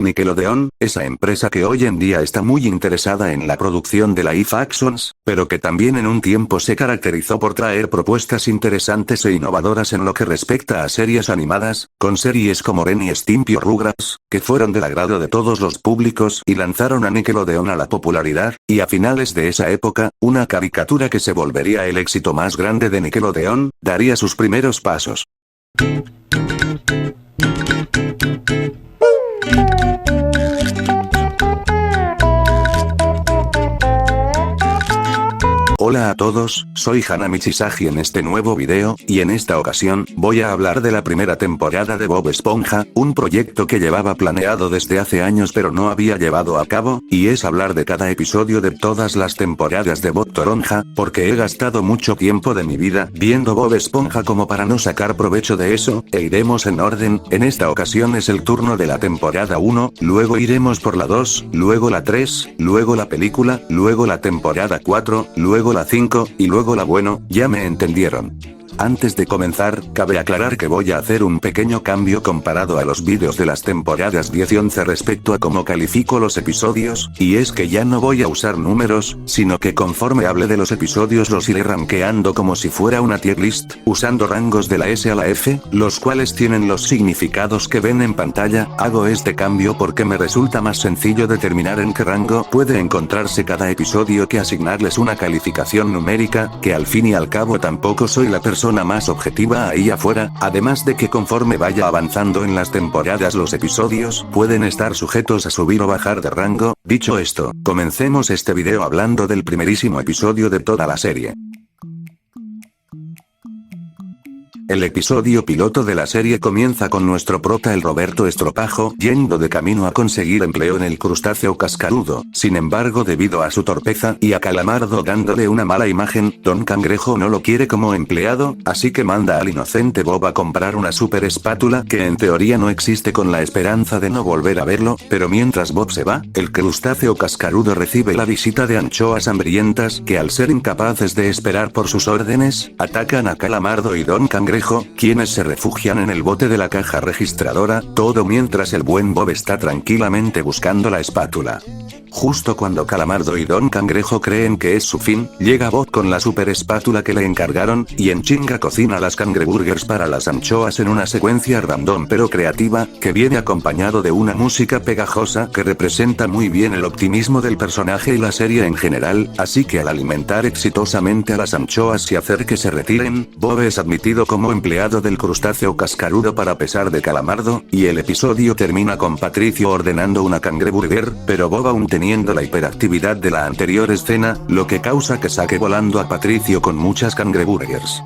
Nickelodeon, esa empresa que hoy en día está muy interesada en la producción de live actions, pero que también en un tiempo se caracterizó por traer propuestas interesantes e innovadoras en lo que respecta a series animadas, con series como Ren y Stimpy o Rugrats, que fueron del agrado de todos los públicos y lanzaron a Nickelodeon a la popularidad, y a finales de esa época, una caricatura que se volvería el éxito más grande de Nickelodeon, daría sus primeros pasos. Hola a todos, soy Hana Michisagi en este nuevo video, y en esta ocasión, voy a hablar de la primera temporada de Bob Esponja, un proyecto que llevaba planeado desde hace años pero no había llevado a cabo, y es hablar de cada episodio de todas las temporadas de Bob Toronja, porque he gastado mucho tiempo de mi vida viendo Bob Esponja como para no sacar provecho de eso, e iremos en orden. En esta ocasión es el turno de la temporada 1, luego iremos por la 2, luego la 3, luego la película, luego la temporada 4, luego la 5, y luego la bueno, ya me entendieron. Antes de comenzar, cabe aclarar que voy a hacer un pequeño cambio comparado a los vídeos de las temporadas 10 y 11 respecto a cómo califico los episodios, y es que ya no voy a usar números, sino que conforme hable de los episodios los iré rankeando como si fuera una tier list, usando rangos de la S a la F, los cuales tienen los significados que ven en pantalla. Hago este cambio porque me resulta más sencillo determinar en qué rango puede encontrarse cada episodio que asignarles una calificación numérica, que al fin y al cabo tampoco soy la persona más objetiva ahí afuera, además de que conforme vaya avanzando en las temporadas los episodios pueden estar sujetos a subir o bajar de rango. Dicho esto, comencemos este video hablando del primerísimo episodio de toda la serie. El episodio piloto de la serie comienza con nuestro prota el Roberto Estropajo yendo de camino a conseguir empleo en el crustáceo cascarudo. Sin embargo, debido a su torpeza y a Calamardo dándole una mala imagen, Don Cangrejo no lo quiere como empleado, así que manda al inocente Bob a comprar una super espátula que en teoría no existe con la esperanza de no volver a verlo, pero mientras Bob se va, el crustáceo cascarudo recibe la visita de anchoas hambrientas que al ser incapaces de esperar por sus órdenes, atacan a Calamardo y Don Cangrejo, quienes se refugian en el bote de la caja registradora, todo mientras el buen Bob está tranquilamente buscando la espátula. Justo cuando Calamardo y Don Cangrejo creen que es su fin, llega Bob con la super espátula que le encargaron, y en chinga cocina las cangreburgers para las anchoas en una secuencia random pero creativa, que viene acompañado de una música pegajosa que representa muy bien el optimismo del personaje y la serie en general, así que al alimentar exitosamente a las anchoas y hacer que se retiren, Bob es admitido como empleado del crustáceo cascarudo para pesar de Calamardo, y el episodio termina con Patricio ordenando una cangreburger, pero Bob aún teniendo la hiperactividad de la anterior escena, lo que causa que saque volando a Patricio con muchas cangreburgers.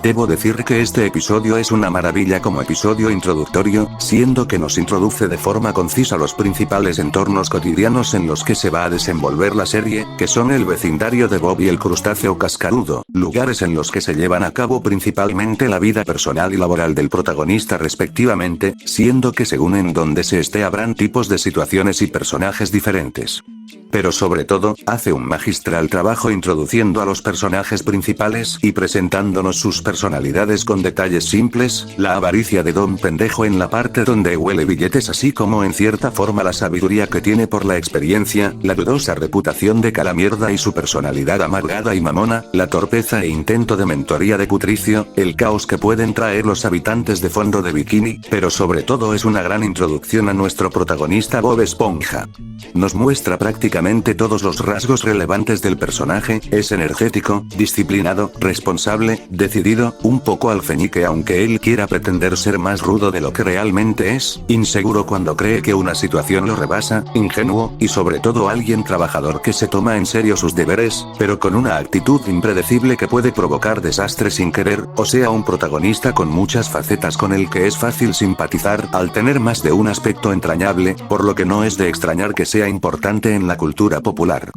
Debo decir que este episodio es una maravilla como episodio introductorio, siendo que nos introduce de forma concisa los principales entornos cotidianos en los que se va a desenvolver la serie, que son el vecindario de Bob y el crustáceo cascarudo, lugares en los que se llevan a cabo principalmente la vida personal y laboral del protagonista respectivamente, siendo que según en donde se esté habrán tipos de situaciones y personajes diferentes. Pero sobre todo, hace un magistral trabajo introduciendo a los personajes principales y presentándonos sus personalidades con detalles simples, la avaricia de Don Pendejo en la parte donde huele billetes así como en cierta forma la sabiduría que tiene por la experiencia, la dudosa reputación de Calamierda y su personalidad amargada y mamona, la torpeza e intento de mentoría de Putricio, el caos que pueden traer los habitantes de Fondo de Bikini, pero sobre todo es una gran introducción a nuestro protagonista Bob Esponja. Nos muestra prácticamente todos los rasgos relevantes del personaje, es energético, disciplinado, responsable, decidido, un poco alfeñique aunque él quiera pretender ser más rudo de lo que realmente es, inseguro cuando cree que una situación lo rebasa, ingenuo, y sobre todo alguien trabajador que se toma en serio sus deberes, pero con una actitud impredecible que puede provocar desastre sin querer, o sea un protagonista con muchas facetas con el que es fácil simpatizar al tener más de un aspecto entrañable, por lo que no es de extrañar que sea importante en la cultura popular.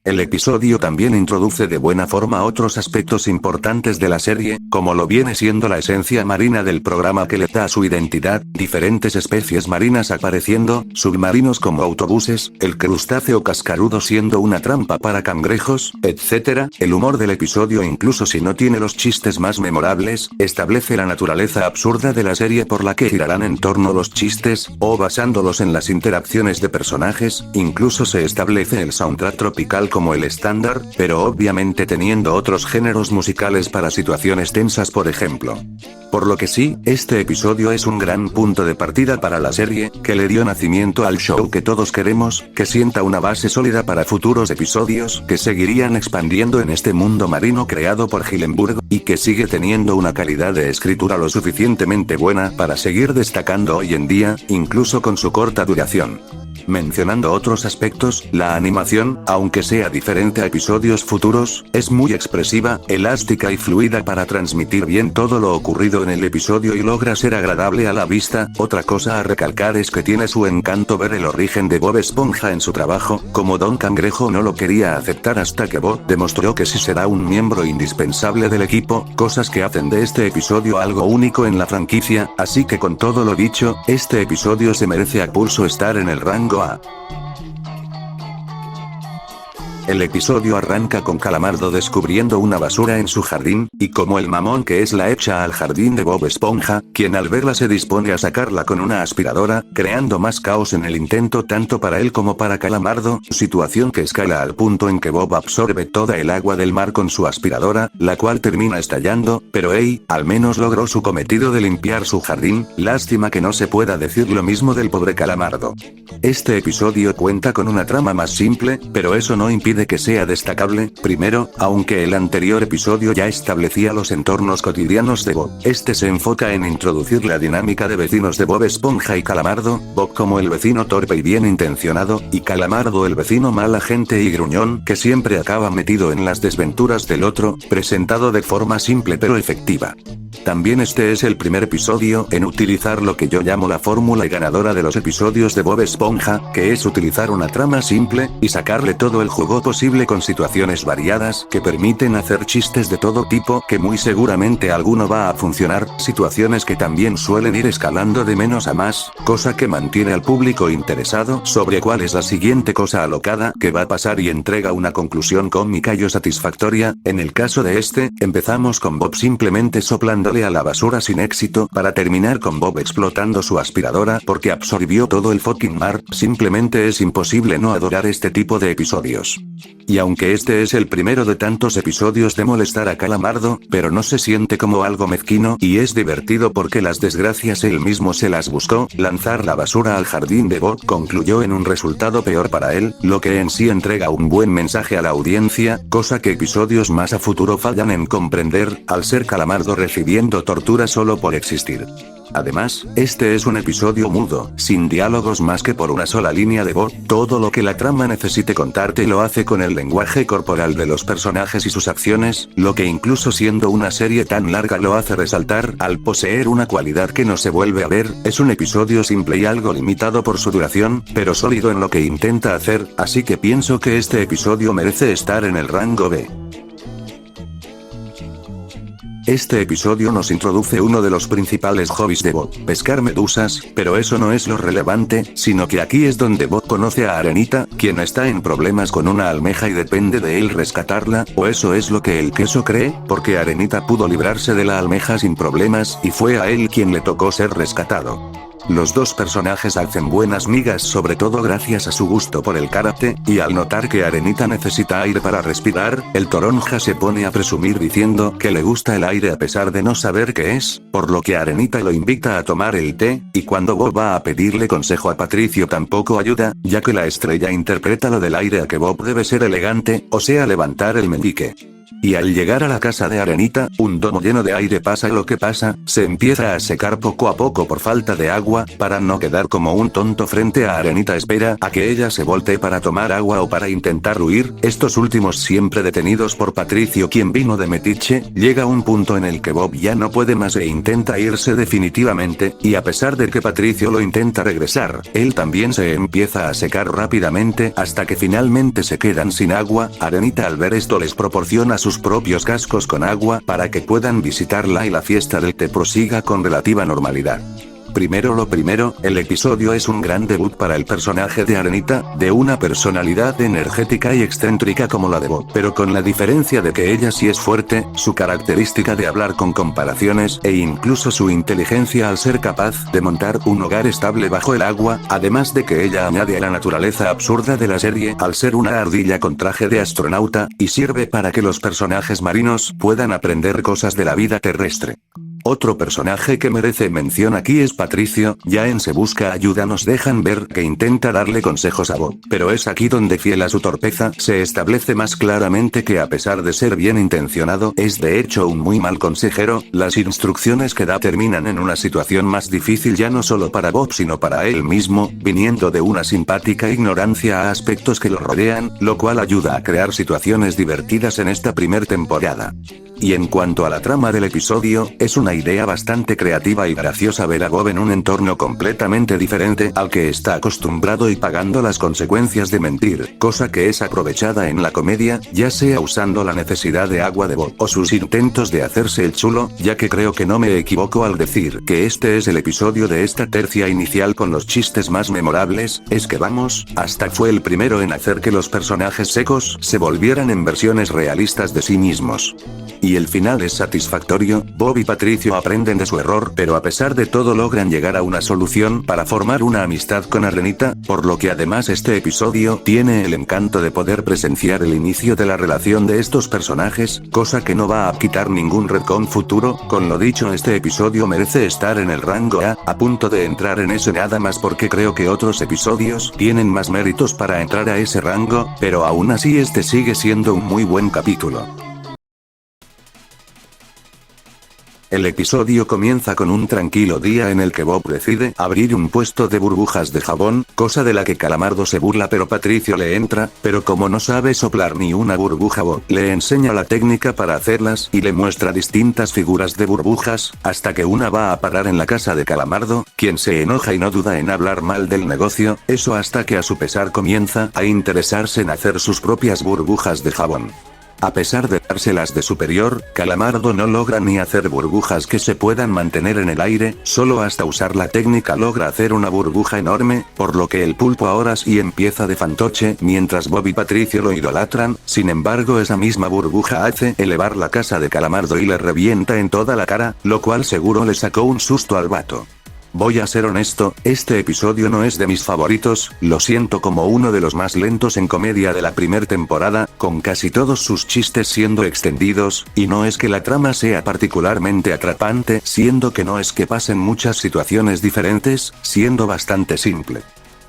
El episodio también introduce de buena forma otros aspectos importantes de la serie, como lo viene siendo la esencia marina del programa que le da su identidad, diferentes especies marinas apareciendo, submarinos como autobuses, el crustáceo cascarudo siendo una trampa para cangrejos, etc. El humor del episodio, incluso si no tiene los chistes más memorables, establece la naturaleza absurda de la serie por la que girarán en torno los chistes, o basándolos en las interacciones de personajes, incluso se establece el soundtrack tropical como el estándar, pero obviamente teniendo otros géneros musicales para situaciones tensas, por ejemplo. Por lo que sí, este episodio es un gran punto de partida para la serie, que le dio nacimiento al show que todos queremos, que sienta una base sólida para futuros episodios que seguirían expandiendo en este mundo marino creado por Hillenburg, y que sigue teniendo una calidad de escritura lo suficientemente buena para seguir destacando hoy en día, incluso con su corta duración. Mencionando otros aspectos, la animación, aunque sea diferente a episodios futuros, es muy expresiva, elástica y fluida para transmitir bien todo lo ocurrido en el episodio y logra ser agradable a la vista. Otra cosa a recalcar es que tiene su encanto ver el origen de Bob Esponja en su trabajo, como Don Cangrejo no lo quería aceptar hasta que Bob demostró que sí será un miembro indispensable del equipo, cosas que hacen de este episodio algo único en la franquicia, así que con todo lo dicho, este episodio se merece a pulso estar en el rango A. El episodio arranca con Calamardo descubriendo una basura en su jardín, y como el mamón que es la echa al jardín de Bob Esponja, quien al verla se dispone a sacarla con una aspiradora, creando más caos en el intento tanto para él como para Calamardo, situación que escala al punto en que Bob absorbe toda el agua del mar con su aspiradora, la cual termina estallando, pero hey, al menos logró su cometido de limpiar su jardín, lástima que no se pueda decir lo mismo del pobre Calamardo. Este episodio cuenta con una trama más simple, pero eso no impide que sea destacable. Primero, aunque el anterior episodio ya establecía los entornos cotidianos de Bob, este se enfoca en introducir la dinámica de vecinos de Bob Esponja y Calamardo, Bob como el vecino torpe y bien intencionado, y Calamardo el vecino mala gente y gruñón que siempre acaba metido en las desventuras del otro, presentado de forma simple pero efectiva. También este es el primer episodio en utilizar lo que yo llamo la fórmula y ganadora de los episodios de Bob Esponja, que es utilizar una trama simple, y sacarle todo el jugo posible con situaciones variadas que permiten hacer chistes de todo tipo que muy seguramente alguno va a funcionar, situaciones que también suelen ir escalando de menos a más, cosa que mantiene al público interesado sobre cuál es la siguiente cosa alocada que va a pasar y entrega una conclusión cómica y o satisfactoria. En el caso de este, empezamos con Bob simplemente soplándole a la basura sin éxito para terminar con Bob explotando su aspiradora porque absorbió todo el fucking mar. Simplemente es imposible no adorar este tipo de episodios. Y aunque este es el primero de tantos episodios de molestar a Calamardo, pero no se siente como algo mezquino y es divertido porque las desgracias él mismo se las buscó. Lanzar la basura al jardín de Bob concluyó en un resultado peor para él, lo que en sí entrega un buen mensaje a la audiencia, cosa que episodios más a futuro fallan en comprender, al ser Calamardo recibiendo tortura solo por existir. Además, este es un episodio mudo, sin diálogos más que por una sola línea de voz. Todo lo que la trama necesite contarte lo hace con el lenguaje corporal de los personajes y sus acciones, lo que incluso siendo una serie tan larga lo hace resaltar al poseer una cualidad que no se vuelve a ver. Es un episodio simple y algo limitado por su duración, pero sólido en lo que intenta hacer, así que pienso que este episodio merece estar en el rango B. Este episodio nos introduce uno de los principales hobbies de Bob, pescar medusas, pero eso no es lo relevante, sino que aquí es donde Bob conoce a Arenita, quien está en problemas con una almeja y depende de él rescatarla, o eso es lo que el queso cree, porque Arenita pudo librarse de la almeja sin problemas y fue a él quien le tocó ser rescatado. Los dos personajes hacen buenas migas sobre todo gracias a su gusto por el karate, y al notar que Arenita necesita aire para respirar, el toronja se pone a presumir diciendo que le gusta el aire a pesar de no saber qué es, por lo que Arenita lo invita a tomar el té, y cuando Bob va a pedirle consejo a Patricio tampoco ayuda, ya que la estrella interpreta lo del aire a que Bob debe ser elegante, o sea levantar el meñique. Y al llegar a la casa de Arenita, un domo lleno de aire pasa lo que pasa, se empieza a secar poco a poco por falta de agua, para no quedar como un tonto frente a Arenita espera a que ella se voltee para tomar agua o para intentar huir, estos últimos siempre detenidos por Patricio quien vino de metiche, llega un punto en el que Bob ya no puede más e intenta irse definitivamente, y a pesar de que Patricio lo intenta regresar, él también se empieza a secar rápidamente hasta que finalmente se quedan sin agua. Arenita al ver esto les proporciona sus propios cascos con agua para que puedan visitarla y la fiesta del té prosiga con relativa normalidad. Primero lo primero, el episodio es un gran debut para el personaje de Arenita, de una personalidad energética y excéntrica como la de Bob, pero con la diferencia de que ella sí es fuerte, su característica de hablar con comparaciones e incluso su inteligencia al ser capaz de montar un hogar estable bajo el agua, además de que ella añade a la naturaleza absurda de la serie al ser una ardilla con traje de astronauta, y sirve para que los personajes marinos puedan aprender cosas de la vida terrestre. Otro personaje que merece mención aquí es Patricio, ya en Se Busca Ayuda nos dejan ver que intenta darle consejos a Bob, pero es aquí donde fiel a su torpeza, se establece más claramente que a pesar de ser bien intencionado, es de hecho un muy mal consejero, las instrucciones que da terminan en una situación más difícil ya no solo para Bob sino para él mismo, viniendo de una simpática ignorancia a aspectos que lo rodean, lo cual ayuda a crear situaciones divertidas en esta primer temporada. Y en cuanto a la trama del episodio, es una idea bastante creativa y graciosa ver a Bob en un entorno completamente diferente al que está acostumbrado y pagando las consecuencias de mentir, cosa que es aprovechada en la comedia, ya sea usando la necesidad de agua de Bob o sus intentos de hacerse el chulo, ya que creo que no me equivoco al decir que este es el episodio de esta tercia inicial con los chistes más memorables, es que vamos, hasta fue el primero en hacer que los personajes secos se volvieran en versiones realistas de sí mismos. Y el final es satisfactorio, Bob y Patricio aprenden de su error pero a pesar de todo logran llegar a una solución para formar una amistad con Arenita, por lo que además este episodio tiene el encanto de poder presenciar el inicio de la relación de estos personajes, cosa que no va a quitar ningún retcon futuro. Con lo dicho, este episodio merece estar en el rango a punto de entrar en ese nada más porque creo que otros episodios tienen más méritos para entrar a ese rango, pero aún así este sigue siendo un muy buen capítulo. El episodio comienza con un tranquilo día en el que Bob decide abrir un puesto de burbujas de jabón, cosa de la que Calamardo se burla pero Patricio le entra, pero como no sabe soplar ni una burbuja Bob le enseña la técnica para hacerlas y le muestra distintas figuras de burbujas, hasta que una va a parar en la casa de Calamardo, quien se enoja y no duda en hablar mal del negocio, eso hasta que a su pesar comienza a interesarse en hacer sus propias burbujas de jabón. A pesar de dárselas de superior, Calamardo no logra ni hacer burbujas que se puedan mantener en el aire, solo hasta usar la técnica logra hacer una burbuja enorme, por lo que el pulpo ahora sí empieza de fantoche mientras Bob y Patricio lo idolatran. Sin embargo, esa misma burbuja hace elevar la casa de Calamardo y le revienta en toda la cara, lo cual seguro le sacó un susto al vato. Voy a ser honesto, este episodio no es de mis favoritos, lo siento como uno de los más lentos en comedia de la primera temporada, con casi todos sus chistes siendo extendidos, y no es que la trama sea particularmente atrapante, siendo que no es que pasen muchas situaciones diferentes, siendo bastante simple.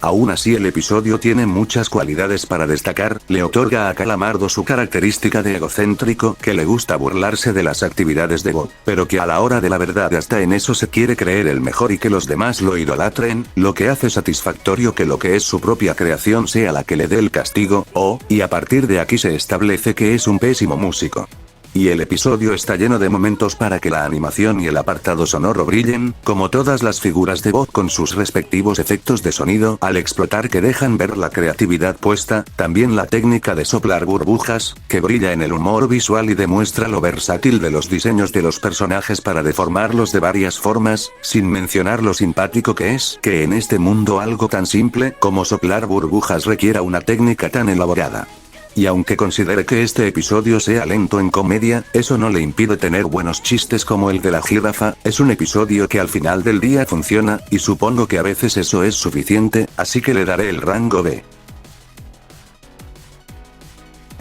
Aún así el episodio tiene muchas cualidades para destacar, le otorga a Calamardo su característica de egocéntrico que le gusta burlarse de las actividades de Bob, pero que a la hora de la verdad hasta en eso se quiere creer el mejor y que los demás lo idolatren, lo que hace satisfactorio que lo que es su propia creación sea la que le dé el castigo, y a partir de aquí se establece que es un pésimo músico. Y el episodio está lleno de momentos para que la animación y el apartado sonoro brillen, como todas las figuras de Bob con sus respectivos efectos de sonido al explotar que dejan ver la creatividad puesta, también la técnica de soplar burbujas, que brilla en el humor visual y demuestra lo versátil de los diseños de los personajes para deformarlos de varias formas, sin mencionar lo simpático que es que en este mundo algo tan simple como soplar burbujas requiera una técnica tan elaborada. Y aunque considere que este episodio sea lento en comedia, eso no le impide tener buenos chistes como el de la jirafa, es un episodio que al final del día funciona, y supongo que a veces eso es suficiente, así que le daré el rango B.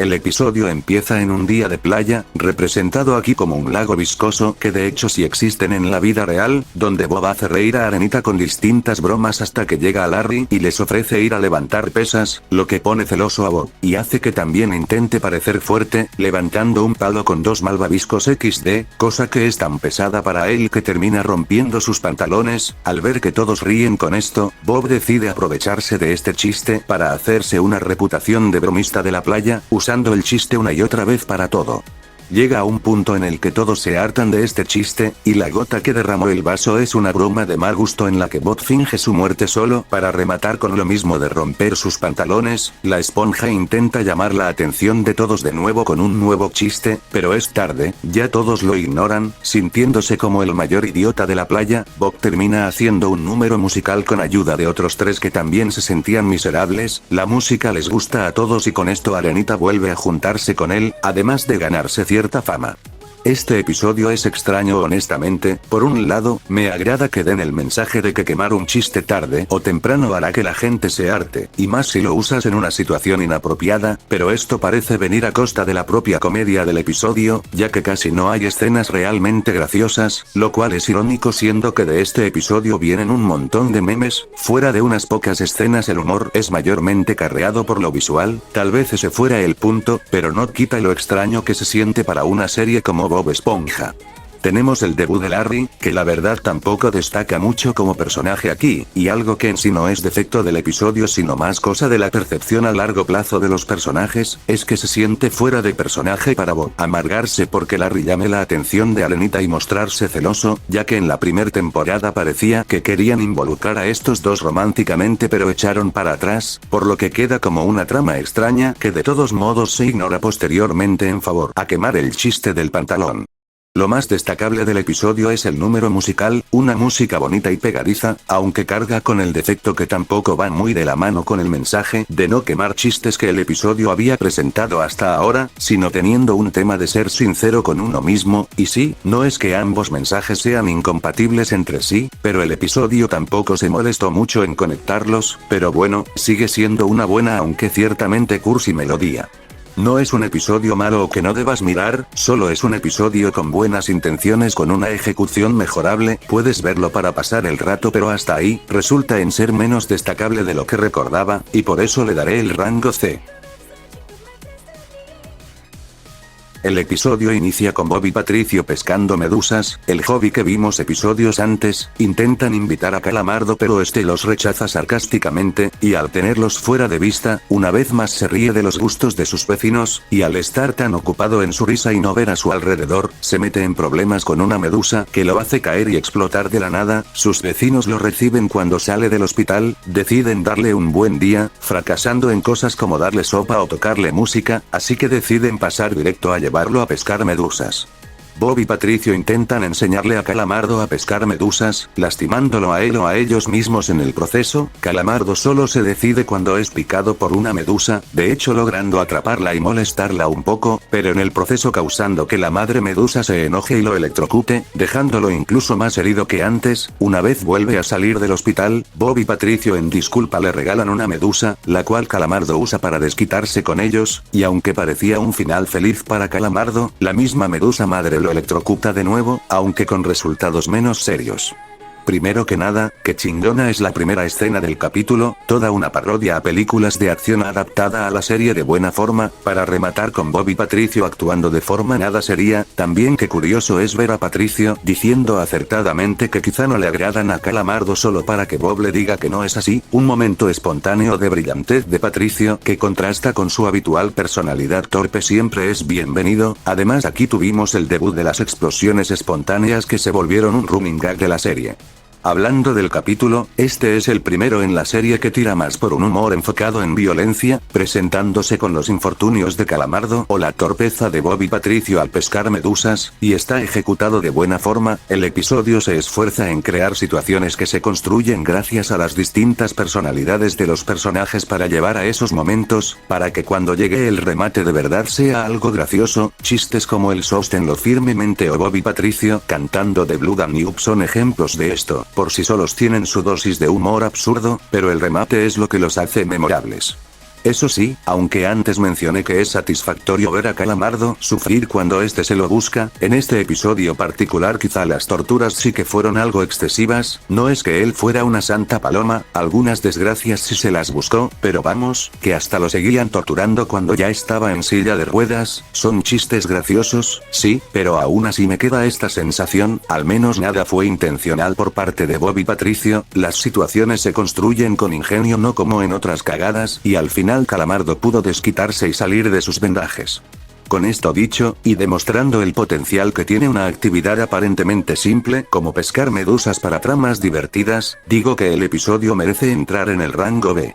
El episodio empieza en un día de playa, representado aquí como un lago viscoso que de hecho sí existen en la vida real, donde Bob hace reír a Arenita con distintas bromas hasta que llega a Larry y les ofrece ir a levantar pesas, lo que pone celoso a Bob, y hace que también intente parecer fuerte, levantando un palo con 2 malvaviscos XD, cosa que es tan pesada para él que termina rompiendo sus pantalones. Al ver que todos ríen con esto, Bob decide aprovecharse de este chiste para hacerse una reputación de bromista de la playa, usando el chiste una y otra vez para todo. Llega a un punto en el que todos se hartan de este chiste, y la gota que derramó el vaso es una broma de mal gusto en la que Bob finge su muerte solo para rematar con lo mismo de romper sus pantalones. La esponja intenta llamar la atención de todos de nuevo con un nuevo chiste, pero es tarde, ya todos lo ignoran, sintiéndose como el mayor idiota de la playa. Bob termina haciendo un número musical con ayuda de otros 3 que también se sentían miserables. La música les gusta a todos y con esto Arenita vuelve a juntarse con él, además de ganarse cierta fama. Este episodio es extraño honestamente. Por un lado, me agrada que den el mensaje de que quemar un chiste tarde o temprano hará que la gente se harte, y más si lo usas en una situación inapropiada, pero esto parece venir a costa de la propia comedia del episodio, ya que casi no hay escenas realmente graciosas, lo cual es irónico siendo que de este episodio vienen un montón de memes. Fuera de unas pocas escenas el humor es mayormente carreado por lo visual, tal vez ese fuera el punto, pero no quita lo extraño que se siente para una serie como Bob Esponja. Tenemos el debut de Larry, que la verdad tampoco destaca mucho como personaje aquí, y algo que en sí no es defecto del episodio sino más cosa de la percepción a largo plazo de los personajes, es que se siente fuera de personaje para Bob amargarse porque Larry llame la atención de Arenita y mostrarse celoso, ya que en la primer temporada parecía que querían involucrar a estos dos románticamente pero echaron para atrás, por lo que queda como una trama extraña que de todos modos se ignora posteriormente en favor a quemar el chiste del pantalón. Lo más destacable del episodio es el número musical, una música bonita y pegadiza, aunque carga con el defecto que tampoco va muy de la mano con el mensaje de no quemar chistes que el episodio había presentado hasta ahora, sino teniendo un tema de ser sincero con uno mismo. Y sí, no es que ambos mensajes sean incompatibles entre sí, pero el episodio tampoco se molestó mucho en conectarlos, pero bueno, sigue siendo una buena aunque ciertamente cursi melodía. No es un episodio malo o que no debas mirar, solo es un episodio con buenas intenciones con una ejecución mejorable, puedes verlo para pasar el rato pero hasta ahí, resulta en ser menos destacable de lo que recordaba, y por eso le daré el rango C. El episodio inicia con Bob y Patricio pescando medusas, el hobby que vimos episodios antes. Intentan invitar a Calamardo pero este los rechaza sarcásticamente, y al tenerlos fuera de vista, una vez más se ríe de los gustos de sus vecinos, y al estar tan ocupado en su risa y no ver a su alrededor, se mete en problemas con una medusa que lo hace caer y explotar de la nada. Sus vecinos lo reciben cuando sale del hospital, deciden darle un buen día, fracasando en cosas como darle sopa o tocarle música, así que deciden pasar directo a llevarlo a pescar medusas. Bob y Patricio intentan enseñarle a Calamardo a pescar medusas, lastimándolo a él o a ellos mismos en el proceso. Calamardo solo se decide cuando es picado por una medusa, de hecho logrando atraparla y molestarla un poco, pero en el proceso causando que la madre medusa se enoje y lo electrocute, dejándolo incluso más herido que antes. Una vez vuelve a salir del hospital, Bob y Patricio en disculpa le regalan una medusa, la cual Calamardo usa para desquitarse con ellos, y aunque parecía un final feliz para Calamardo, la misma medusa madre lo electrocuta de nuevo, aunque con resultados menos serios. Primero que nada, qué chingona es la primera escena del capítulo, toda una parodia a películas de acción adaptada a la serie de buena forma, para rematar con Bob y Patricio actuando de forma nada seria. También qué curioso es ver a Patricio diciendo acertadamente que quizá no le agradan a Calamardo solo para que Bob le diga que no es así, un momento espontáneo de brillantez de Patricio que contrasta con su habitual personalidad torpe siempre es bienvenido. Además aquí tuvimos el debut de las explosiones espontáneas que se volvieron un running gag de la serie. Hablando del capítulo, este es el primero en la serie que tira más por un humor enfocado en violencia, presentándose con los infortunios de Calamardo o la torpeza de Bob y Patricio al pescar medusas, y está ejecutado de buena forma. El episodio se esfuerza en crear situaciones que se construyen gracias a las distintas personalidades de los personajes para llevar a esos momentos, para que cuando llegue el remate de verdad sea algo gracioso. Chistes como el sóstenlo firmemente o Bob y Patricio cantando The Blood and Up son ejemplos de esto. Por sí solos tienen su dosis de humor absurdo, pero el remate es lo que los hace memorables. Eso sí, aunque antes mencioné que es satisfactorio ver a Calamardo sufrir cuando este se lo busca, en este episodio particular quizá las torturas sí que fueron algo excesivas, no es que él fuera una santa paloma, algunas desgracias sí se las buscó, pero vamos, que hasta lo seguían torturando cuando ya estaba en silla de ruedas, son chistes graciosos, sí, pero aún así me queda esta sensación, al menos nada fue intencional por parte de Bob y Patricio, las situaciones se construyen con ingenio no como en otras cagadas, y al final Calamardo pudo desquitarse y salir de sus vendajes. Con esto dicho, y demostrando el potencial que tiene una actividad aparentemente simple como pescar medusas para tramas divertidas, digo que el episodio merece entrar en el rango B.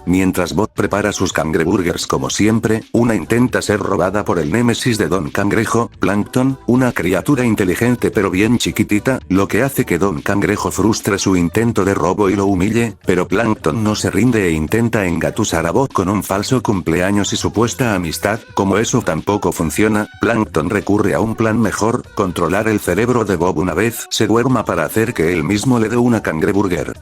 Mientras Bob prepara sus cangreburgers como siempre, una intenta ser robada por el némesis de Don Cangrejo, Plankton, una criatura inteligente pero bien chiquitita, lo que hace que Don Cangrejo frustre su intento de robo y lo humille, pero Plankton no se rinde e intenta engatusar a Bob con un falso cumpleaños y supuesta amistad, como eso tampoco funciona, Plankton recurre a un plan mejor, controlar el cerebro de Bob una vez se duerma para hacer que él mismo le dé una cangreburger.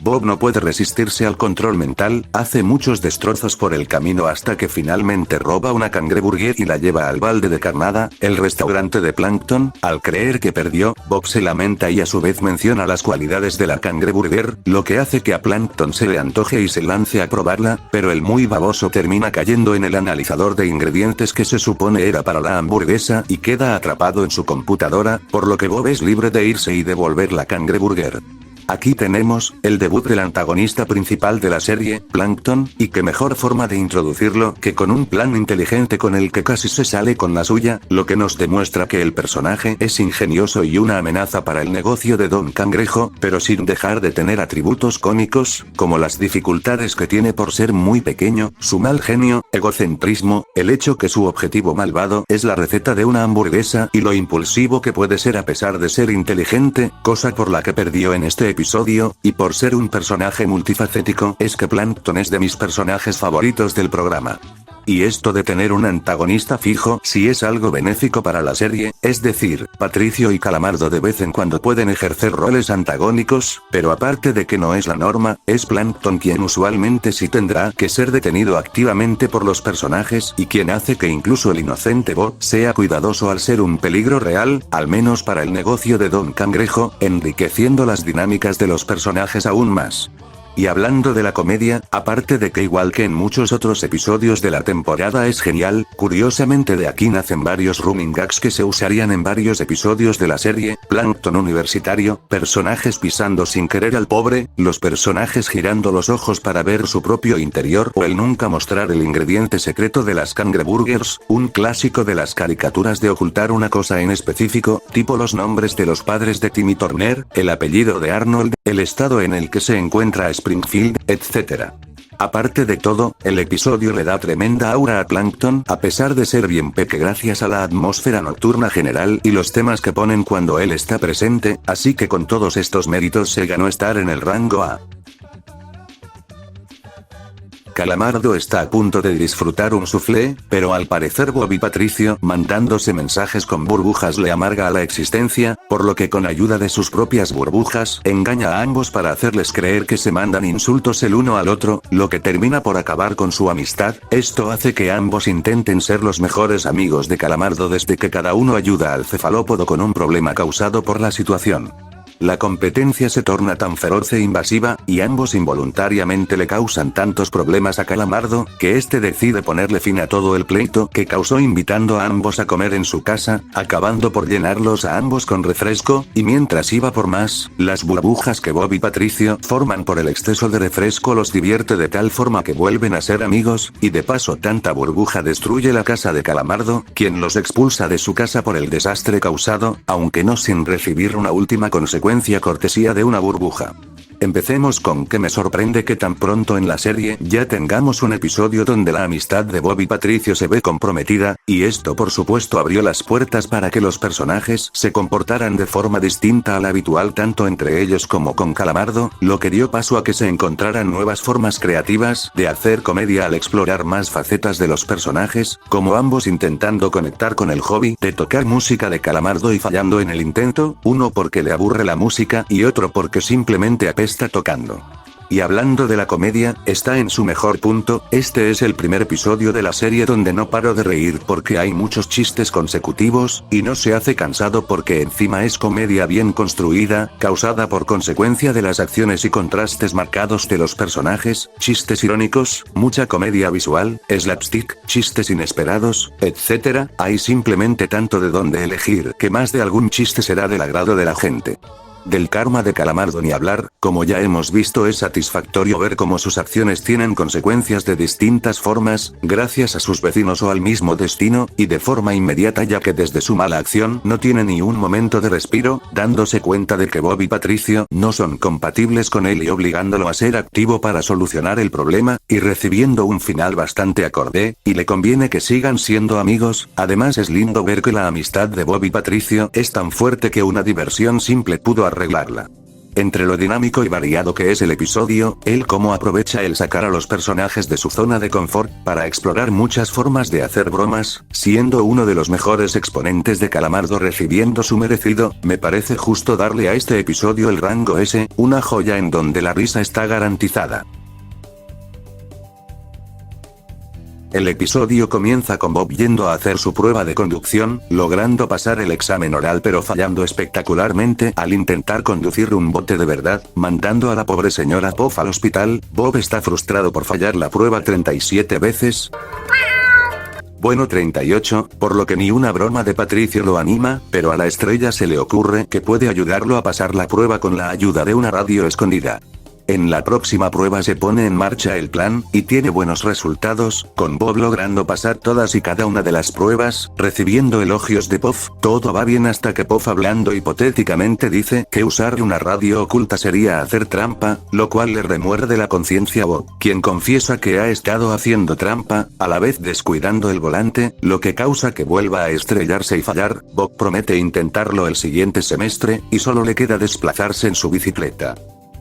Bob no puede resistirse al control mental, hace muchos destrozos por el camino hasta que finalmente roba una cangreburger y la lleva al balde de carnada, el restaurante de Plankton. Al creer que perdió, Bob se lamenta y a su vez menciona las cualidades de la cangreburger, lo que hace que a Plankton se le antoje y se lance a probarla, pero el muy baboso termina cayendo en el analizador de ingredientes que se supone era para la hamburguesa y queda atrapado en su computadora, por lo que Bob es libre de irse y devolver la cangreburger. Aquí tenemos, el debut del antagonista principal de la serie, Plankton, y qué mejor forma de introducirlo que con un plan inteligente con el que casi se sale con la suya, lo que nos demuestra que el personaje es ingenioso y una amenaza para el negocio de Don Cangrejo, pero sin dejar de tener atributos cómicos, como las dificultades que tiene por ser muy pequeño, su mal genio, egocentrismo, el hecho que su objetivo malvado es la receta de una hamburguesa y lo impulsivo que puede ser a pesar de ser inteligente, cosa por la que perdió en este episodio, y por ser un personaje multifacético, es que Plankton es de mis personajes favoritos del programa. Y esto de tener un antagonista fijo sí es algo benéfico para la serie, es decir, Patricio y Calamardo de vez en cuando pueden ejercer roles antagónicos, pero aparte de que no es la norma, es Plankton quien usualmente sí tendrá que ser detenido activamente por los personajes y quien hace que incluso el inocente Bob sea cuidadoso al ser un peligro real, al menos para el negocio de Don Cangrejo, enriqueciendo las dinámicas de los personajes aún más. Y hablando de la comedia, aparte de que igual que en muchos otros episodios de la temporada es genial, curiosamente de aquí nacen varios running gags que se usarían en varios episodios de la serie, Plankton universitario, personajes pisando sin querer al pobre, los personajes girando los ojos para ver su propio interior o el nunca mostrar el ingrediente secreto de las cangreburgers, un clásico de las caricaturas de ocultar una cosa en específico, tipo los nombres de los padres de Timmy Turner, el apellido de Arnold, el estado en el que se encuentra Springfield, etc. Aparte de todo, el episodio le da tremenda aura a Plankton, a pesar de ser bien peque gracias a la atmósfera nocturna general y los temas que ponen cuando él está presente, así que con todos estos méritos se ganó estar en el rango A. Calamardo está a punto de disfrutar un soufflé, pero al parecer Bob y Patricio, mandándose mensajes con burbujas le amarga a la existencia, por lo que con ayuda de sus propias burbujas, engaña a ambos para hacerles creer que se mandan insultos el uno al otro, lo que termina por acabar con su amistad. Esto hace que ambos intenten ser los mejores amigos de Calamardo desde que cada uno ayuda al cefalópodo con un problema causado por la situación. La competencia se torna tan feroz e invasiva, y ambos involuntariamente le causan tantos problemas a Calamardo, que este decide ponerle fin a todo el pleito que causó invitando a ambos a comer en su casa, acabando por llenarlos a ambos con refresco, y mientras iba por más, las burbujas que Bob y Patricio forman por el exceso de refresco los divierte de tal forma que vuelven a ser amigos, y de paso tanta burbuja destruye la casa de Calamardo, quien los expulsa de su casa por el desastre causado, aunque no sin recibir una última consecuencia cortesía de una burbuja. Empecemos con que me sorprende que tan pronto en la serie ya tengamos un episodio donde la amistad de Bob y Patricio se ve comprometida, y esto por supuesto abrió las puertas para que los personajes se comportaran de forma distinta a la habitual tanto entre ellos como con Calamardo, lo que dio paso a que se encontraran nuevas formas creativas de hacer comedia al explorar más facetas de los personajes, como ambos intentando conectar con el hobby de tocar música de Calamardo y fallando en el intento, uno porque le aburre la música y otro porque simplemente apesta tocando. Y hablando de la comedia, está en su mejor punto. Este es el primer episodio de la serie donde no paro de reír porque hay muchos chistes consecutivos, y no se hace cansado porque encima es comedia bien construida, causada por consecuencia de las acciones y contrastes marcados de los personajes, chistes irónicos, mucha comedia visual, slapstick, chistes inesperados, etc. Hay simplemente tanto de donde elegir que más de algún chiste será del agrado de la gente. Del karma de Calamardo ni hablar, como ya hemos visto es satisfactorio ver cómo sus acciones tienen consecuencias de distintas formas, gracias a sus vecinos o al mismo destino, y de forma inmediata ya que desde su mala acción no tiene ni un momento de respiro, dándose cuenta de que Bob y Patricio no son compatibles con él y obligándolo a ser activo para solucionar el problema, y recibiendo un final bastante acorde, y le conviene que sigan siendo amigos. Además es lindo ver que la amistad de Bob y Patricio es tan fuerte que una diversión simple pudo arreglarla. Entre lo dinámico y variado que es el episodio, él cómo aprovecha el sacar a los personajes de su zona de confort, para explorar muchas formas de hacer bromas, siendo uno de los mejores exponentes de Calamardo recibiendo su merecido, me parece justo darle a este episodio el rango S, una joya en donde la risa está garantizada. El episodio comienza con Bob yendo a hacer su prueba de conducción, logrando pasar el examen oral pero fallando espectacularmente al intentar conducir un bote de verdad, mandando a la pobre señora Puff al hospital. Bob está frustrado por fallar la prueba 37 veces. Bueno, 38, por lo que ni una broma de Patricio lo anima, pero a la estrella se le ocurre que puede ayudarlo a pasar la prueba con la ayuda de una radio escondida. En la próxima prueba se pone en marcha el plan, y tiene buenos resultados, con Bob logrando pasar todas y cada una de las pruebas, recibiendo elogios de Puff. Todo va bien hasta que Puff hablando hipotéticamente dice que usar una radio oculta sería hacer trampa, lo cual le remuerde la conciencia a Bob, quien confiesa que ha estado haciendo trampa, a la vez descuidando el volante, lo que causa que vuelva a estrellarse y fallar. Bob promete intentarlo el siguiente semestre, y solo le queda desplazarse en su bicicleta.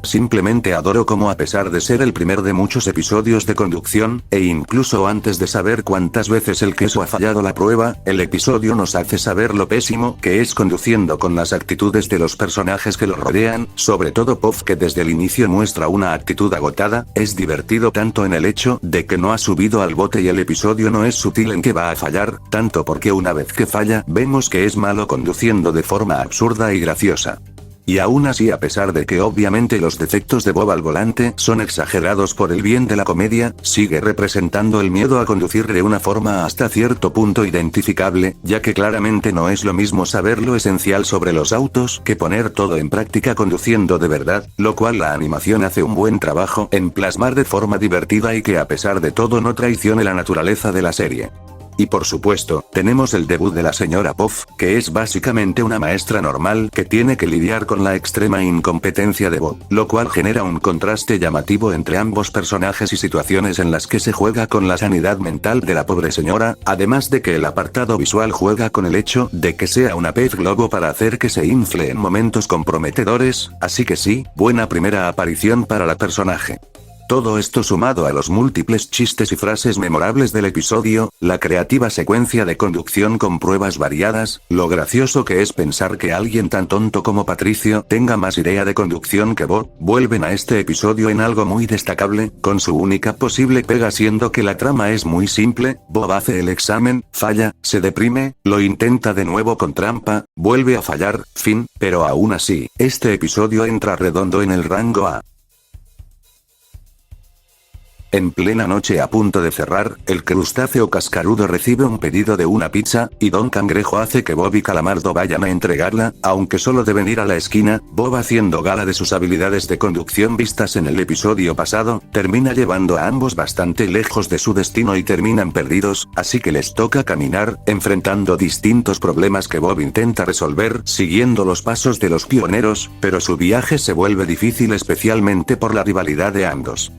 Simplemente adoro cómo a pesar de ser el primer de muchos episodios de conducción, e incluso antes de saber cuántas veces el queso ha fallado la prueba, el episodio nos hace saber lo pésimo que es conduciendo con las actitudes de los personajes que lo rodean, sobre todo Puff que desde el inicio muestra una actitud agotada. Es divertido tanto en el hecho de que no ha subido al bote y el episodio no es sutil en que va a fallar, tanto porque una vez que falla, vemos que es malo conduciendo de forma absurda y graciosa. Y aún así, a pesar de que obviamente los defectos de Bob al volante son exagerados por el bien de la comedia, sigue representando el miedo a conducir de una forma hasta cierto punto identificable, ya que claramente no es lo mismo saber lo esencial sobre los autos que poner todo en práctica conduciendo de verdad, lo cual la animación hace un buen trabajo en plasmar de forma divertida y que a pesar de todo no traicione la naturaleza de la serie. Y por supuesto, tenemos el debut de la señora Puff, que es básicamente una maestra normal que tiene que lidiar con la extrema incompetencia de Bob, lo cual genera un contraste llamativo entre ambos personajes y situaciones en las que se juega con la sanidad mental de la pobre señora, además de que el apartado visual juega con el hecho de que sea una pez globo para hacer que se infle en momentos comprometedores, así que sí, buena primera aparición para la personaje. Todo esto sumado a los múltiples chistes y frases memorables del episodio, la creativa secuencia de conducción con pruebas variadas, lo gracioso que es pensar que alguien tan tonto como Patricio tenga más idea de conducción que Bob, vuelven a este episodio en algo muy destacable, con su única posible pega siendo que la trama es muy simple. Bob hace el examen, falla, se deprime, lo intenta de nuevo con trampa, vuelve a fallar, fin, pero aún así, este episodio entra redondo en el rango A. En plena noche a punto de cerrar, el crustáceo cascarudo recibe un pedido de una pizza, y Don Cangrejo hace que Bob y Calamardo vayan a entregarla, aunque solo deben ir a la esquina. Bob, haciendo gala de sus habilidades de conducción vistas en el episodio pasado, termina llevando a ambos bastante lejos de su destino y terminan perdidos, así que les toca caminar, enfrentando distintos problemas que Bob intenta resolver siguiendo los pasos de los pioneros, pero su viaje se vuelve difícil especialmente por la rivalidad de ambos.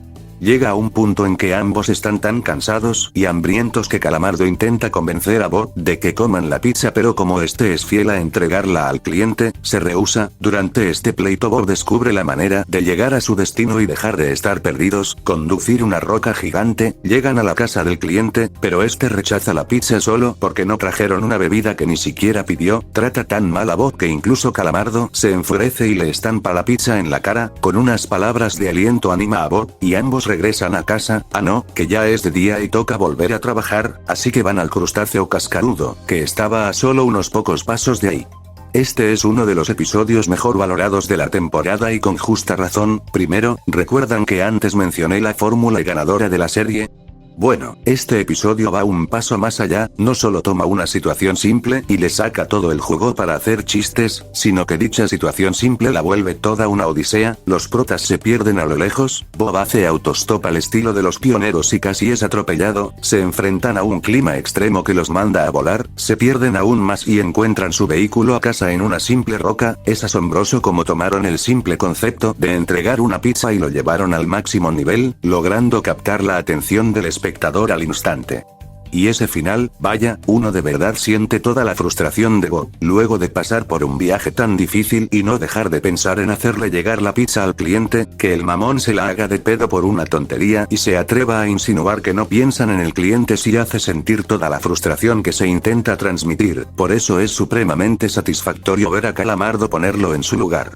Llega a un punto en que ambos están tan cansados y hambrientos que Calamardo intenta convencer a Bob de que coman la pizza, pero como este es fiel a entregarla al cliente, se rehúsa. Durante este pleito Bob descubre la manera de llegar a su destino y dejar de estar perdidos, conducir una roca gigante. Llegan a la casa del cliente, pero este rechaza la pizza solo porque no trajeron una bebida que ni siquiera pidió. Trata tan mal a Bob que incluso Calamardo se enfurece y le estampa la pizza en la cara. Con unas palabras de aliento anima a Bob, y ambos regresan a casa. No, que ya es de día y toca volver a trabajar, así que van al crustáceo cascarudo, que estaba a solo unos pocos pasos de ahí. Este es uno de los episodios mejor valorados de la temporada y con justa razón. Primero, ¿recuerdan que antes mencioné la fórmula ganadora de la serie? Bueno, este episodio va un paso más allá, no solo toma una situación simple y le saca todo el jugo para hacer chistes, sino que dicha situación simple la vuelve toda una odisea. Los protas se pierden a lo lejos, Bob hace autostop al estilo de los pioneros y casi es atropellado, se enfrentan a un clima extremo que los manda a volar, se pierden aún más y encuentran su vehículo a casa en una simple roca. Es asombroso cómo tomaron el simple concepto de entregar una pizza y lo llevaron al máximo nivel, logrando captar la atención del espectador al instante. Y ese final, vaya, uno de verdad siente toda la frustración de Bob, luego de pasar por un viaje tan difícil y no dejar de pensar en hacerle llegar la pizza al cliente, que el mamón se la haga de pedo por una tontería y se atreva a insinuar que no piensan en el cliente, sí hace sentir toda la frustración que se intenta transmitir. Por eso es supremamente satisfactorio ver a Calamardo ponerlo en su lugar.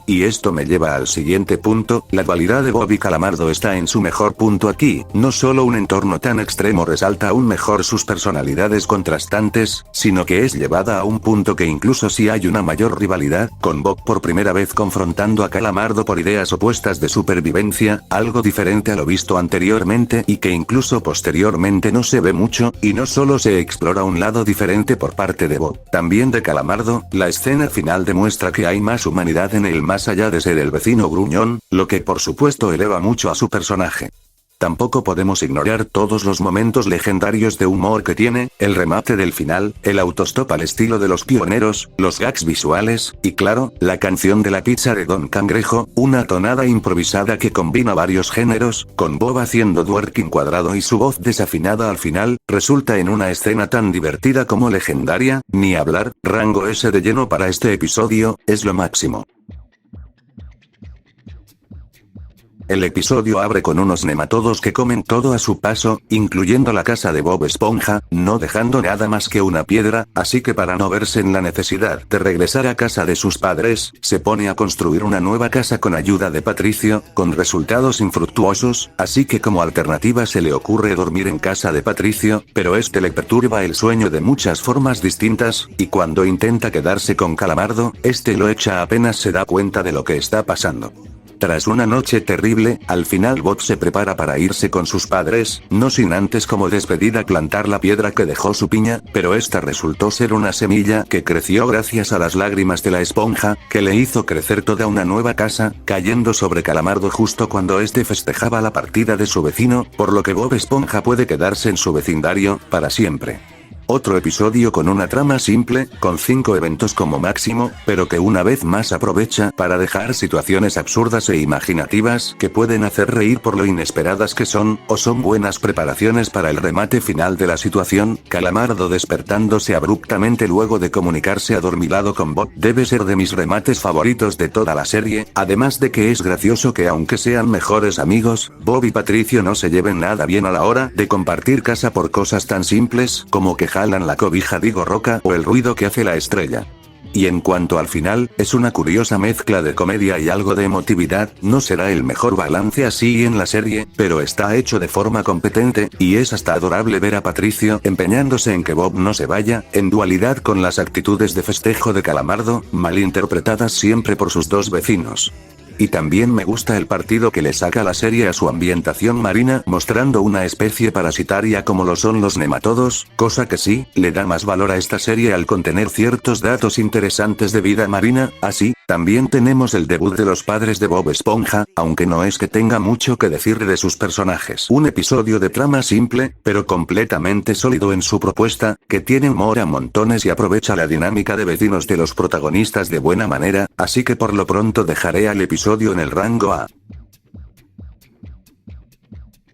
Y esto me lleva al siguiente punto, la dualidad de Bob y Calamardo está en su mejor punto aquí. No solo un entorno tan extremo resalta aún mejor sus personalidades contrastantes, sino que es llevada a un punto que incluso si hay una mayor rivalidad, con Bob por primera vez confrontando a Calamardo por ideas opuestas de supervivencia, algo diferente a lo visto anteriormente y que incluso posteriormente no se ve mucho, y no solo se explora un lado diferente por parte de Bob, también de Calamardo. La escena final demuestra que hay más humanidad en él más allá de ser el vecino gruñón, lo que por supuesto eleva mucho a su personaje. Tampoco podemos ignorar todos los momentos legendarios de humor que tiene, el remate del final, el autostop al estilo de los pioneros, los gags visuales, y claro, la canción de la pizza de Don Cangrejo, una tonada improvisada que combina varios géneros, con Bob haciendo twerking cuadrado y su voz desafinada al final, resulta en una escena tan divertida como legendaria. Ni hablar, rango S de lleno para este episodio, es lo máximo. El episodio abre con unos nematodos que comen todo a su paso, incluyendo la casa de Bob Esponja, no dejando nada más que una piedra, así que para no verse en la necesidad de regresar a casa de sus padres, se pone a construir una nueva casa con ayuda de Patricio, con resultados infructuosos, así que como alternativa se le ocurre dormir en casa de Patricio, pero este le perturba el sueño de muchas formas distintas, y cuando intenta quedarse con Calamardo, este lo echa apenas se da cuenta de lo que está pasando. Tras una noche terrible, al final Bob se prepara para irse con sus padres, no sin antes como despedida plantar la piedra que dejó su piña, pero esta resultó ser una semilla que creció gracias a las lágrimas de la esponja, que le hizo crecer toda una nueva casa, cayendo sobre Calamardo justo cuando este festejaba la partida de su vecino, por lo que Bob Esponja puede quedarse en su vecindario, para siempre. Otro episodio con una trama simple, con 5 eventos como máximo, pero que una vez más aprovecha para dejar situaciones absurdas e imaginativas que pueden hacer reír por lo inesperadas que son, o son buenas preparaciones para el remate final de la situación. Calamardo despertándose abruptamente luego de comunicarse adormilado con Bob debe ser de mis remates favoritos de toda la serie, además de que es gracioso que aunque sean mejores amigos, Bob y Patricio no se lleven nada bien a la hora de compartir casa por cosas tan simples como que jalan la cobija, digo roca, o el ruido que hace la estrella. Y en cuanto al final, es una curiosa mezcla de comedia y algo de emotividad. No será el mejor balance así en la serie, pero está hecho de forma competente, y es hasta adorable ver a Patricio empeñándose en que Bob no se vaya, en dualidad con las actitudes de festejo de Calamardo, malinterpretadas siempre por sus dos vecinos. Y también me gusta el partido que le saca la serie a su ambientación marina, mostrando una especie parasitaria como lo son los nematodos, cosa que sí, le da más valor a esta serie al contener ciertos datos interesantes de vida marina. Así, también tenemos el debut de los padres de Bob Esponja, aunque no es que tenga mucho que decir de sus personajes. Un episodio de trama simple, pero completamente sólido en su propuesta, que tiene humor a montones y aprovecha la dinámica de vecinos de los protagonistas de buena manera, así que por lo pronto dejaré al episodio en el rango A.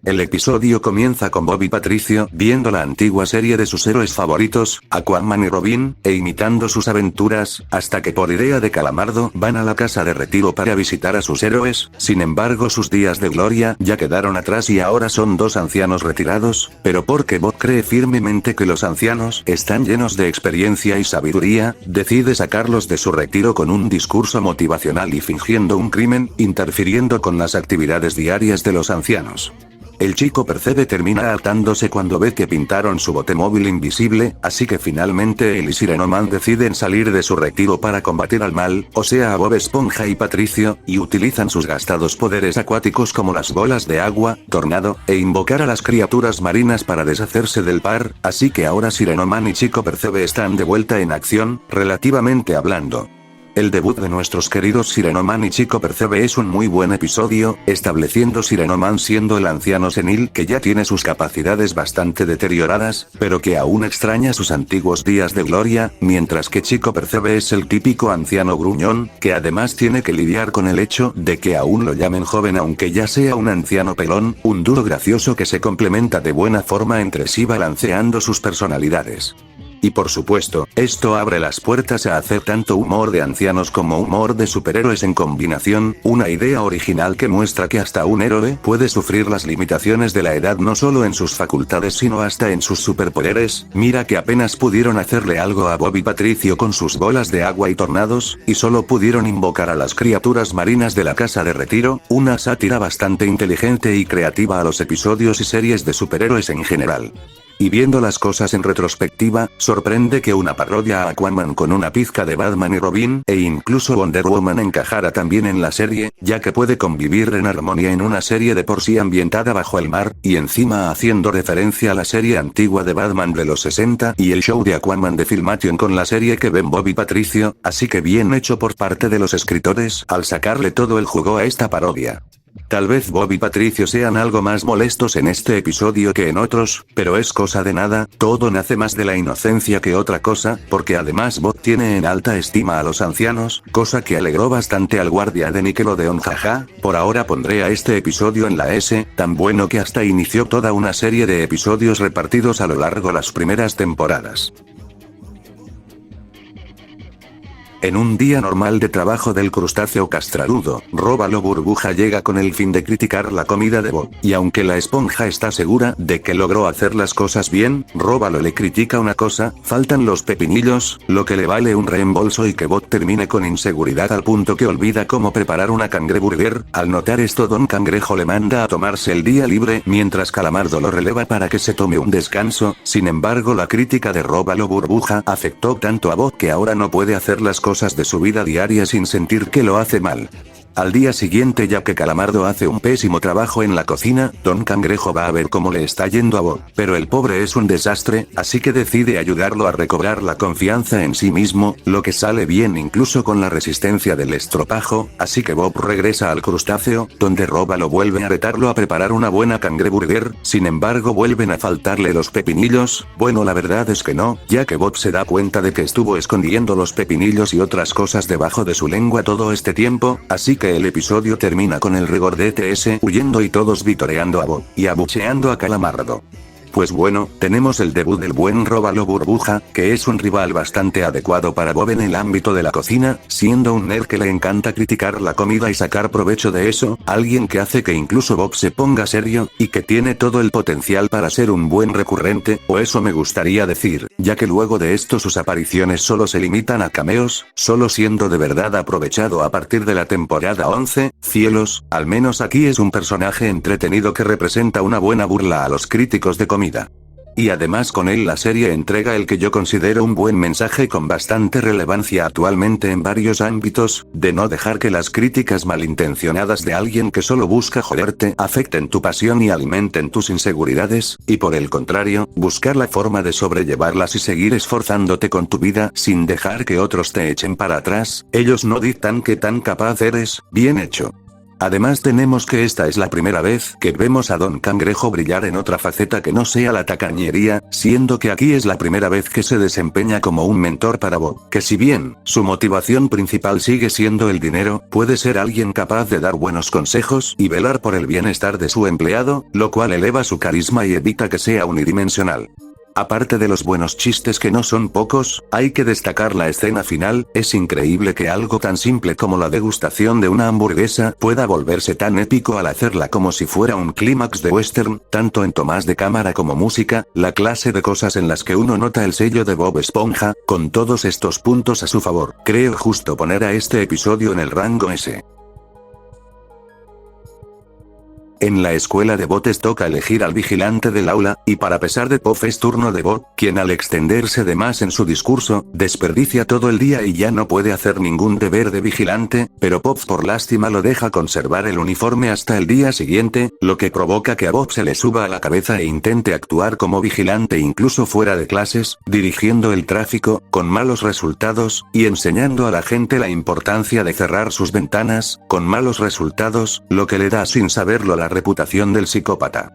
El episodio comienza con Bob y Patricio viendo la antigua serie de sus héroes favoritos, Aquaman y Robin, e imitando sus aventuras, hasta que por idea de Calamardo van a la casa de retiro para visitar a sus héroes. Sin embargo, sus días de gloria ya quedaron atrás y ahora son dos ancianos retirados, pero porque Bob cree firmemente que los ancianos están llenos de experiencia y sabiduría, decide sacarlos de su retiro con un discurso motivacional y fingiendo un crimen, interfiriendo con las actividades diarias de los ancianos. El chico Percebe termina hartándose cuando ve que pintaron su botemóvil invisible, así que finalmente él y Sirenoman deciden salir de su retiro para combatir al mal, o sea a Bob Esponja y Patricio, y utilizan sus gastados poderes acuáticos como las bolas de agua, tornado, e invocar a las criaturas marinas para deshacerse del par, así que ahora Sirenoman y Chico Percebe están de vuelta en acción, relativamente hablando. El debut de nuestros queridos Sirenoman y Chico Percebe es un muy buen episodio, estableciendo Sirenoman siendo el anciano senil que ya tiene sus capacidades bastante deterioradas, pero que aún extraña sus antiguos días de gloria, mientras que Chico Percebe es el típico anciano gruñón, que además tiene que lidiar con el hecho de que aún lo llamen joven aunque ya sea un anciano pelón, un duro gracioso que se complementa de buena forma entre sí balanceando sus personalidades. Y por supuesto, esto abre las puertas a hacer tanto humor de ancianos como humor de superhéroes en combinación, una idea original que muestra que hasta un héroe puede sufrir las limitaciones de la edad no solo en sus facultades sino hasta en sus superpoderes. Mira que apenas pudieron hacerle algo a Bob y Patricio con sus bolas de agua y tornados, y solo pudieron invocar a las criaturas marinas de la casa de retiro, una sátira bastante inteligente y creativa a los episodios y series de superhéroes en general. Y viendo las cosas en retrospectiva, sorprende que una parodia a Aquaman con una pizca de Batman y Robin, e incluso Wonder Woman encajara también en la serie, ya que puede convivir en armonía en una serie de por sí ambientada bajo el mar, y encima haciendo referencia a la serie antigua de Batman de los 60 y el show de Aquaman de Filmation con la serie que ven Bob y Patricio, así que bien hecho por parte de los escritores al sacarle todo el jugo a esta parodia. Tal vez Bob y Patricio sean algo más molestos en este episodio que en otros, pero es cosa de nada, todo nace más de la inocencia que otra cosa, porque además Bob tiene en alta estima a los ancianos, cosa que alegró bastante al guardia de Nickelodeon jaja. Por ahora pondré a este episodio en la S, tan bueno que hasta inició toda una serie de episodios repartidos a lo largo de las primeras temporadas. En un día normal de trabajo del crustáceo castrarudo, Róbalo Burbuja llega con el fin de criticar la comida de Bob, y aunque la esponja está segura de que logró hacer las cosas bien, Róbalo le critica una cosa: faltan los pepinillos, lo que le vale un reembolso y que Bob termine con inseguridad al punto que olvida cómo preparar una cangreburger. Al notar esto, Don Cangrejo le manda a tomarse el día libre, mientras Calamardo lo releva para que se tome un descanso. Sin embargo, la crítica de Róbalo Burbuja afectó tanto a Bob que ahora no puede hacer las cosas de su vida diaria sin sentir que lo hace mal. Al día siguiente, ya que Calamardo hace un pésimo trabajo en la cocina, Don Cangrejo va a ver cómo le está yendo a Bob, pero el pobre es un desastre, así que decide ayudarlo a recobrar la confianza en sí mismo, lo que sale bien incluso con la resistencia del estropajo, así que Bob regresa al crustáceo, donde Róbalo vuelve a retarlo a preparar una buena cangreburger. Sin embargo, vuelven a faltarle los pepinillos. Bueno, la verdad es que no, ya que Bob se da cuenta de que estuvo escondiendo los pepinillos y otras cosas debajo de su lengua todo este tiempo, así que el episodio termina con el rigor de ETS huyendo y todos vitoreando a Bob, y abucheando a Calamardo. Pues bueno, tenemos el debut del buen Róbalo Burbuja, que es un rival bastante adecuado para Bob en el ámbito de la cocina, siendo un nerd que le encanta criticar la comida y sacar provecho de eso, alguien que hace que incluso Bob se ponga serio, y que tiene todo el potencial para ser un buen recurrente, o eso me gustaría decir, ya que luego de esto sus apariciones solo se limitan a cameos, solo siendo de verdad aprovechado a partir de la temporada 11, cielos, al menos aquí es un personaje entretenido que representa una buena burla a los críticos de comida. Y además con él la serie entrega el que yo considero un buen mensaje con bastante relevancia actualmente en varios ámbitos, de no dejar que las críticas malintencionadas de alguien que solo busca joderte afecten tu pasión y alimenten tus inseguridades, y por el contrario, buscar la forma de sobrellevarlas y seguir esforzándote con tu vida sin dejar que otros te echen para atrás. Ellos no dictan qué tan capaz eres. Bien hecho. Además tenemos que esta es la primera vez que vemos a Don Cangrejo brillar en otra faceta que no sea la tacañería, siendo que aquí es la primera vez que se desempeña como un mentor para Bob, que si bien su motivación principal sigue siendo el dinero, puede ser alguien capaz de dar buenos consejos y velar por el bienestar de su empleado, lo cual eleva su carisma y evita que sea unidimensional. Aparte de los buenos chistes que no son pocos, hay que destacar la escena final. Es increíble que algo tan simple como la degustación de una hamburguesa pueda volverse tan épico al hacerla como si fuera un clímax de western, tanto en tomas de cámara como música, la clase de cosas en las que uno nota el sello de Bob Esponja. Con todos estos puntos a su favor, creo justo poner a este episodio en el rango S. En la escuela de Bob toca elegir al vigilante del aula, y para pesar de Puff es turno de Bob, quien al extenderse de más en su discurso, desperdicia todo el día y ya no puede hacer ningún deber de vigilante, pero Puff por lástima lo deja conservar el uniforme hasta el día siguiente, lo que provoca que a Bob se le suba a la cabeza e intente actuar como vigilante incluso fuera de clases, dirigiendo el tráfico, con malos resultados, y enseñando a la gente la importancia de cerrar sus ventanas, con malos resultados, lo que le da sin saberlo la reputación del psicópata.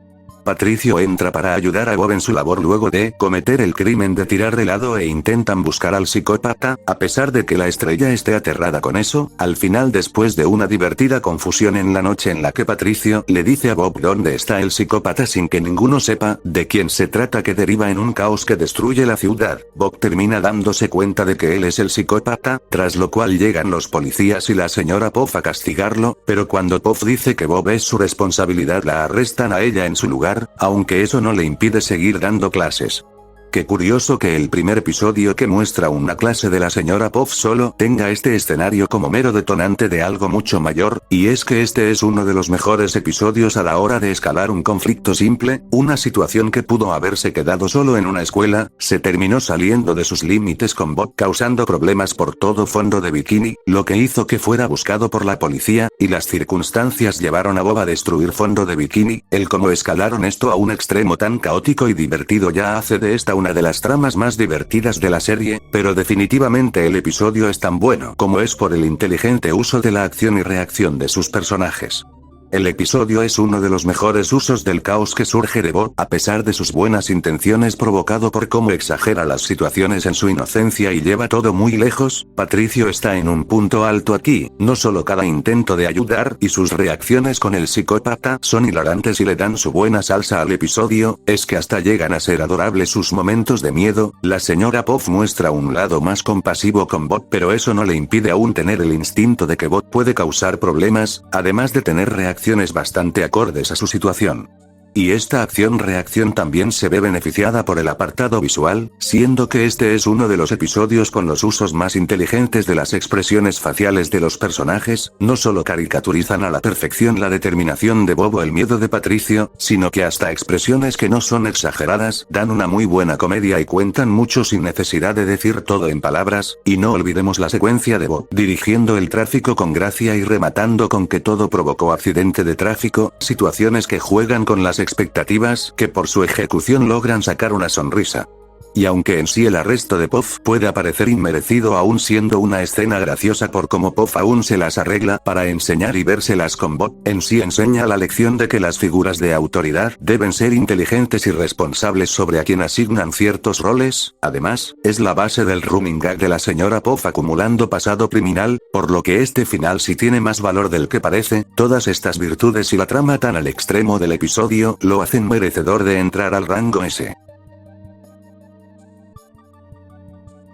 Patricio entra para ayudar a Bob en su labor luego de cometer el crimen de tirar de lado e intentan buscar al psicópata, a pesar de que la estrella esté aterrada con eso. Al final, después de una divertida confusión en la noche en la que Patricio le dice a Bob dónde está el psicópata sin que ninguno sepa de quién se trata, que deriva en un caos que destruye la ciudad, Bob termina dándose cuenta de que él es el psicópata, tras lo cual llegan los policías y la señora Puff a castigarlo, pero cuando Puff dice que Bob es su responsabilidad la arrestan a ella en su lugar, aunque eso no le impide seguir dando clases. Qué curioso que el primer episodio que muestra una clase de la señora Puff solo tenga este escenario como mero detonante de algo mucho mayor, y es que este es uno de los mejores episodios a la hora de escalar un conflicto simple. Una situación que pudo haberse quedado solo en una escuela, se terminó saliendo de sus límites con Bob causando problemas por todo Fondo de Bikini, lo que hizo que fuera buscado por la policía, y las circunstancias llevaron a Bob a destruir Fondo de Bikini. El cómo escalaron esto a un extremo tan caótico y divertido ya hace de esta una de las tramas más divertidas de la serie, pero definitivamente el episodio es tan bueno como es por el inteligente uso de la acción y reacción de sus personajes. El episodio es uno de los mejores usos del caos que surge de Bob, a pesar de sus buenas intenciones, provocado por cómo exagera las situaciones en su inocencia y lleva todo muy lejos. Patricio está en un punto alto aquí, no solo cada intento de ayudar y sus reacciones con el psicópata son hilarantes y le dan su buena salsa al episodio, es que hasta llegan a ser adorables sus momentos de miedo. La señora Puff muestra un lado más compasivo con Bob, pero eso no le impide aún tener el instinto de que Bob puede causar problemas, además de tener reacciones bastante acordes a su situación. Y esta acción-reacción también se ve beneficiada por el apartado visual, siendo que este es uno de los episodios con los usos más inteligentes de las expresiones faciales de los personajes. No solo caricaturizan a la perfección la determinación de Bob o el miedo de Patricio, sino que hasta expresiones que no son exageradas dan una muy buena comedia y cuentan mucho sin necesidad de decir todo en palabras. Y no olvidemos la secuencia de Bob dirigiendo el tráfico con gracia y rematando con que todo provocó accidente de tráfico, situaciones que juegan con las expectativas que por su ejecución logran sacar una sonrisa. Y aunque en sí el arresto de Puff puede parecer inmerecido aún siendo una escena graciosa por cómo Puff aún se las arregla para enseñar y vérselas con Bob, en sí enseña la lección de que las figuras de autoridad deben ser inteligentes y responsables sobre a quien asignan ciertos roles. Además, es la base del running gag de la señora Puff acumulando pasado criminal, por lo que este final sí tiene más valor del que parece. Todas estas virtudes y la trama tan al extremo del episodio lo hacen merecedor de entrar al rango S.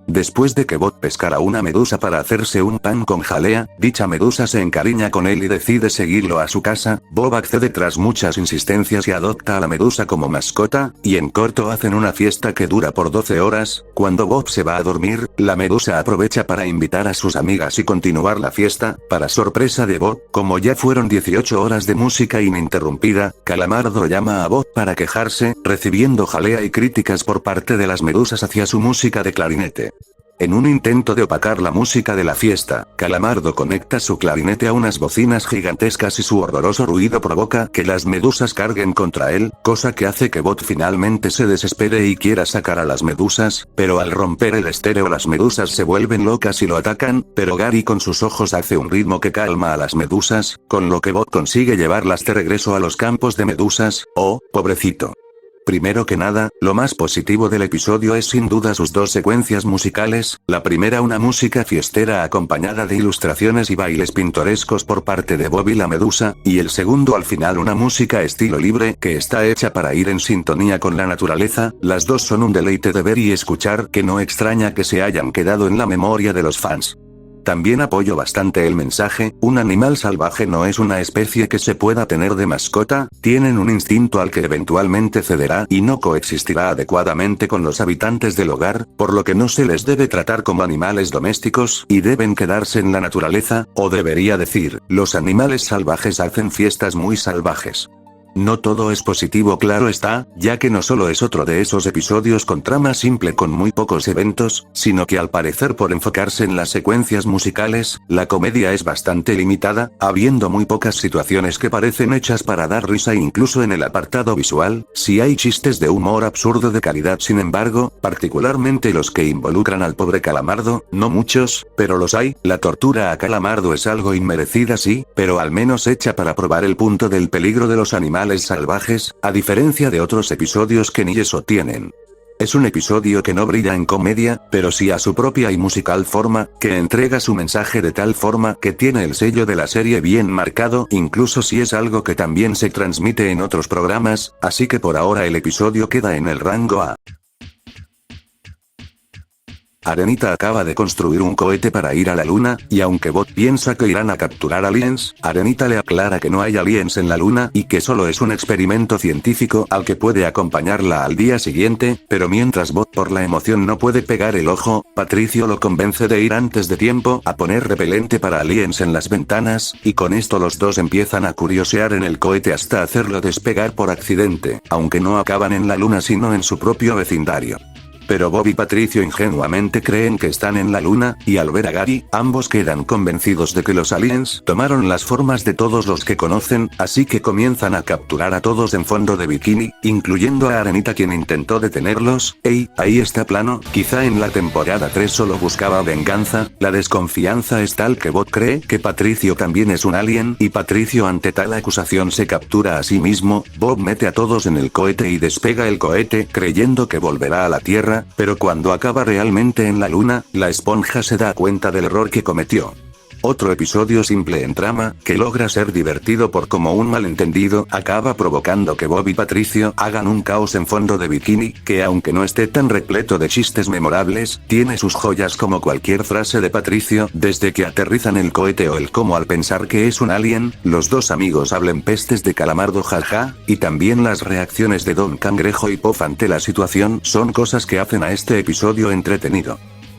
Después de que Bob pescara una medusa para hacerse un pan con jalea, dicha medusa se encariña con él y decide seguirlo a su casa. Bob accede tras muchas insistencias y adopta a la medusa como mascota, y en corto hacen una fiesta que dura por 12 horas. Cuando Bob se va a dormir, la medusa aprovecha para invitar a sus amigas y continuar la fiesta. Para sorpresa de Bob, como ya fueron 18 horas de música ininterrumpida, Calamardo llama a Bob para quejarse, recibiendo jalea y críticas por parte de las medusas hacia su música de clarinete. En un intento de opacar la música de la fiesta, Calamardo conecta su clarinete a unas bocinas gigantescas y su horroroso ruido provoca que las medusas carguen contra él, cosa que hace que Bot finalmente se desespere y quiera sacar a las medusas, pero al romper el estéreo las medusas se vuelven locas y lo atacan, pero Gary con sus ojos hace un ritmo que calma a las medusas, con lo que Bot consigue llevarlas de regreso a los campos de medusas. Oh, pobrecito. Primero que nada, lo más positivo del episodio es sin duda sus dos secuencias musicales, la primera una música fiestera acompañada de ilustraciones y bailes pintorescos por parte de Bobby la Medusa, y el segundo al final una música estilo libre que está hecha para ir en sintonía con la naturaleza. Las dos son un deleite de ver y escuchar, que no extraña que se hayan quedado en la memoria de los fans. También apoyo bastante el mensaje, un animal salvaje no es una especie que se pueda tener de mascota, tienen un instinto al que eventualmente cederá y no coexistirá adecuadamente con los habitantes del hogar, por lo que no se les debe tratar como animales domésticos y deben quedarse en la naturaleza, o debería decir, los animales salvajes hacen fiestas muy salvajes. No todo es positivo, claro está, ya que no solo es otro de esos episodios con trama simple con muy pocos eventos, sino que al parecer por enfocarse en las secuencias musicales, la comedia es bastante limitada, habiendo muy pocas situaciones que parecen hechas para dar risa incluso en el apartado visual, sí hay chistes de humor absurdo de calidad sin embargo, particularmente los que involucran al pobre Calamardo, no muchos, pero los hay, la tortura a Calamardo es algo inmerecida sí, pero al menos hecha para probar el punto del peligro de los animales salvajes, a diferencia de otros episodios que ni eso tienen. Es un episodio que no brilla en comedia, pero sí a su propia y musical forma, que entrega su mensaje de tal forma que tiene el sello de la serie bien marcado, incluso si es algo que también se transmite en otros programas, así que por ahora el episodio queda en el rango A. Arenita acaba de construir un cohete para ir a la luna, y aunque Bot piensa que irán a capturar aliens, Arenita le aclara que no hay aliens en la luna y que solo es un experimento científico al que puede acompañarla al día siguiente, pero mientras Bot por la emoción no puede pegar el ojo, Patricio lo convence de ir antes de tiempo a poner repelente para aliens en las ventanas, y con esto los dos empiezan a curiosear en el cohete hasta hacerlo despegar por accidente, aunque no acaban en la luna sino en su propio vecindario. Pero Bob y Patricio ingenuamente creen que están en la luna, y al ver a Gary, ambos quedan convencidos de que los aliens tomaron las formas de todos los que conocen, así que comienzan a capturar a todos en fondo de bikini, incluyendo a Arenita quien intentó detenerlos. Ey, ahí está plano, quizá en la temporada 3 solo buscaba venganza, la desconfianza es tal que Bob cree que Patricio también es un alien, y Patricio ante tal acusación se captura a sí mismo. Bob mete a todos en el cohete y despega el cohete creyendo que volverá a la Tierra, pero cuando acaba realmente en la luna, la esponja se da cuenta del error que cometió. Otro episodio simple en trama, que logra ser divertido por como un malentendido acaba provocando que Bob y Patricio hagan un caos en fondo de bikini, que aunque no esté tan repleto de chistes memorables, tiene sus joyas como cualquier frase de Patricio, desde que aterrizan el cohete o el cómo al pensar que es un alien, los dos amigos hablen pestes de Calamardo jaja, y también las reacciones de Don Cangrejo y Puff ante la situación son cosas que hacen a este episodio entretenido.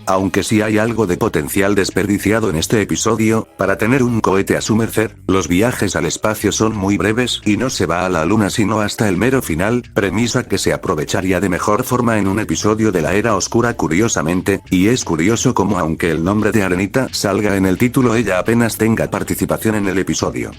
Aunque sí hay algo de potencial desperdiciado en este episodio, para tener un cohete a su merced, los viajes al espacio son muy breves y no se va a la luna sino hasta el mero final, premisa que se aprovecharía de mejor forma en un episodio de la Era Oscura curiosamente, y es curioso como aunque el nombre de Arenita salga en el título ella apenas tenga participación en el episodio.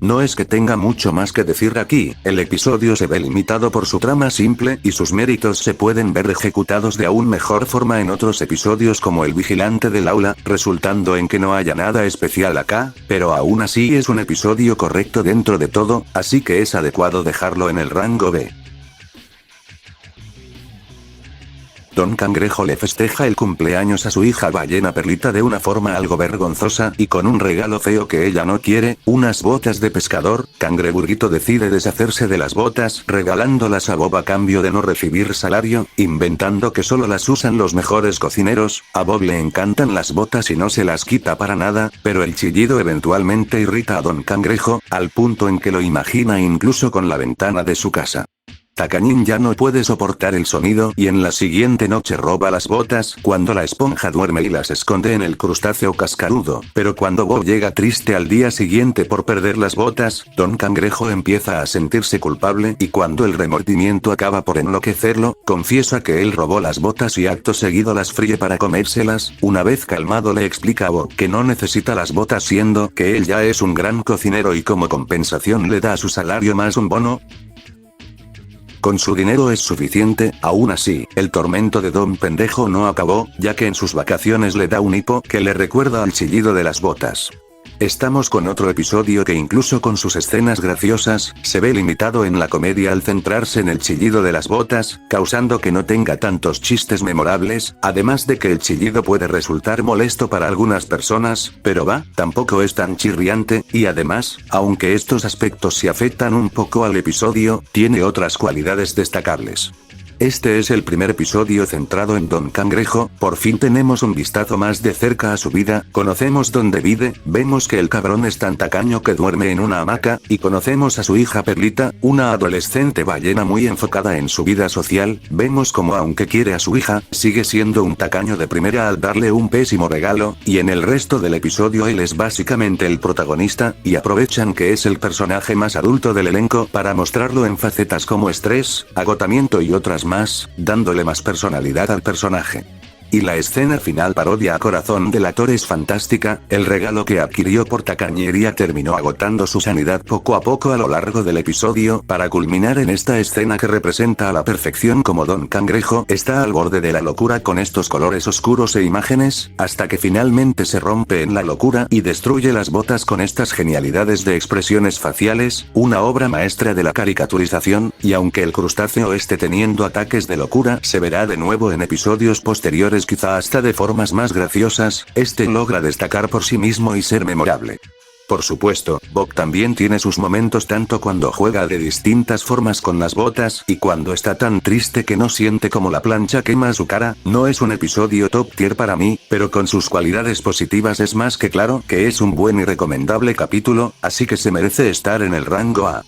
No es que tenga mucho más que decir aquí, el episodio se ve limitado por su trama simple y sus méritos se pueden ver ejecutados de aún mejor forma en otros episodios como El Vigilante del Aula, resultando en que no haya nada especial acá, pero aún así es un episodio correcto dentro de todo, así que es adecuado dejarlo en el rango B. Don Cangrejo le festeja el cumpleaños a su hija ballena Perlita de una forma algo vergonzosa y con un regalo feo que ella no quiere, unas botas de pescador. Cangreburguito decide deshacerse de las botas regalándolas a Bob a cambio de no recibir salario, inventando que solo las usan los mejores cocineros. A Bob le encantan las botas y no se las quita para nada, pero el chillido eventualmente irrita a Don Cangrejo, al punto en que lo imagina incluso con la ventana de su casa. Takanin ya no puede soportar el sonido y en la siguiente noche roba las botas cuando la esponja duerme y las esconde en el crustáceo cascarudo. Pero cuando Bob llega triste al día siguiente por perder las botas, Don Cangrejo empieza a sentirse culpable y cuando el remordimiento acaba por enloquecerlo, confiesa que él robó las botas y acto seguido las fríe para comérselas. Una vez calmado le explica a Bob que no necesita las botas siendo que él ya es un gran cocinero y como compensación le da a su salario más un bono. Con su dinero es suficiente, aún así, el tormento de Don Pendejo no acabó, ya que en sus vacaciones le da un hipo que le recuerda al chillido de las botas. Estamos con otro episodio que incluso con sus escenas graciosas, se ve limitado en la comedia al centrarse en el chillido de las botas, causando que no tenga tantos chistes memorables, además de que el chillido puede resultar molesto para algunas personas, pero tampoco es tan chirriante, y además, aunque estos aspectos sí afectan un poco al episodio, tiene otras cualidades destacables. Este es el primer episodio centrado en Don Cangrejo, por fin tenemos un vistazo más de cerca a su vida, conocemos dónde vive, vemos que el cabrón es tan tacaño que duerme en una hamaca, y conocemos a su hija Perlita, una adolescente ballena muy enfocada en su vida social, vemos como aunque quiere a su hija, sigue siendo un tacaño de primera al darle un pésimo regalo, y en el resto del episodio él es básicamente el protagonista, y aprovechan que es el personaje más adulto del elenco para mostrarlo en facetas como estrés, agotamiento y otras más, dándole más personalidad al personaje. Y la escena final parodia a corazón del actor es fantástica, el regalo que adquirió por tacañería terminó agotando su sanidad poco a poco a lo largo del episodio, para culminar en esta escena que representa a la perfección como Don Cangrejo está al borde de la locura con estos colores oscuros e imágenes, hasta que finalmente se rompe en la locura y destruye las botas con estas genialidades de expresiones faciales, una obra maestra de la caricaturización, y aunque el crustáceo esté teniendo ataques de locura se verá de nuevo en episodios posteriores quizá hasta de formas más graciosas, este logra destacar por sí mismo y ser memorable. Por supuesto, Bob también tiene sus momentos tanto cuando juega de distintas formas con las botas y cuando está tan triste que no siente como la plancha quema su cara. No es un episodio top tier para mí, pero con sus cualidades positivas es más que claro que es un buen y recomendable capítulo, así que se merece estar en el rango A.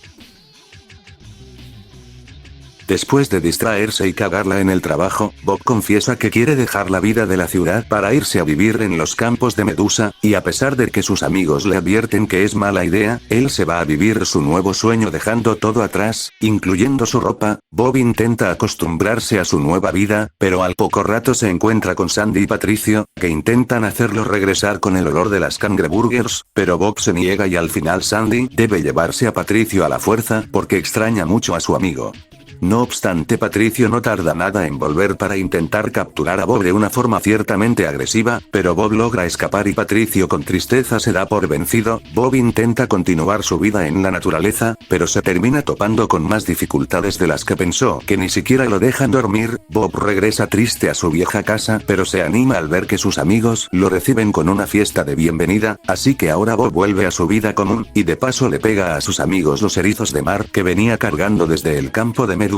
Después de distraerse y cagarla en el trabajo, Bob confiesa que quiere dejar la vida de la ciudad para irse a vivir en los campos de Medusa, y a pesar de que sus amigos le advierten que es mala idea, él se va a vivir su nuevo sueño dejando todo atrás, incluyendo su ropa. Bob intenta acostumbrarse a su nueva vida, pero al poco rato se encuentra con Sandy y Patricio, que intentan hacerlo regresar con el olor de las cangreburgers, pero Bob se niega y al final Sandy debe llevarse a Patricio a la fuerza porque extraña mucho a su amigo. No obstante, Patricio no tarda nada en volver para intentar capturar a Bob de una forma ciertamente agresiva, pero Bob logra escapar y Patricio con tristeza se da por vencido. Bob intenta continuar su vida en la naturaleza, pero se termina topando con más dificultades de las que pensó, que ni siquiera lo dejan dormir. Bob regresa triste a su vieja casa, pero se anima al ver que sus amigos lo reciben con una fiesta de bienvenida, así que ahora Bob vuelve a su vida común, y de paso le pega a sus amigos los erizos de mar que venía cargando desde el campo de medusas.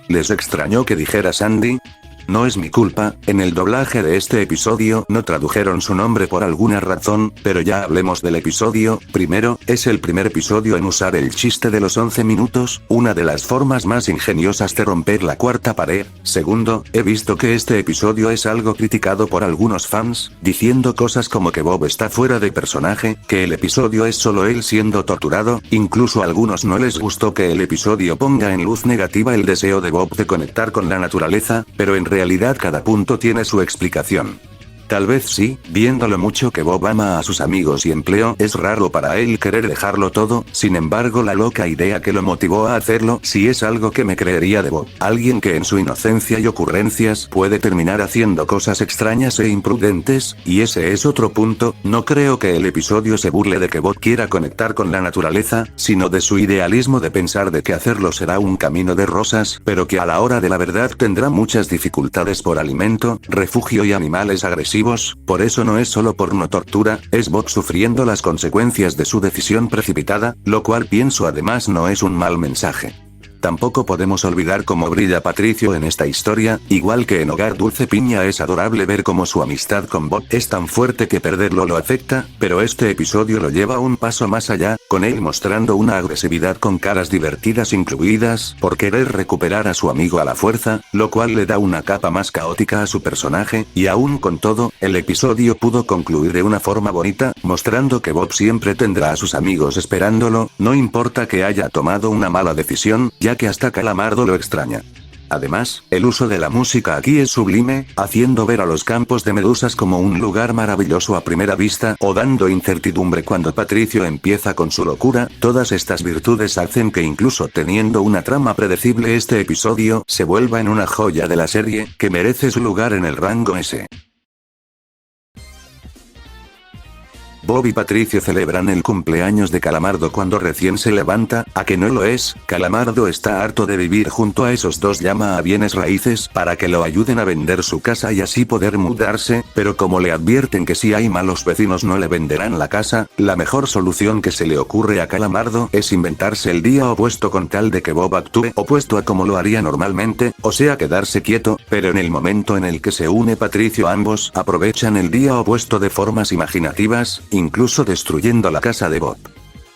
¿Les extrañó que dijera Sandy? No es mi culpa, en el doblaje de este episodio no tradujeron su nombre por alguna razón, pero ya hablemos del episodio. Primero, es el primer episodio en usar el chiste de los 11 minutos, una de las formas más ingeniosas de romper la cuarta pared. Segundo, he visto que este episodio es algo criticado por algunos fans, diciendo cosas como que Bob está fuera de personaje, que el episodio es solo él siendo torturado, incluso a algunos no les gustó que el episodio ponga en luz negativa el deseo de Bob de conectar con la naturaleza, pero en realidad cada punto tiene su explicación. Tal vez sí, viendo lo mucho que Bob ama a sus amigos y empleo, es raro para él querer dejarlo todo. Sin embargo, la loca idea que lo motivó a hacerlo sí es algo que me creería de Bob. Alguien que en su inocencia y ocurrencias puede terminar haciendo cosas extrañas e imprudentes, y ese es otro punto. No creo que el episodio se burle de que Bob quiera conectar con la naturaleza, sino de su idealismo de pensar de que hacerlo será un camino de rosas, pero que a la hora de la verdad tendrá muchas dificultades por alimento, refugio y animales agresivos. Por eso no es solo porno tortura, es Bob sufriendo las consecuencias de su decisión precipitada, lo cual pienso además no es un mal mensaje. Tampoco podemos olvidar cómo brilla Patricio en esta historia, igual que en Hogar Dulce Piña es adorable ver cómo su amistad con Bob es tan fuerte que perderlo lo afecta, pero este episodio lo lleva un paso más allá, con él mostrando una agresividad con caras divertidas incluidas, por querer recuperar a su amigo a la fuerza, lo cual le da una capa más caótica a su personaje, y aún con todo, el episodio pudo concluir de una forma bonita, mostrando que Bob siempre tendrá a sus amigos esperándolo, no importa que haya tomado una mala decisión, ya que hasta Calamardo lo extraña. Además, el uso de la música aquí es sublime, haciendo ver a los campos de medusas como un lugar maravilloso a primera vista, o dando incertidumbre cuando Patricio empieza con su locura. Todas estas virtudes hacen que incluso teniendo una trama predecible este episodio se vuelva en una joya de la serie, que merece su lugar en el rango S. Bob y Patricio celebran el cumpleaños de Calamardo cuando recién se levanta, ¿a que no lo es? Calamardo está harto de vivir junto a esos dos, llama a bienes raíces para que lo ayuden a vender su casa y así poder mudarse, pero como le advierten que si hay malos vecinos no le venderán la casa, la mejor solución que se le ocurre a Calamardo es inventarse el día opuesto con tal de que Bob actúe opuesto a como lo haría normalmente, o sea quedarse quieto, pero en el momento en el que se une Patricio ambos aprovechan el día opuesto de formas imaginativas, incluso destruyendo la casa de Bob.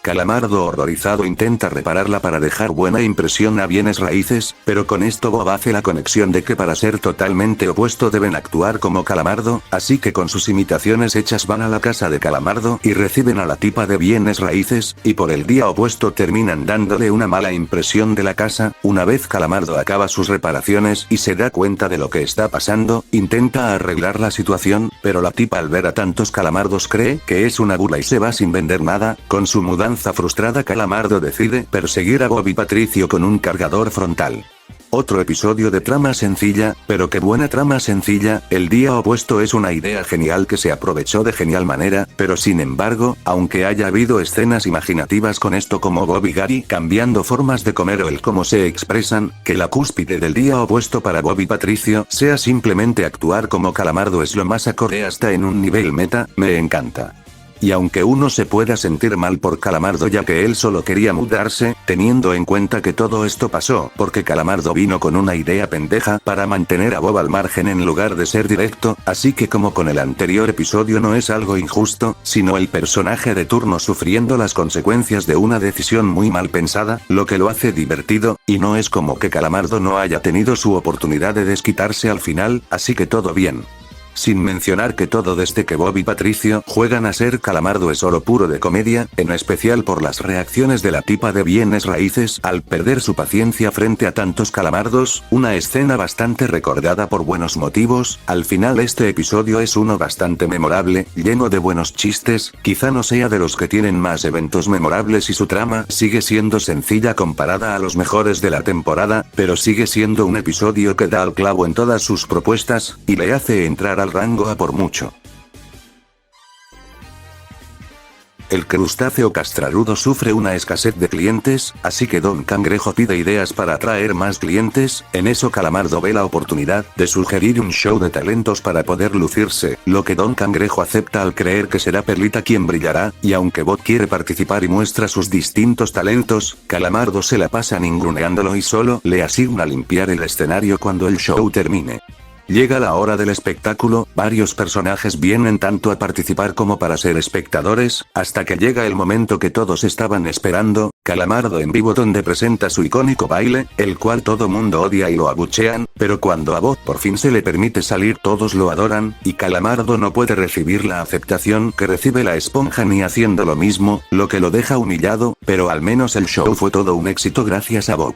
Calamardo horrorizado intenta repararla para dejar buena impresión a bienes raíces, pero con esto Bob hace la conexión de que para ser totalmente opuesto deben actuar como Calamardo, así que con sus imitaciones hechas van a la casa de Calamardo y reciben a la tipa de bienes raíces, y por el día opuesto terminan dándole una mala impresión de la casa. Una vez Calamardo acaba sus reparaciones y se da cuenta de lo que está pasando, intenta arreglar la situación, pero la tipa al ver a tantos Calamardos cree que es una burla y se va sin vender nada. Con su mudanza frustrada, Calamardo decide perseguir a Bob y Patricio con un cargador frontal. Otro episodio de trama sencilla, pero qué buena trama sencilla. El día opuesto es una idea genial que se aprovechó de genial manera, pero sin embargo, aunque haya habido escenas imaginativas con esto como Bob y Gary cambiando formas de comer o el cómo se expresan, que la cúspide del día opuesto para Bob y Patricio sea simplemente actuar como Calamardo es lo más acorde hasta en un nivel meta, me encanta. Y aunque uno se pueda sentir mal por Calamardo ya que él solo quería mudarse, teniendo en cuenta que todo esto pasó porque Calamardo vino con una idea pendeja para mantener a Bob al margen en lugar de ser directo, así que como con el anterior episodio no es algo injusto, sino el personaje de turno sufriendo las consecuencias de una decisión muy mal pensada, lo que lo hace divertido, y no es como que Calamardo no haya tenido su oportunidad de desquitarse al final, así que todo bien. Sin mencionar que todo desde que Bob y Patricio juegan a ser Calamardo es oro puro de comedia, en especial por las reacciones de la tipa de bienes raíces al perder su paciencia frente a tantos Calamardos, una escena bastante recordada por buenos motivos. Al final este episodio es uno bastante memorable, lleno de buenos chistes, quizá no sea de los que tienen más eventos memorables y su trama sigue siendo sencilla comparada a los mejores de la temporada, pero sigue siendo un episodio que da al clavo en todas sus propuestas, y le hace entrar al rango A por mucho. El crustáceo castrarudo sufre una escasez de clientes, así que Don Cangrejo pide ideas para atraer más clientes. En eso Calamardo ve la oportunidad de sugerir un show de talentos para poder lucirse, lo que Don Cangrejo acepta al creer que será Perlita quien brillará, y aunque Bob quiere participar y muestra sus distintos talentos, Calamardo se la pasa ninguneándolo y solo le asigna limpiar el escenario cuando el show termine. Llega la hora del espectáculo, varios personajes vienen tanto a participar como para ser espectadores, hasta que llega el momento que todos estaban esperando, Calamardo en vivo donde presenta su icónico baile, el cual todo mundo odia y lo abuchean, pero cuando a Bob por fin se le permite salir todos lo adoran, y Calamardo no puede recibir la aceptación que recibe la esponja ni haciendo lo mismo, lo que lo deja humillado, pero al menos el show fue todo un éxito gracias a Bob.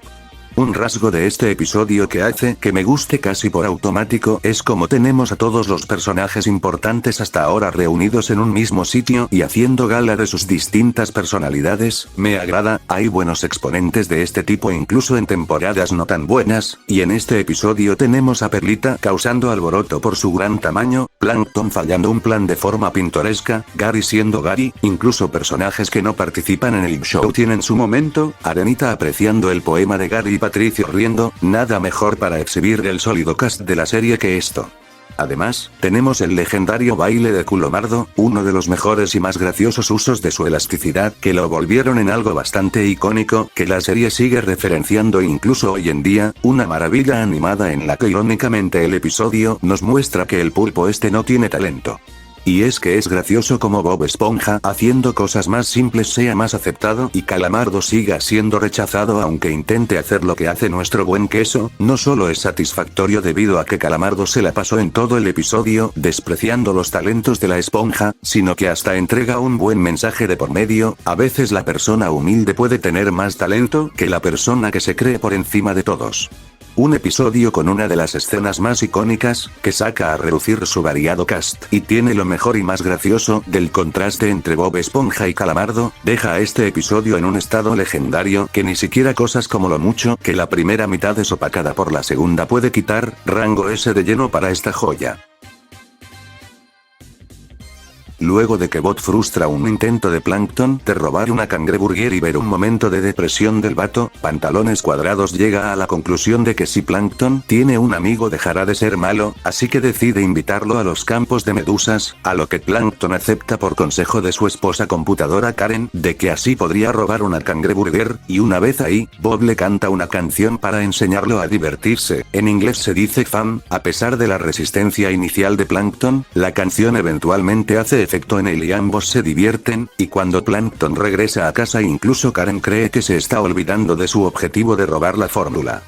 Un rasgo de este episodio que hace que me guste casi por automático es como tenemos a todos los personajes importantes hasta ahora reunidos en un mismo sitio y haciendo gala de sus distintas personalidades. Me agrada, hay buenos exponentes de este tipo incluso en temporadas no tan buenas, y en este episodio tenemos a Perlita causando alboroto por su gran tamaño, Plankton fallando un plan de forma pintoresca, Gary siendo Gary, incluso personajes que no participan en el show tienen su momento, Arenita apreciando el poema de Gary y Patricio riendo, nada mejor para exhibir el sólido cast de la serie que esto. Además, tenemos el legendario baile de Culomardo, uno de los mejores y más graciosos usos de su elasticidad, que lo volvieron en algo bastante icónico, que la serie sigue referenciando incluso hoy en día, una maravilla animada en la que irónicamente el episodio nos muestra que el pulpo este no tiene talento. Y es que es gracioso como Bob Esponja haciendo cosas más simples sea más aceptado y Calamardo siga siendo rechazado aunque intente hacer lo que hace nuestro buen queso, no solo es satisfactorio debido a que Calamardo se la pasó en todo el episodio despreciando los talentos de la esponja, sino que hasta entrega un buen mensaje de por medio, a veces la persona humilde puede tener más talento que la persona que se cree por encima de todos. Un episodio con una de las escenas más icónicas, que saca a relucir su variado cast, y tiene lo mejor y más gracioso del contraste entre Bob Esponja y Calamardo, deja a este episodio en un estado legendario que ni siquiera cosas como lo mucho que la primera mitad es opacada por la segunda puede quitar, rango S de lleno para esta joya. Luego de que Bob frustra un intento de Plankton de robar una cangreburger y ver un momento de depresión del vato, Pantalones Cuadrados llega a la conclusión de que si Plankton tiene un amigo dejará de ser malo, así que decide invitarlo a los campos de medusas, a lo que Plankton acepta por consejo de su esposa computadora Karen, de que así podría robar una cangreburger, y una vez ahí, Bob le canta una canción para enseñarlo a divertirse, en inglés se dice fun, a pesar de la resistencia inicial de Plankton, la canción eventualmente hace efecto en él y ambos se divierten, y cuando Plankton regresa a casa incluso Karen cree que se está olvidando de su objetivo de robar la fórmula.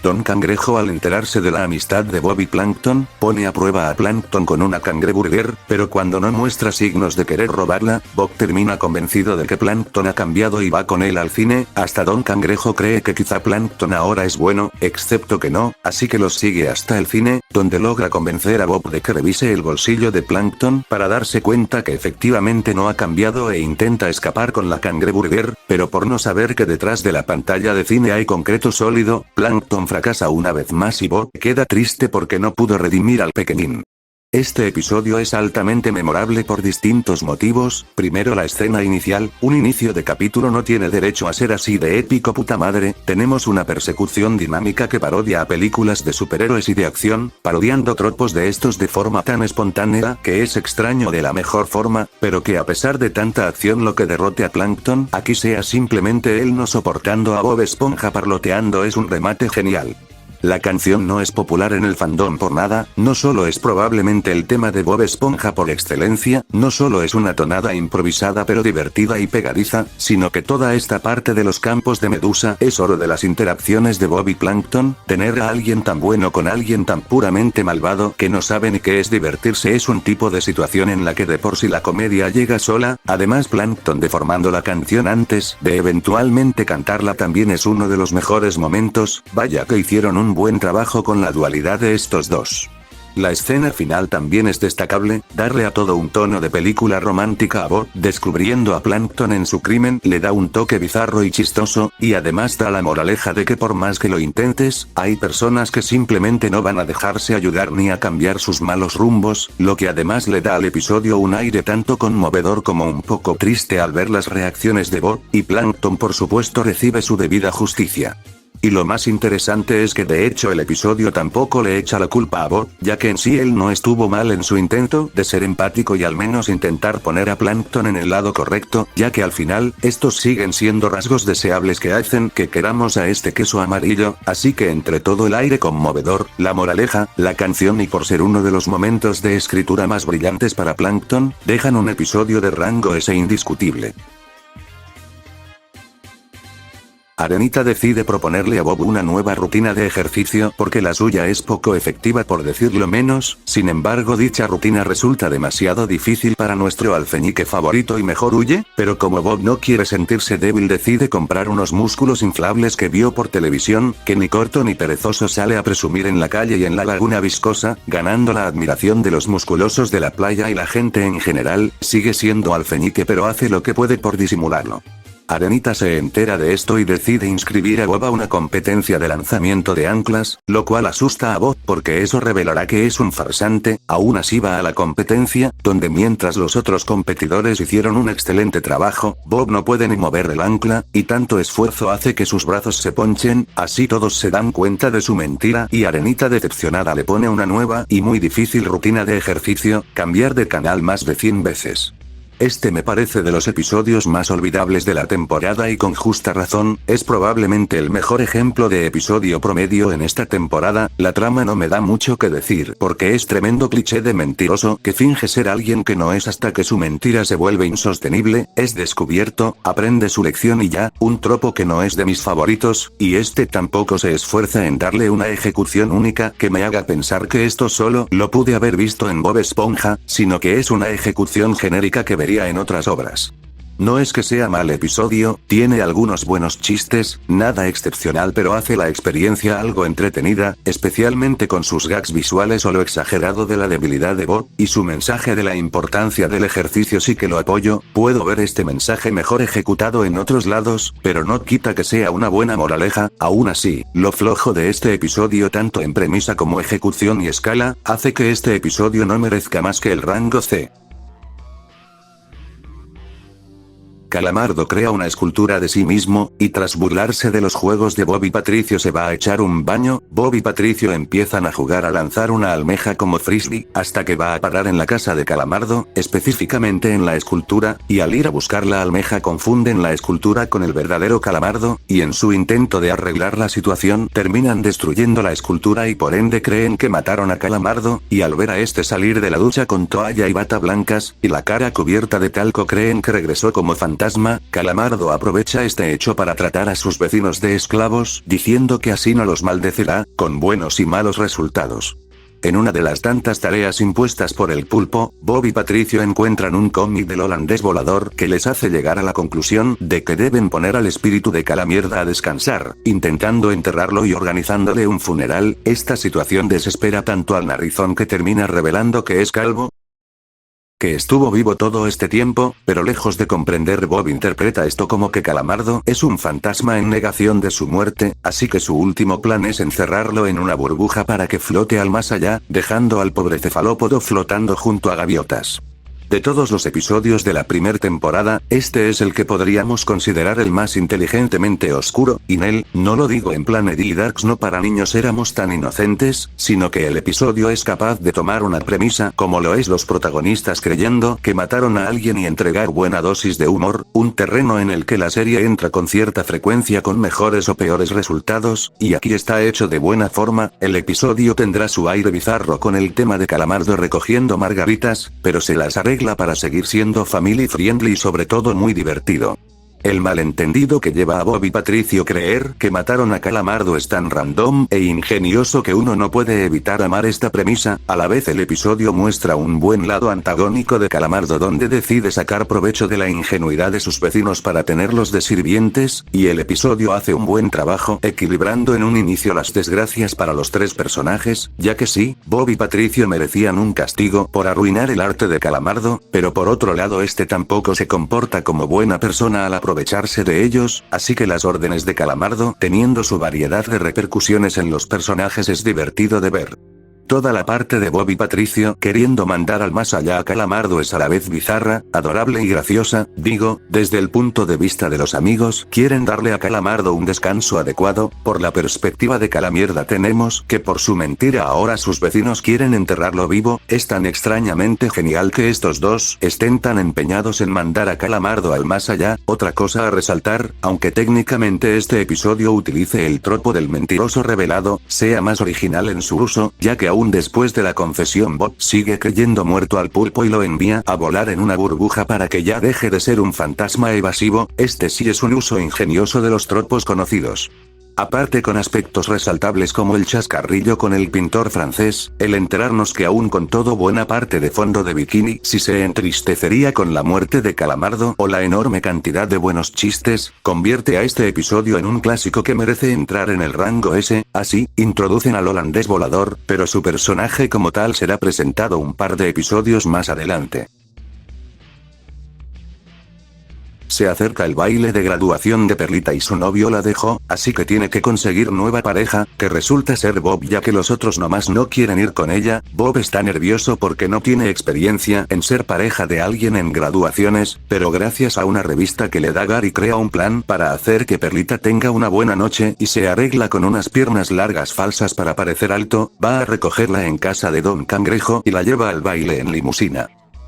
Don Cangrejo al enterarse de la amistad de Bob y Plankton, pone a prueba a Plankton con una cangreburger, pero cuando no muestra signos de querer robarla, Bob termina convencido de que Plankton ha cambiado y va con él al cine, hasta Don Cangrejo cree que quizá Plankton ahora es bueno, excepto que no, así que los sigue hasta el cine, donde logra convencer a Bob de que revise el bolsillo de Plankton para darse cuenta que efectivamente no ha cambiado e intenta escapar con la cangreburger, pero por no saber que detrás de la pantalla de cine hay concreto sólido, Plankton fracasa una vez más y Bob queda triste porque no pudo redimir al pequeñín. Este episodio es altamente memorable por distintos motivos, primero la escena inicial, un inicio de capítulo no tiene derecho a ser así de épico puta madre, tenemos una persecución dinámica que parodia a películas de superhéroes y de acción, parodiando tropos de estos de forma tan espontánea que es extraño de la mejor forma, pero que a pesar de tanta acción lo que derrote a Plankton aquí sea simplemente él no soportando a Bob Esponja parloteando es un remate genial. La canción no es popular en el fandom por nada, no solo es probablemente el tema de Bob Esponja por excelencia, no solo es una tonada improvisada pero divertida y pegadiza, sino que toda esta parte de los campos de Medusa es oro de las interacciones de Bob y Plankton, tener a alguien tan bueno con alguien tan puramente malvado que no sabe ni qué es divertirse es un tipo de situación en la que de por sí la comedia llega sola, además Plankton deformando la canción antes de eventualmente cantarla también es uno de los mejores momentos, vaya que hicieron un buen trabajo con la dualidad de estos dos. La escena final también es destacable, darle a todo un tono de película romántica a Bob, descubriendo a Plankton en su crimen, le da un toque bizarro y chistoso, y además da la moraleja de que por más que lo intentes, hay personas que simplemente no van a dejarse ayudar ni a cambiar sus malos rumbos, lo que además le da al episodio un aire tanto conmovedor como un poco triste al ver las reacciones de Bob, y Plankton por supuesto recibe su debida justicia. Y lo más interesante es que de hecho el episodio tampoco le echa la culpa a Bob, ya que en sí él no estuvo mal en su intento de ser empático y al menos intentar poner a Plankton en el lado correcto, ya que al final, estos siguen siendo rasgos deseables que hacen que queramos a este queso amarillo, así que entre todo el aire conmovedor, la moraleja, la canción y por ser uno de los momentos de escritura más brillantes para Plankton, dejan un episodio de rango S indiscutible. Arenita decide proponerle a Bob una nueva rutina de ejercicio porque la suya es poco efectiva por decirlo menos, sin embargo dicha rutina resulta demasiado difícil para nuestro alfeñique favorito y mejor huye, pero como Bob no quiere sentirse débil decide comprar unos músculos inflables que vio por televisión, que ni corto ni perezoso sale a presumir en la calle y en la laguna viscosa, ganando la admiración de los musculosos de la playa y la gente en general, sigue siendo alfeñique pero hace lo que puede por disimularlo. Arenita se entera de esto y decide inscribir a Bob a una competencia de lanzamiento de anclas, lo cual asusta a Bob porque eso revelará que es un farsante. Aún así va a la competencia, donde mientras los otros competidores hicieron un excelente trabajo, Bob no puede ni mover el ancla, y tanto esfuerzo hace que sus brazos se ponchen. Así todos se dan cuenta de su mentira y Arenita decepcionada le pone una nueva y muy difícil rutina de ejercicio: cambiar de canal más de 100 veces. Este me parece de los episodios más olvidables de la temporada y con justa razón, es probablemente el mejor ejemplo de episodio promedio en esta temporada. La trama no me da mucho que decir porque es tremendo cliché de mentiroso que finge ser alguien que no es hasta que su mentira se vuelve insostenible, es descubierto, aprende su lección y ya, un tropo que no es de mis favoritos, y este tampoco se esfuerza en darle una ejecución única que me haga pensar que esto solo lo pude haber visto en Bob Esponja, sino que es una ejecución genérica que en otras obras. No es que sea mal episodio, tiene algunos buenos chistes, nada excepcional, pero hace la experiencia algo entretenida, especialmente con sus gags visuales o lo exagerado de la debilidad de Bob, y su mensaje de la importancia del ejercicio sí que lo apoyo. Puedo ver este mensaje mejor ejecutado en otros lados, pero no quita que sea una buena moraleja. Aún así, lo flojo de este episodio tanto en premisa como ejecución y escala, hace que este episodio no merezca más que el rango C. Calamardo crea una escultura de sí mismo, y tras burlarse de los juegos de Bob y Patricio se va a echar un baño. Bob y Patricio empiezan a jugar a lanzar una almeja como frisbee, hasta que va a parar en la casa de Calamardo, específicamente en la escultura, y al ir a buscar la almeja confunden la escultura con el verdadero Calamardo, y en su intento de arreglar la situación terminan destruyendo la escultura y por ende creen que mataron a Calamardo, y al ver a este salir de la ducha con toalla y bata blancas, y la cara cubierta de talco creen que regresó como fantasma. Calamardo aprovecha este hecho para tratar a sus vecinos de esclavos, diciendo que así no los maldecirá, con buenos y malos resultados. En una de las tantas tareas impuestas por el pulpo, Bob y Patricio encuentran un cómic del holandés volador que les hace llegar a la conclusión de que deben poner al espíritu de Calamierda a descansar, intentando enterrarlo y organizándole un funeral. Esta situación desespera tanto al narizón que termina revelando que es calvo, que estuvo vivo todo este tiempo, pero lejos de comprender, Bob interpreta esto como que Calamardo es un fantasma en negación de su muerte, así que su último plan es encerrarlo en una burbuja para que flote al más allá, dejando al pobre cefalópodo flotando junto a gaviotas. De todos los episodios de la primera temporada, este es el que podríamos considerar el más inteligentemente oscuro, y Nel, no lo digo en plan Eddie Darks no para niños éramos tan inocentes, sino que el episodio es capaz de tomar una premisa como lo es los protagonistas creyendo que mataron a alguien y entregar buena dosis de humor, un terreno en el que la serie entra con cierta frecuencia con mejores o peores resultados, y aquí está hecho de buena forma. El episodio tendrá su aire bizarro con el tema de Calamardo recogiendo margaritas, pero se las arregla para seguir siendo family friendly y sobre todo muy divertido. El malentendido que lleva a Bob y Patricio creer que mataron a Calamardo es tan random e ingenioso que uno no puede evitar amar esta premisa. A la vez el episodio muestra un buen lado antagónico de Calamardo donde decide sacar provecho de la ingenuidad de sus vecinos para tenerlos de sirvientes, y el episodio hace un buen trabajo equilibrando en un inicio las desgracias para los tres personajes, ya que sí, Bob y Patricio merecían un castigo por arruinar el arte de Calamardo, pero por otro lado este tampoco se comporta como buena persona al aprovecharse de ellos, así que las órdenes de Calamardo, teniendo su variedad de repercusiones en los personajes, es divertido de ver. Toda la parte de Bob y Patricio queriendo mandar al más allá a Calamardo es a la vez bizarra, adorable y graciosa. Digo, desde el punto de vista de los amigos, quieren darle a Calamardo un descanso adecuado. Por la perspectiva de Calamierda tenemos que por su mentira ahora sus vecinos quieren enterrarlo vivo. Es tan extrañamente genial que estos dos estén tan empeñados en mandar a Calamardo al más allá. Otra cosa a resaltar, aunque técnicamente este episodio utilice el tropo del mentiroso revelado, sea más original en su uso, ya que aún después de la confesión Bob sigue creyendo muerto al pulpo y lo envía a volar en una burbuja para que ya deje de ser un fantasma evasivo. Este sí es un uso ingenioso de los tropos conocidos. Aparte con aspectos resaltables como el chascarrillo con el pintor francés, el enterarnos que aún con todo buena parte de fondo de bikini si se entristecería con la muerte de Calamardo o la enorme cantidad de buenos chistes, convierte a este episodio en un clásico que merece entrar en el rango S. Así, introducen al holandés volador, pero su personaje como tal será presentado un par de episodios más adelante. Se acerca el baile de graduación de Perlita y su novio la dejó, así que tiene que conseguir nueva pareja, que resulta ser Bob ya que los otros nomás no quieren ir con ella. Bob está nervioso porque no tiene experiencia en ser pareja de alguien en graduaciones, pero gracias a una revista que le da Gary crea un plan para hacer que Perlita tenga una buena noche y se arregla con unas piernas largas falsas para parecer alto, va a recogerla en casa de Don Cangrejo y la lleva al baile en limusina.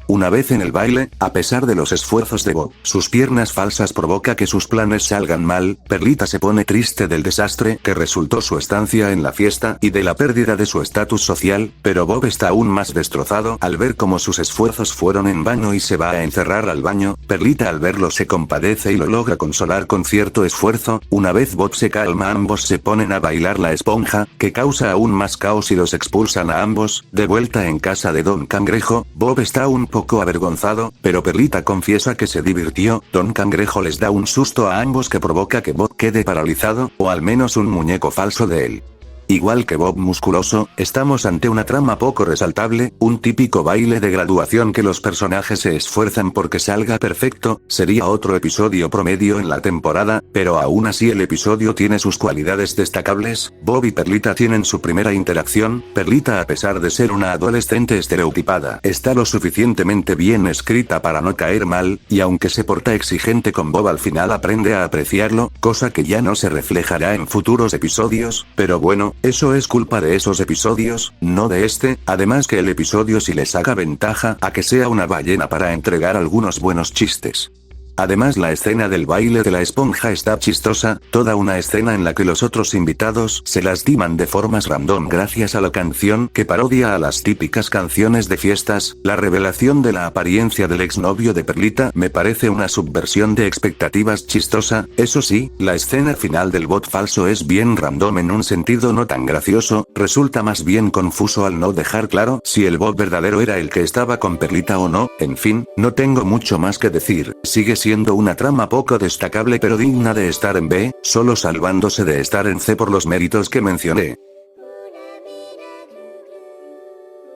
Una vez en el baile, a pesar de los esfuerzos de Bob, sus piernas falsas provoca que sus planes salgan mal. Perlita se pone triste del desastre que resultó su estancia en la fiesta y de la pérdida de su estatus social, pero Bob está aún más destrozado al ver cómo sus esfuerzos fueron en vano y se va a encerrar al baño. Perlita al verlo se compadece y lo logra consolar con cierto esfuerzo. Una vez Bob se calma, ambos se ponen a bailar la esponja, que causa aún más caos y los expulsan a ambos. De vuelta en casa de Don Cangrejo, Bob está un poco avergonzado, pero Perlita confiesa que se divirtió. Don Cangrejo les da un susto a ambos que provoca que Bob quede paralizado, o al menos un muñeco falso de él. Igual que Bob musculoso, estamos ante una trama poco resaltable, un típico baile de graduación que los personajes se esfuerzan porque salga perfecto. Sería otro episodio promedio en la temporada, pero aún así el episodio tiene sus cualidades destacables. Bob y Perlita tienen su primera interacción. Perlita, a pesar de ser una adolescente estereotipada, está lo suficientemente bien escrita para no caer mal, y aunque se porta exigente con Bob al final aprende a apreciarlo, cosa que ya no se reflejará en futuros episodios, pero bueno, eso es culpa de esos episodios, no de este. Además que el episodio sí le saca ventaja a que sea una ballena para entregar algunos buenos chistes. Además la escena del baile de la esponja está chistosa, toda una escena en la que los otros invitados se lastiman de formas random gracias a la canción que parodia a las típicas canciones de fiestas. La revelación de la apariencia del exnovio de Perlita me parece una subversión de expectativas chistosa. Eso sí, la escena final del bot falso es bien random en un sentido no tan gracioso, resulta más bien confuso al no dejar claro si el bot verdadero era el que estaba con Perlita o no. En fin, no tengo mucho más que decir, sigue siendo una trama poco destacable pero digna de estar en B, solo salvándose de estar en C por los méritos que mencioné.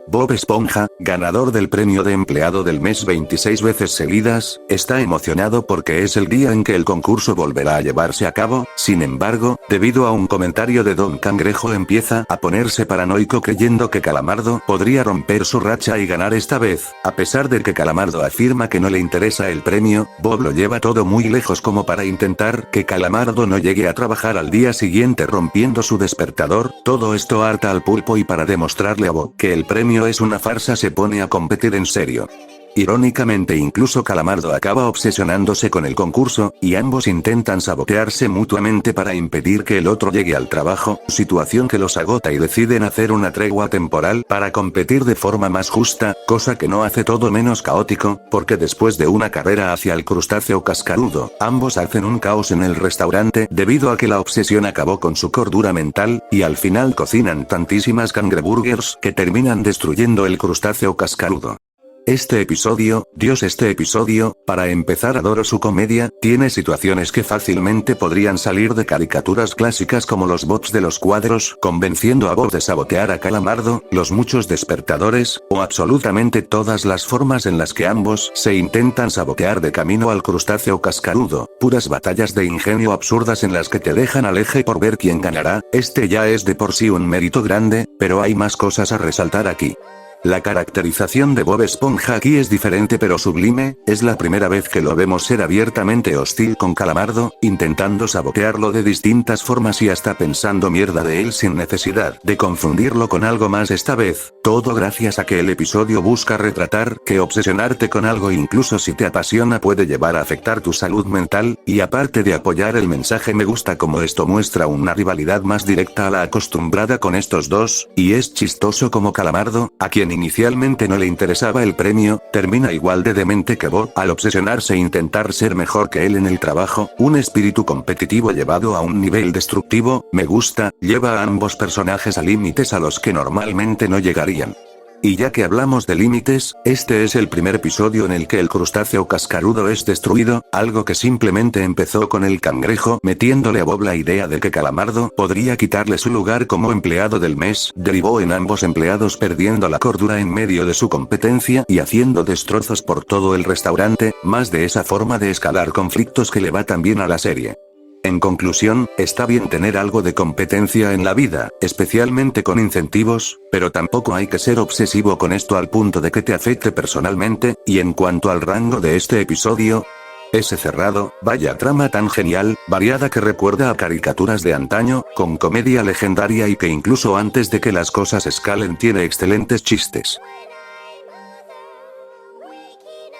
Bob Esponja, ganador del premio de empleado del mes 26 veces seguidas, está emocionado porque es el día en que el concurso volverá a llevarse a cabo. Sin embargo, debido a un comentario de Don Cangrejo empieza a ponerse paranoico creyendo que Calamardo podría romper su racha y ganar esta vez. A pesar de que Calamardo afirma que no le interesa el premio, Bob lo lleva todo muy lejos como para intentar que Calamardo no llegue a trabajar al día siguiente rompiendo su despertador. Todo esto harta al pulpo y para demostrarle a Bob que el premio es una farsa se pone a competir en serio. Irónicamente incluso Calamardo acaba obsesionándose con el concurso, y ambos intentan sabotearse mutuamente para impedir que el otro llegue al trabajo, situación que los agota y deciden hacer una tregua temporal para competir de forma más justa, cosa que no hace todo menos caótico, porque después de una carrera hacia el crustáceo cascarudo, ambos hacen un caos en el restaurante debido a que la obsesión acabó con su cordura mental, y al final cocinan tantísimas cangreburgers que terminan destruyendo el crustáceo cascarudo. Este episodio, para empezar adoro su comedia, tiene situaciones que fácilmente podrían salir de caricaturas clásicas como los bots de los cuadros, convenciendo a Bob de sabotear a Calamardo, los muchos despertadores, o absolutamente todas las formas en las que ambos se intentan sabotear de camino al crustáceo cascarudo, puras batallas de ingenio absurdas en las que te dejan al eje por ver quién ganará. Este ya es de por sí un mérito grande, pero hay más cosas a resaltar aquí. La caracterización de Bob Esponja aquí es diferente pero sublime, es la primera vez que lo vemos ser abiertamente hostil con Calamardo, intentando sabotearlo de distintas formas y hasta pensando mierda de él sin necesidad de confundirlo con algo más esta vez, todo gracias a que el episodio busca retratar que obsesionarte con algo incluso si te apasiona puede llevar a afectar tu salud mental, y aparte de apoyar el mensaje me gusta como esto muestra una rivalidad más directa a la acostumbrada con estos dos, y es chistoso como Calamardo, a quien inicialmente no le interesaba el premio, termina igual de demente que Bob al obsesionarse e intentar ser mejor que él en el trabajo, un espíritu competitivo llevado a un nivel destructivo, me gusta, lleva a ambos personajes a límites a los que normalmente no llegarían. Y ya que hablamos de límites, este es el primer episodio en el que el crustáceo cascarudo es destruido, algo que simplemente empezó con el cangrejo metiéndole a Bob la idea de que Calamardo podría quitarle su lugar como empleado del mes, derivó en ambos empleados perdiendo la cordura en medio de su competencia y haciendo destrozos por todo el restaurante, más de esa forma de escalar conflictos que le va tan bien a la serie. En conclusión, está bien tener algo de competencia en la vida, especialmente con incentivos, pero tampoco hay que ser obsesivo con esto al punto de que te afecte personalmente, y en cuanto al rango de este episodio, ese cerrado, vaya trama tan genial, variada que recuerda a caricaturas de antaño, con comedia legendaria y que incluso antes de que las cosas escalen tiene excelentes chistes.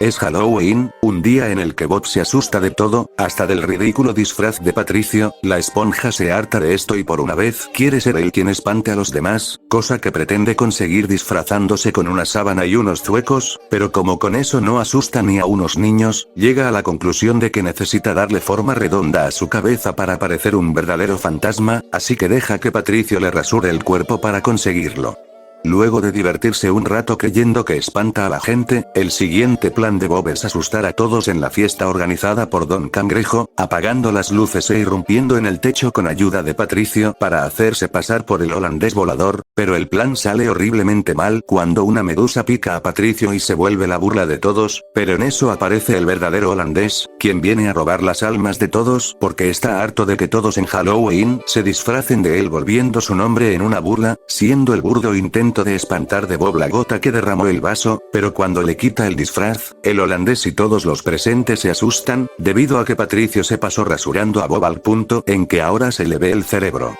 Es Halloween, un día en el que Bob se asusta de todo, hasta del ridículo disfraz de Patricio, la esponja se harta de esto y por una vez quiere ser él quien espante a los demás, cosa que pretende conseguir disfrazándose con una sábana y unos zuecos, pero como con eso no asusta ni a unos niños, llega a la conclusión de que necesita darle forma redonda a su cabeza para parecer un verdadero fantasma, así que deja que Patricio le rasure el cuerpo para conseguirlo. Luego de divertirse un rato creyendo que espanta a la gente, el siguiente plan de Bob es asustar a todos en la fiesta organizada por Don Cangrejo, apagando las luces e irrumpiendo en el techo con ayuda de Patricio para hacerse pasar por el holandés volador, pero el plan sale horriblemente mal cuando una medusa pica a Patricio y se vuelve la burla de todos, pero en eso aparece el verdadero holandés, quien viene a robar las almas de todos porque está harto de que todos en Halloween se disfracen de él volviendo su nombre en una burla, siendo el burdo intento de espantar de Bob la gota que derramó el vaso, pero cuando le quita el disfraz, el holandés y todos los presentes se asustan, debido a que Patricio se pasó rasurando a Bob al punto en que ahora se le ve el cerebro.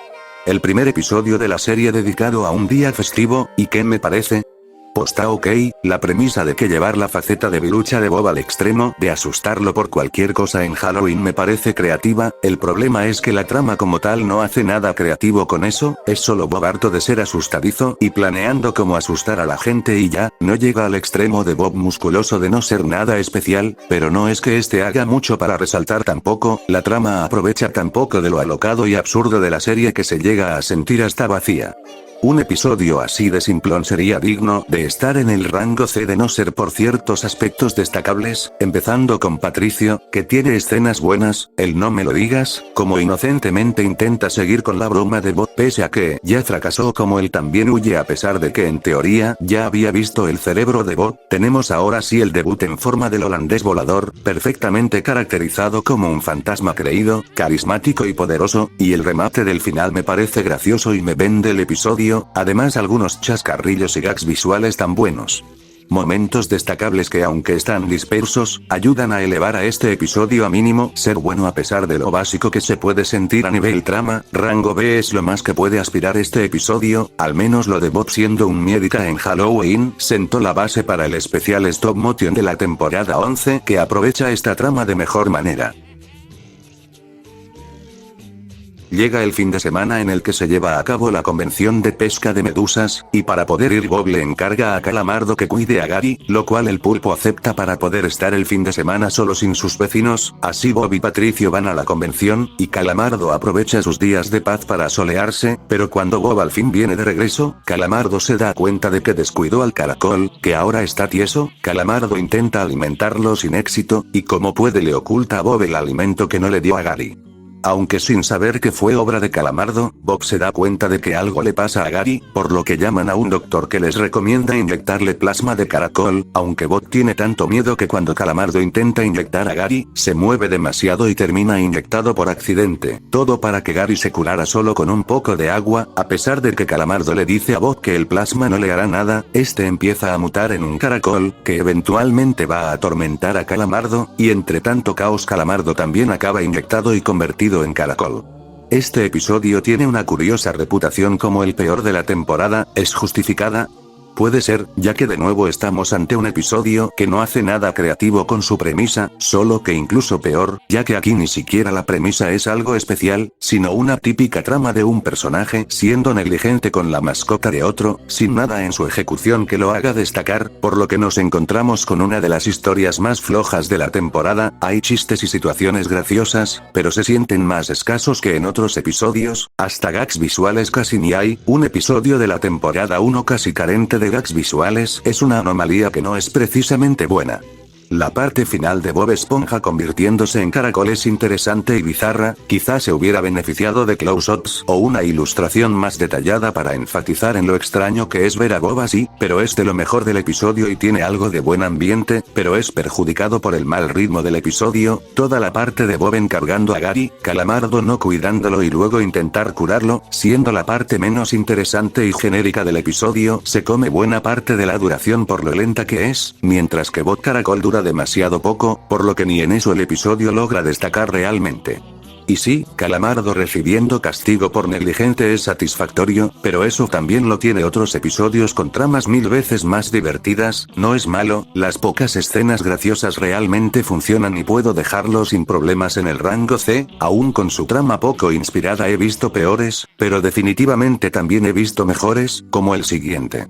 El primer episodio de la serie dedicado a un día festivo, ¿y qué me parece? Pues está ok, la premisa de que llevar la faceta de bilucha de Bob al extremo de asustarlo por cualquier cosa en Halloween me parece creativa, el problema es que la trama como tal no hace nada creativo con eso, es solo Bob harto de ser asustadizo y planeando cómo asustar a la gente y ya, no llega al extremo de Bob musculoso de no ser nada especial, pero no es que este haga mucho para resaltar tampoco, la trama aprovecha tampoco de lo alocado y absurdo de la serie que se llega a sentir hasta vacía. Un episodio así de simplón sería digno de estar en el rango C de no ser por ciertos aspectos destacables, empezando con Patricio, que tiene escenas buenas, el no me lo digas, como inocentemente intenta seguir con la broma de Bob pese a que ya fracasó como él también huye a pesar de que en teoría ya había visto el cerebro de Bob, tenemos ahora sí el debut en forma del holandés volador, perfectamente caracterizado como un fantasma creído, carismático y poderoso, y el remate del final me parece gracioso y me vende el episodio. Además algunos chascarrillos y gags visuales tan buenos. Momentos destacables que aunque están dispersos, ayudan a elevar a este episodio a mínimo ser bueno a pesar de lo básico que se puede sentir a nivel trama, rango B es lo más que puede aspirar este episodio, al menos lo de Bob siendo un miedica en Halloween, sentó la base para el especial stop motion de la temporada 11 que aprovecha esta trama de mejor manera. Llega el fin de semana en el que se lleva a cabo la convención de pesca de medusas, y para poder ir Bob le encarga a Calamardo que cuide a Gary, lo cual el pulpo acepta para poder estar el fin de semana solo sin sus vecinos, así Bob y Patricio van a la convención, y Calamardo aprovecha sus días de paz para solearse, pero cuando Bob al fin viene de regreso, Calamardo se da cuenta de que descuidó al caracol, que ahora está tieso, Calamardo intenta alimentarlo sin éxito, y como puede le oculta a Bob el alimento que no le dio a Gary. Aunque sin saber que fue obra de Calamardo, Bob se da cuenta de que algo le pasa a Gary, por lo que llaman a un doctor que les recomienda inyectarle plasma de caracol, aunque Bob tiene tanto miedo que cuando Calamardo intenta inyectar a Gary, se mueve demasiado y termina inyectado por accidente, todo para que Gary se curara solo con un poco de agua, a pesar de que Calamardo le dice a Bob que el plasma no le hará nada, este empieza a mutar en un caracol, que eventualmente va a atormentar a Calamardo, y entre tanto caos Calamardo también acaba inyectado y convertido en caracol. Este episodio tiene una curiosa reputación como el peor de la temporada, ¿es justificada? Puede ser, ya que de nuevo estamos ante un episodio que no hace nada creativo con su premisa, solo que incluso peor, ya que aquí ni siquiera la premisa es algo especial, sino una típica trama de un personaje siendo negligente con la mascota de otro, sin nada en su ejecución que lo haga destacar, por lo que nos encontramos con una de las historias más flojas de la temporada, hay chistes y situaciones graciosas, pero se sienten más escasos que en otros episodios, hasta gags visuales casi ni hay, un episodio de la temporada 1 casi carente de de gags visuales es una anomalía que no es precisamente buena. La parte final de Bob Esponja convirtiéndose en caracol es interesante y bizarra, quizás se hubiera beneficiado de close-ups o una ilustración más detallada para enfatizar en lo extraño que es ver a Bob así, pero es de lo mejor del episodio y tiene algo de buen ambiente, pero es perjudicado por el mal ritmo del episodio, toda la parte de Bob encargando a Gary, Calamardo no cuidándolo y luego intentar curarlo, siendo la parte menos interesante y genérica del episodio, se come buena parte de la duración por lo lenta que es, mientras que Bob Caracol dura demasiado poco, por lo que ni en eso el episodio logra destacar realmente. Y sí, Calamardo recibiendo castigo por negligente es satisfactorio, pero eso también lo tiene otros episodios con tramas 1000 veces más divertidas, no es malo, las pocas escenas graciosas realmente funcionan y puedo dejarlo sin problemas en el rango C, aún con su trama poco inspirada he visto peores, pero definitivamente también he visto mejores, como el siguiente.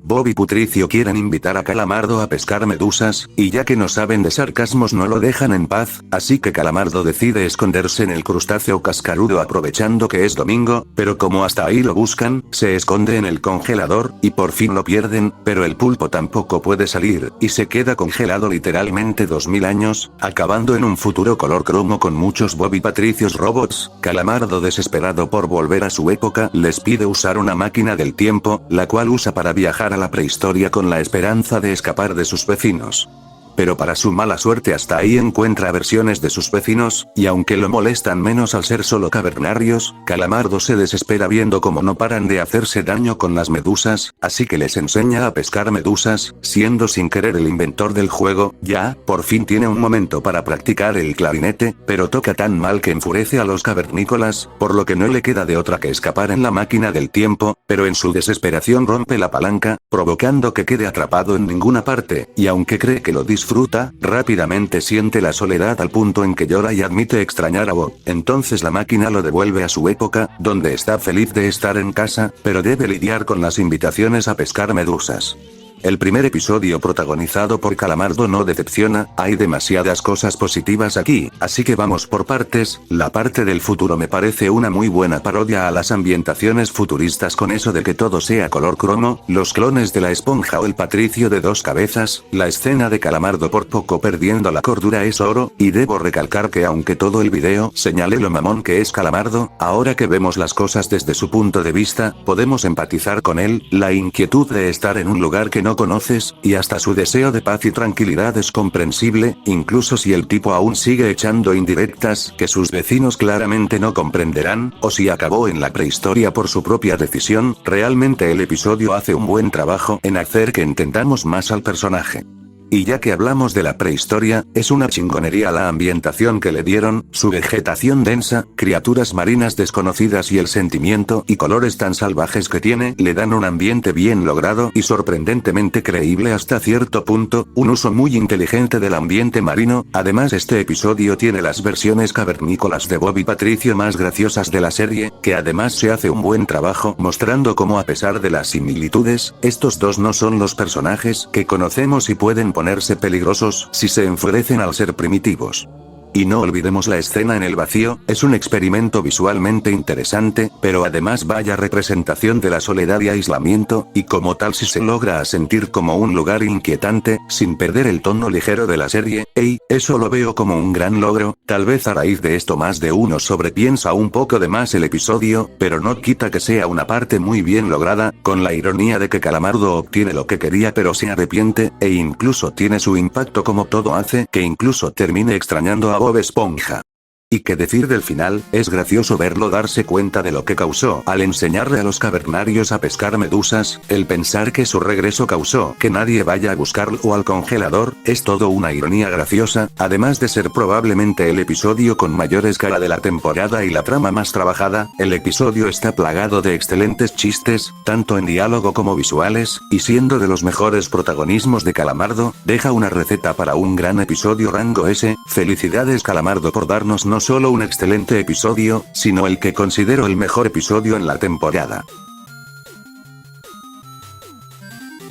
Bob y Putricio quieren invitar a Calamardo a pescar medusas, y ya que no saben de sarcasmos no lo dejan en paz, así que Calamardo decide esconderse en el crustáceo cascarudo aprovechando que es domingo, pero como hasta ahí lo buscan, se esconde en el congelador, y por fin lo pierden, pero el pulpo tampoco puede salir, y se queda congelado literalmente 2000 años, acabando en un futuro color cromo con muchos Bob y Patricios robots. Calamardo desesperado por volver a su época les pide usar una máquina del tiempo, la cual usa para viajar a la prehistoria con la esperanza de escapar de sus vecinos. Pero para su mala suerte hasta ahí encuentra versiones de sus vecinos, y aunque lo molestan menos al ser solo cavernarios, Calamardo se desespera viendo cómo no paran de hacerse daño con las medusas, así que les enseña a pescar medusas, siendo sin querer el inventor del juego, ya, por fin tiene un momento para practicar el clarinete, pero toca tan mal que enfurece a los cavernícolas, por lo que no le queda de otra que escapar en la máquina del tiempo, pero en su desesperación rompe la palanca, provocando que quede atrapado en ninguna parte, y aunque cree que lo disfruta, rápidamente siente la soledad al punto en que llora y admite extrañar a Bob. Entonces la máquina lo devuelve a su época, donde está feliz de estar en casa, pero debe lidiar con las invitaciones a pescar medusas. El primer episodio protagonizado por Calamardo no decepciona, hay demasiadas cosas positivas aquí, así que vamos por partes. La parte del futuro me parece una muy buena parodia a las ambientaciones futuristas con eso de que todo sea color cromo, los clones de la esponja o el Patricio de dos cabezas, la escena de Calamardo por poco perdiendo la cordura es oro, y debo recalcar que aunque todo el video señale lo mamón que es Calamardo, ahora que vemos las cosas desde su punto de vista, podemos empatizar con él, la inquietud de estar en un lugar que no conoces, y hasta su deseo de paz y tranquilidad es comprensible, incluso si el tipo aún sigue echando indirectas que sus vecinos claramente no comprenderán, o si acabó en la prehistoria por su propia decisión, realmente el episodio hace un buen trabajo en hacer que entendamos más al personaje. Y ya que hablamos de la prehistoria, es una chingonería la ambientación que le dieron, su vegetación densa, criaturas marinas desconocidas y el sentimiento y colores tan salvajes que tiene, le dan un ambiente bien logrado y sorprendentemente creíble hasta cierto punto, un uso muy inteligente del ambiente marino. Además este episodio tiene las versiones cavernícolas de Bob y Patricio más graciosas de la serie, que además se hace un buen trabajo mostrando cómo a pesar de las similitudes, estos dos no son los personajes que conocemos y pueden ponerse peligrosos si se enfurecen al ser primitivos. Y no olvidemos la escena en el vacío, es un experimento visualmente interesante, pero además vaya representación de la soledad y aislamiento, y como tal si se logra a sentir como un lugar inquietante, sin perder el tono ligero de la serie. Eso lo veo como un gran logro, tal vez a raíz de esto más de uno sobrepiensa un poco de más el episodio, pero no quita que sea una parte muy bien lograda, con la ironía de que Calamardo obtiene lo que quería pero se arrepiente, e incluso tiene su impacto como todo hace que incluso termine extrañando a Bob Esponja. Y qué decir del final, es gracioso verlo darse cuenta de lo que causó al enseñarle a los cavernarios a pescar medusas, el pensar que su regreso causó que nadie vaya a buscarlo al congelador, es todo una ironía graciosa, además de ser probablemente el episodio con mayor escala de la temporada y la trama más trabajada, el episodio está plagado de excelentes chistes, tanto en diálogo como visuales, y siendo de los mejores protagonismos de Calamardo, deja una receta para un gran episodio rango S. Felicidades Calamardo por darnos no solo un excelente episodio, sino el que considero el mejor episodio en la temporada.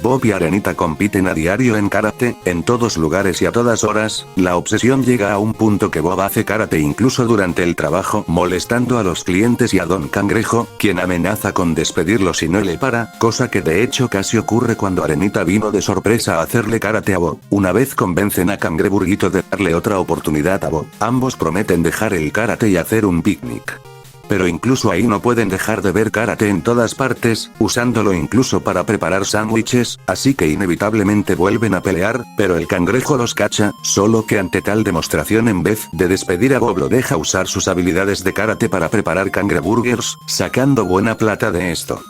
Bob y Arenita compiten a diario en karate, en todos lugares y a todas horas. La obsesión llega a un punto que Bob hace karate incluso durante el trabajo, molestando a los clientes y a Don Cangrejo, quien amenaza con despedirlo si no le para, cosa que de hecho casi ocurre cuando Arenita vino de sorpresa a hacerle karate a Bob. Una vez convencen a Cangreburguito de darle otra oportunidad a Bob, ambos prometen dejar el karate y hacer un picnic. Pero incluso ahí no pueden dejar de ver karate en todas partes, usándolo incluso para preparar sándwiches, así que inevitablemente vuelven a pelear, pero el cangrejo los cacha, solo que ante tal demostración en vez de despedir a Bob lo deja usar sus habilidades de karate para preparar cangreburgers, sacando buena plata de esto.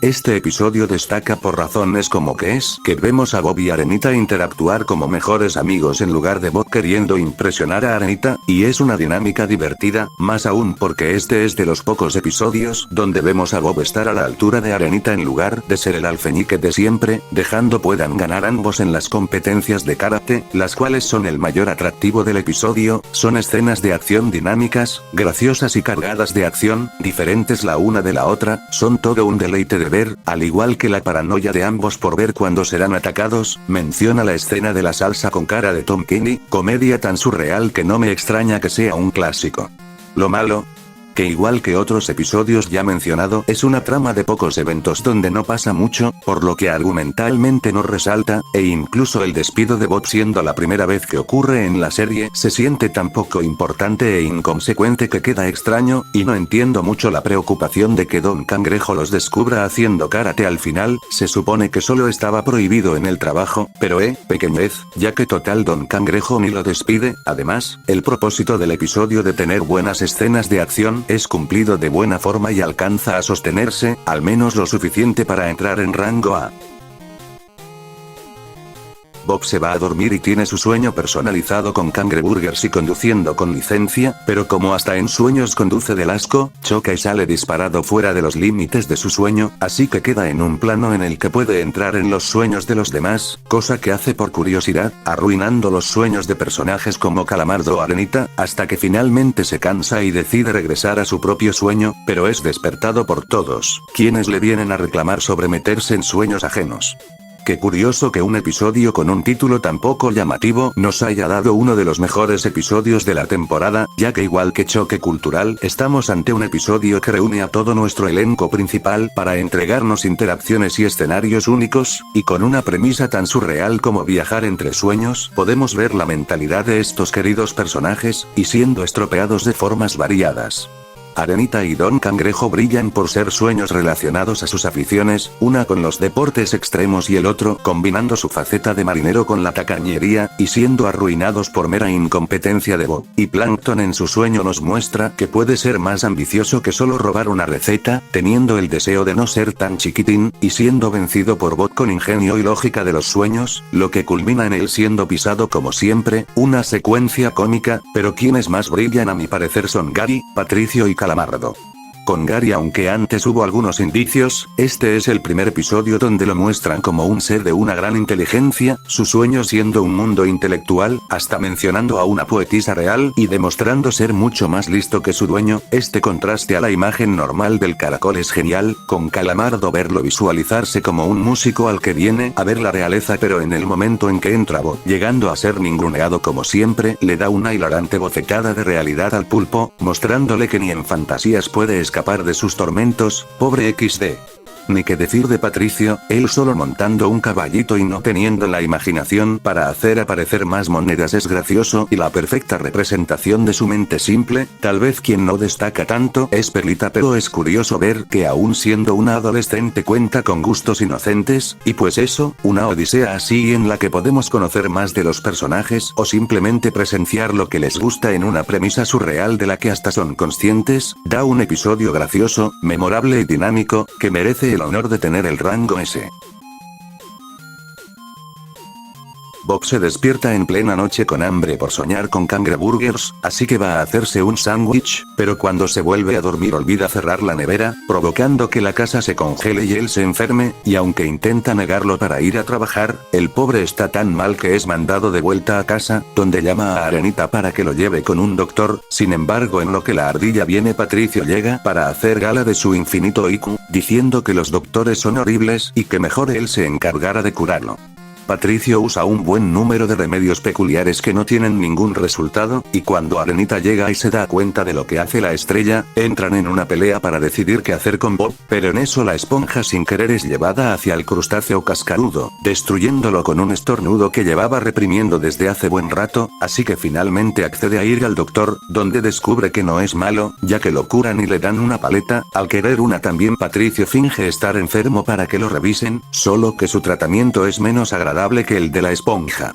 Este episodio destaca por razones como que vemos a Bob y Arenita interactuar como mejores amigos en lugar de Bob queriendo impresionar a Arenita, y es una dinámica divertida, más aún porque este es de los pocos episodios donde vemos a Bob estar a la altura de Arenita en lugar de ser el alfeñique de siempre, dejando puedan ganar ambos en las competencias de karate, las cuales son el mayor atractivo del episodio. Son escenas de acción dinámicas, graciosas y cargadas de acción, diferentes la una de la otra, son todo un deleite de ver, al igual que la paranoia de ambos por ver cuándo serán atacados. Menciona la escena de la salsa con cara de Tom Kenny, comedia tan surreal que no me extraña que sea un clásico. Lo malo, que igual que otros episodios ya mencionado, es una trama de pocos eventos donde no pasa mucho, por lo que argumentalmente no resalta, e incluso el despido de Bob siendo la primera vez que ocurre en la serie se siente tan poco importante e inconsecuente que queda extraño, y no entiendo mucho la preocupación de que Don Cangrejo los descubra haciendo karate al final. Se supone que solo estaba prohibido en el trabajo, pero pequeñez, ya que total Don Cangrejo ni lo despide. Además, el propósito del episodio de tener buenas escenas de acción es cumplido de buena forma y alcanza a sostenerse, al menos lo suficiente para entrar en rango A. Bob se va a dormir y tiene su sueño personalizado con cangreburgers y conduciendo con licencia, pero como hasta en sueños conduce del asco, choca y sale disparado fuera de los límites de su sueño, así que queda en un plano en el que puede entrar en los sueños de los demás, cosa que hace por curiosidad, arruinando los sueños de personajes como Calamardo o Arenita, hasta que finalmente se cansa y decide regresar a su propio sueño, pero es despertado por todos, quienes le vienen a reclamar sobre meterse en sueños ajenos. Qué curioso que un episodio con un título tan poco llamativo nos haya dado uno de los mejores episodios de la temporada, ya que igual que Choque Cultural, estamos ante un episodio que reúne a todo nuestro elenco principal para entregarnos interacciones y escenarios únicos, y con una premisa tan surreal como viajar entre sueños, podemos ver la mentalidad de estos queridos personajes, y siendo estropeados de formas variadas. Arenita y Don Cangrejo brillan por ser sueños relacionados a sus aficiones, una con los deportes extremos y el otro combinando su faceta de marinero con la tacañería, y siendo arruinados por mera incompetencia de Bob. Y Plankton en su sueño nos muestra que puede ser más ambicioso que solo robar una receta, teniendo el deseo de no ser tan chiquitín, y siendo vencido por Bob con ingenio y lógica de los sueños, lo que culmina en él siendo pisado como siempre, una secuencia cómica, pero quienes más brillan a mi parecer son Gary, Patricio y Calamardo. Con Gary, aunque antes hubo algunos indicios, este es el primer episodio donde lo muestran como un ser de una gran inteligencia, su sueño siendo un mundo intelectual, hasta mencionando a una poetisa real y demostrando ser mucho más listo que su dueño. Este contraste a la imagen normal del caracol es genial, con Calamardo verlo visualizarse como un músico al que viene a ver la realeza, pero en el momento en que entra Bob, llegando a ser ninguneado como siempre, le da una hilarante bofetada de realidad al pulpo, mostrándole que ni en fantasías puede escapar de sus tormentos, pobre XD. Ni que decir de Patricio, él solo montando un caballito y no teniendo la imaginación para hacer aparecer más monedas es gracioso y la perfecta representación de su mente simple. Tal vez quien no destaca tanto es Perlita, pero es curioso ver que aún siendo una adolescente cuenta con gustos inocentes, y pues eso, una odisea así en la que podemos conocer más de los personajes o simplemente presenciar lo que les gusta en una premisa surreal de la que hasta son conscientes, da un episodio gracioso, memorable y dinámico, que merece el honor de tener el rango S. Bob se despierta en plena noche con hambre por soñar con cangreburgers, así que va a hacerse un sándwich, pero cuando se vuelve a dormir olvida cerrar la nevera, provocando que la casa se congele y él se enferme, y aunque intenta negarlo para ir a trabajar, el pobre está tan mal que es mandado de vuelta a casa, donde llama a Arenita para que lo lleve con un doctor. Sin embargo, en lo que la ardilla viene, Patricio llega para hacer gala de su infinito IQ, diciendo que los doctores son horribles y que mejor él se encargara de curarlo. Patricio usa un buen número de remedios peculiares que no tienen ningún resultado, y cuando Arenita llega y se da cuenta de lo que hace la estrella, entran en una pelea para decidir qué hacer con Bob, pero en eso la esponja sin querer es llevada hacia el crustáceo cascarudo, destruyéndolo con un estornudo que llevaba reprimiendo desde hace buen rato, así que finalmente accede a ir al doctor, donde descubre que no es malo, ya que lo curan y le dan una paleta. Al querer una también, Patricio finge estar enfermo para que lo revisen, solo que su tratamiento es menos agradable que el de la esponja.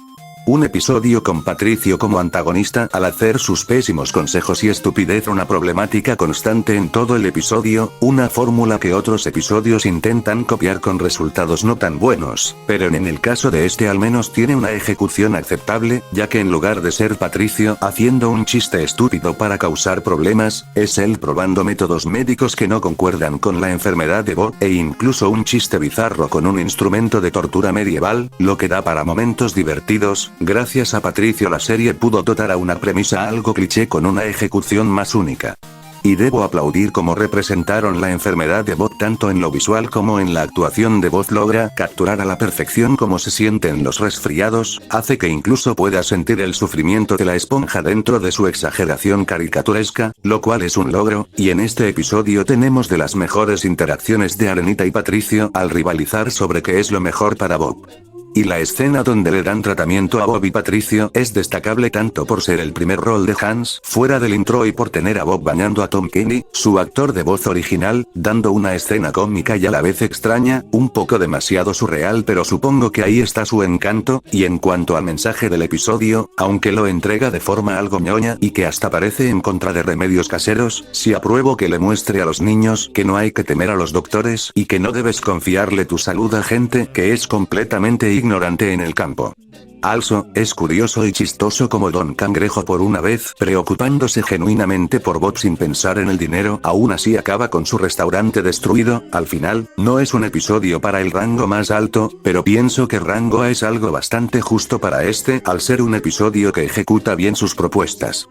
Un episodio con Patricio como antagonista al hacer sus pésimos consejos y estupidez, una problemática constante en todo el episodio, una fórmula que otros episodios intentan copiar con resultados no tan buenos, pero en el caso de este al menos tiene una ejecución aceptable, ya que en lugar de ser Patricio haciendo un chiste estúpido para causar problemas, es él probando métodos médicos que no concuerdan con la enfermedad de Bob, e incluso un chiste bizarro con un instrumento de tortura medieval, lo que da para momentos divertidos. Gracias a Patricio la serie pudo dotar a una premisa algo cliché con una ejecución más única. Y debo aplaudir cómo representaron la enfermedad de Bob tanto en lo visual como en la actuación de Bob. Logra capturar a la perfección cómo se sienten los resfriados, hace que incluso pueda sentir el sufrimiento de la esponja dentro de su exageración caricaturesca, lo cual es un logro, y en este episodio tenemos de las mejores interacciones de Arenita y Patricio al rivalizar sobre qué es lo mejor para Bob. Y la escena donde le dan tratamiento a Bob y Patricio es destacable tanto por ser el primer rol de Hans fuera del intro y por tener a Bob bañando a Tom Kenny, su actor de voz original, dando una escena cómica y a la vez extraña, un poco demasiado surreal, pero supongo que ahí está su encanto. Y en cuanto al mensaje del episodio, aunque lo entrega de forma algo ñoña y que hasta parece en contra de remedios caseros, sí apruebo que le muestre a los niños que no hay que temer a los doctores y que no debes confiarle tu salud a gente que es completamente ignorante en el campo. Also, es curioso y chistoso como Don Cangrejo, por una vez preocupándose genuinamente por Bob sin pensar en el dinero, aún así acaba con su restaurante destruido. Al final, no es un episodio para el rango más alto, pero pienso que rango A es algo bastante justo para este, al ser un episodio que ejecuta bien sus propuestas.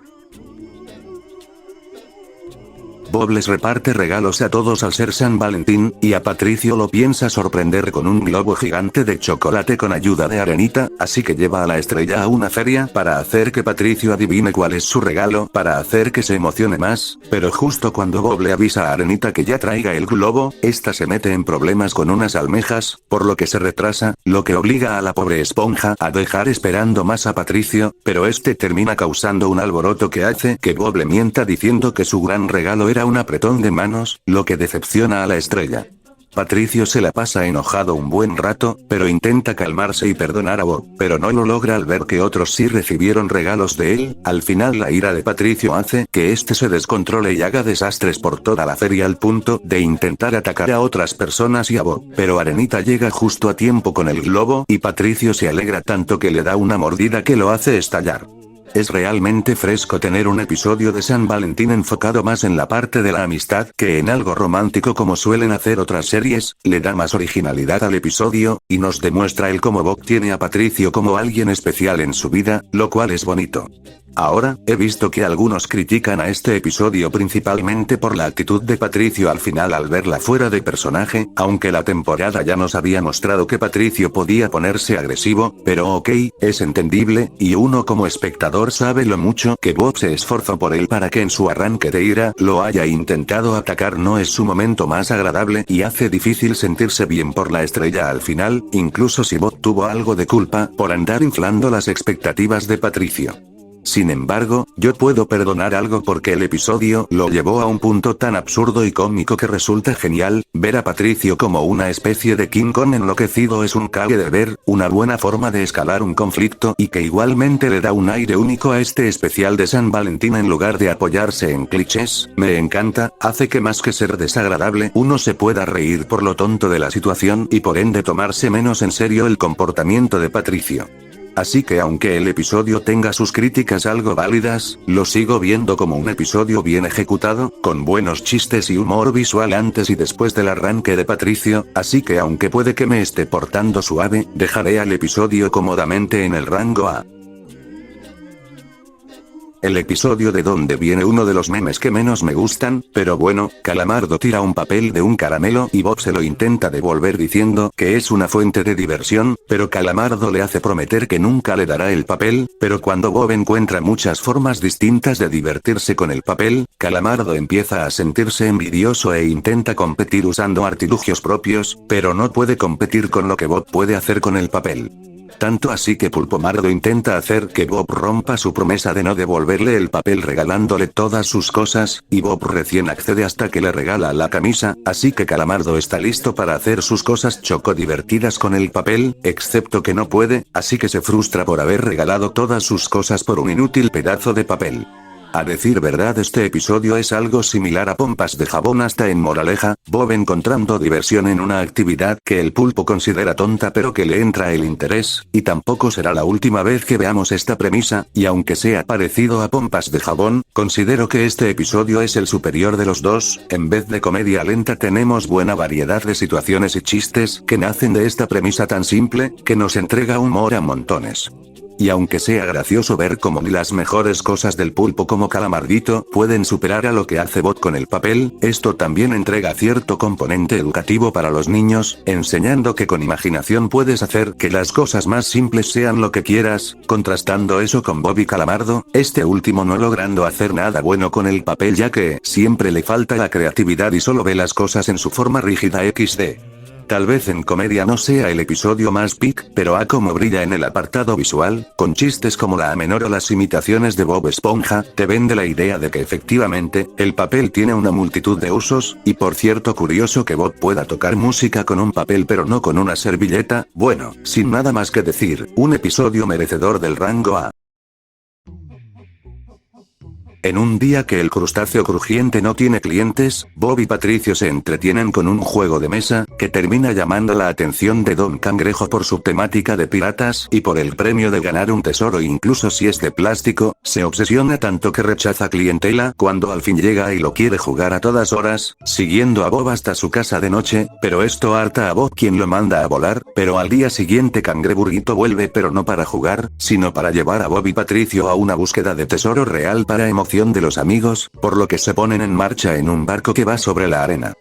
Bob les reparte regalos a todos al ser San Valentín, y a Patricio lo piensa sorprender con un globo gigante de chocolate con ayuda de Arenita, así que lleva a la estrella a una feria para hacer que Patricio adivine cuál es su regalo, para hacer que se emocione más, pero justo cuando Bob le avisa a Arenita que ya traiga el globo, esta se mete en problemas con unas almejas, por lo que se retrasa, lo que obliga a la pobre esponja a dejar esperando más a Patricio, pero este termina causando un alboroto que hace que Bob le mienta diciendo que su gran regalo era un apretón de manos, lo que decepciona a la estrella. Patricio se la pasa enojado un buen rato, pero intenta calmarse y perdonar a Bob, pero no lo logra al ver que otros sí recibieron regalos de él. Al final la ira de Patricio hace que este se descontrole y haga desastres por toda la feria al punto de intentar atacar a otras personas y a Bob, pero Arenita llega justo a tiempo con el globo y Patricio se alegra tanto que le da una mordida que lo hace estallar. Es realmente fresco tener un episodio de San Valentín enfocado más en la parte de la amistad que en algo romántico como suelen hacer otras series. Le da más originalidad al episodio, y nos demuestra el cómo Bob tiene a Patricio como alguien especial en su vida, lo cual es bonito. Ahora, he visto que algunos critican a este episodio principalmente por la actitud de Patricio al final al verla fuera de personaje, aunque la temporada ya nos había mostrado que Patricio podía ponerse agresivo, pero ok, es entendible, y uno como espectador sabe lo mucho que Bob se esforzó por él para que en su arranque de ira lo haya intentado atacar. No es su momento más agradable y hace difícil sentirse bien por la estrella al final, incluso si Bob tuvo algo de culpa por andar inflando las expectativas de Patricio. Sin embargo, yo puedo perdonar algo porque el episodio lo llevó a un punto tan absurdo y cómico que resulta genial. Ver a Patricio como una especie de King Kong enloquecido es un cague de ver, una buena forma de escalar un conflicto y que igualmente le da un aire único a este especial de San Valentín en lugar de apoyarse en clichés. Me encanta, hace que más que ser desagradable uno se pueda reír por lo tonto de la situación y por ende tomarse menos en serio el comportamiento de Patricio. así que aunque el episodio tenga sus críticas algo válidas, lo sigo viendo como un episodio bien ejecutado, con buenos chistes y humor visual antes y después del arranque de Patricio, así que aunque puede que me esté portando suave, dejaré al episodio cómodamente en el rango A. El episodio de donde viene uno de los memes que menos me gustan, pero bueno, Calamardo tira un papel de un caramelo y Bob se lo intenta devolver diciendo que es una fuente de diversión, pero Calamardo le hace prometer que nunca le dará el papel, pero cuando Bob encuentra muchas formas distintas de divertirse con el papel, Calamardo empieza a sentirse envidioso e intenta competir usando artilugios propios, pero no puede competir con lo que Bob puede hacer con el papel. Tanto así que Pulpomardo intenta hacer que Bob rompa su promesa de no devolverle el papel regalándole todas sus cosas, y Bob recién accede hasta que le regala la camisa, así que Calamardo está listo para hacer sus cosas choco divertidas con el papel, excepto que no puede, así que se frustra por haber regalado todas sus cosas por un inútil pedazo de papel. A decir verdad, este episodio es algo similar a Pompas de Jabón hasta en moraleja, Bob encontrando diversión en una actividad que el pulpo considera tonta pero que le entra el interés, y tampoco será la última vez que veamos esta premisa, y aunque sea parecido a Pompas de Jabón, considero que este episodio es el superior de los dos. En vez de comedia lenta tenemos buena variedad de situaciones y chistes que nacen de esta premisa tan simple, que nos entrega humor a montones. Y aunque sea gracioso ver cómo ni las mejores cosas del pulpo como Calamardito pueden superar a lo que hace Bob con el papel, esto también entrega cierto componente educativo para los niños, enseñando que con imaginación puedes hacer que las cosas más simples sean lo que quieras, contrastando eso con Bob y Calamardo, este último no logrando hacer nada bueno con el papel ya que siempre le falta la creatividad y solo ve las cosas en su forma rígida XD. Tal vez en comedia no sea el episodio más pic, pero a como brilla en el apartado visual, con chistes como la Amenor o las imitaciones de Bob Esponja, te vende la idea de que efectivamente, el papel tiene una multitud de usos, y por cierto curioso que Bob pueda tocar música con un papel pero no con una servilleta, bueno, sin nada más que decir, un episodio merecedor del rango A. En un día que el crustáceo crujiente no tiene clientes, Bob y Patricio se entretienen con un juego de mesa, que termina llamando la atención de Don Cangrejo por su temática de piratas y por el premio de ganar un tesoro incluso si es de plástico, se obsesiona tanto que rechaza clientela cuando al fin llega y lo quiere jugar a todas horas, siguiendo a Bob hasta su casa de noche, pero esto harta a Bob quien lo manda a volar, pero al día siguiente Cangreburguito vuelve pero no para jugar, sino para llevar a Bob y Patricio a una búsqueda de tesoro real para emocionar de los amigos, por lo que se ponen en marcha en un barco que va sobre la arena.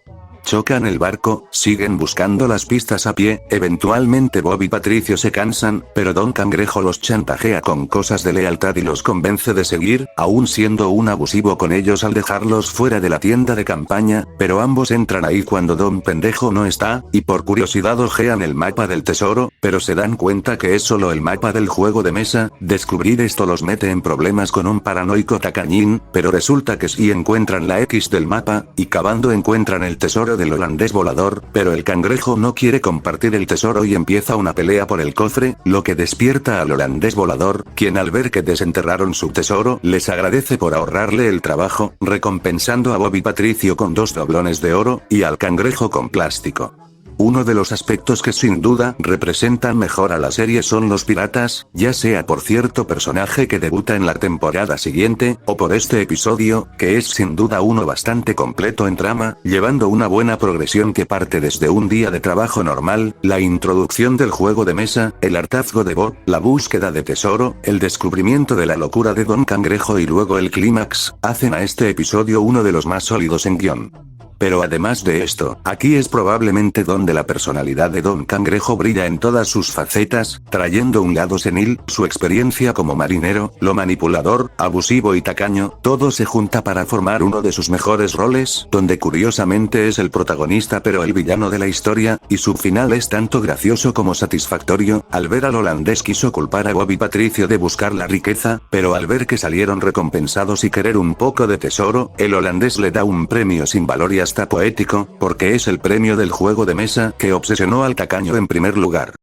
Chocan el barco, siguen buscando las pistas a pie, eventualmente Bob y Patricio se cansan, pero Don Cangrejo los chantajea con cosas de lealtad y los convence de seguir, aún siendo un abusivo con ellos al dejarlos fuera de la tienda de campaña, pero ambos entran ahí cuando Don Pendejo no está, y por curiosidad ojean el mapa del tesoro, pero se dan cuenta que es solo el mapa del juego de mesa. Descubrir esto los mete en problemas con un paranoico tacañín, pero resulta que sí encuentran la X del mapa, y cavando encuentran el tesoro del holandés volador, pero el cangrejo no quiere compartir el tesoro y empieza una pelea por el cofre, lo que despierta al holandés volador, quien al ver que desenterraron su tesoro, les agradece por ahorrarle el trabajo, recompensando a Bob y Patricio con 2 doblones de oro, y al cangrejo con plástico. Uno de los aspectos que sin duda representan mejor a la serie son los piratas, ya sea por cierto personaje que debuta en la temporada siguiente, o por este episodio, que es sin duda uno bastante completo en trama, llevando una buena progresión que parte desde un día de trabajo normal, la introducción del juego de mesa, el hartazgo de Bob, la búsqueda de tesoro, el descubrimiento de la locura de Don Cangrejo y luego el clímax, hacen a este episodio uno de los más sólidos en guión. Pero además de esto, aquí es probablemente donde la personalidad de Don Cangrejo brilla en todas sus facetas, trayendo un lado senil, su experiencia como marinero, lo manipulador, abusivo y tacaño, todo se junta para formar uno de sus mejores roles, donde curiosamente es el protagonista pero el villano de la historia, y su final es tanto gracioso como satisfactorio. Al ver al holandés quiso culpar a Bob y Patricio de buscar la riqueza, pero al ver que salieron recompensados y querer un poco de tesoro, el holandés le da un premio sin valor y hasta poético, porque es el premio del juego de mesa que obsesionó al tacaño en primer lugar.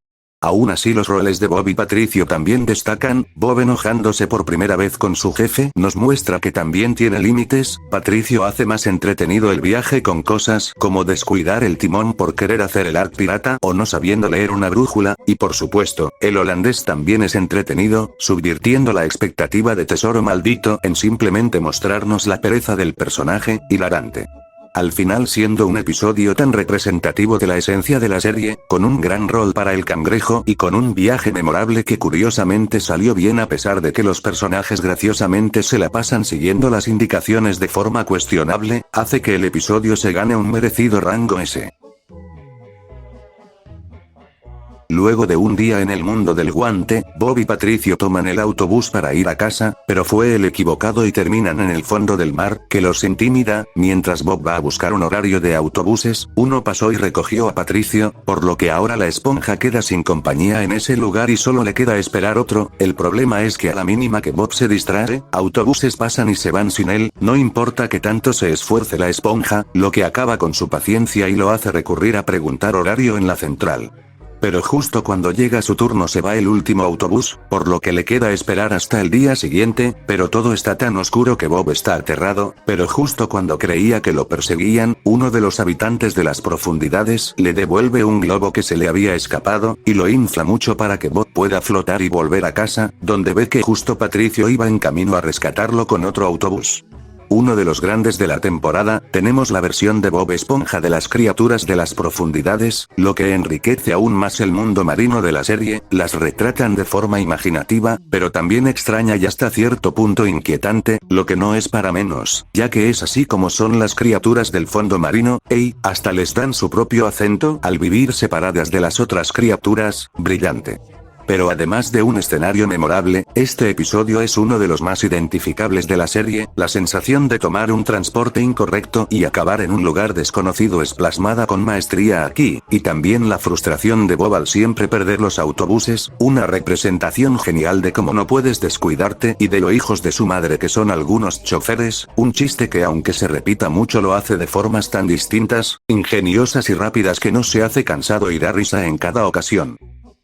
Aún así los roles de Bob y Patricio también destacan. Bob enojándose por primera vez con su jefe nos muestra que también tiene límites. Patricio hace más entretenido el viaje con cosas como descuidar el timón por querer hacer el arc pirata o no sabiendo leer una brújula, y por supuesto, el holandés también es entretenido, subvirtiendo la expectativa de Tesoro Maldito en simplemente mostrarnos la pereza del personaje, hilarante. Al final siendo un episodio tan representativo de la esencia de la serie, con un gran rol para el cangrejo y con un viaje memorable que curiosamente salió bien a pesar de que los personajes graciosamente se la pasan siguiendo las indicaciones de forma cuestionable, hace que el episodio se gane un merecido rango S. Luego de un día en el mundo del guante, Bob y Patricio toman el autobús para ir a casa, pero fue el equivocado y terminan en el fondo del mar, que los intimida. Mientras Bob va a buscar un horario de autobuses, uno pasó y recogió a Patricio, por lo que ahora la esponja queda sin compañía en ese lugar y solo le queda esperar otro. El problema es que a la mínima que Bob se distrae, autobuses pasan y se van sin él, no importa que tanto se esfuerce la esponja, lo que acaba con su paciencia y lo hace recurrir a preguntar horario en la central. Pero justo cuando llega su turno se va el último autobús, por lo que le queda esperar hasta el día siguiente, pero todo está tan oscuro que Bob está aterrado, pero justo cuando creía que lo perseguían, uno de los habitantes de las profundidades le devuelve un globo que se le había escapado, y lo infla mucho para que Bob pueda flotar y volver a casa, donde ve que justo Patricio iba en camino a rescatarlo con otro autobús. Uno de los grandes de la temporada, tenemos la versión de Bob Esponja de las criaturas de las profundidades, lo que enriquece aún más el mundo marino de la serie. Las retratan de forma imaginativa, pero también extraña y hasta cierto punto inquietante, lo que no es para menos, ya que es así como son las criaturas del fondo marino, hasta les dan su propio acento al vivir separadas de las otras criaturas. Brillante. Pero además de un escenario memorable, este episodio es uno de los más identificables de la serie. La sensación de tomar un transporte incorrecto y acabar en un lugar desconocido es plasmada con maestría aquí, y también la frustración de Bob al siempre perder los autobuses, una representación genial de cómo no puedes descuidarte y de lo hijos de su madre que son algunos choferes, un chiste que aunque se repita mucho lo hace de formas tan distintas, ingeniosas y rápidas que no se hace cansado y da risa en cada ocasión.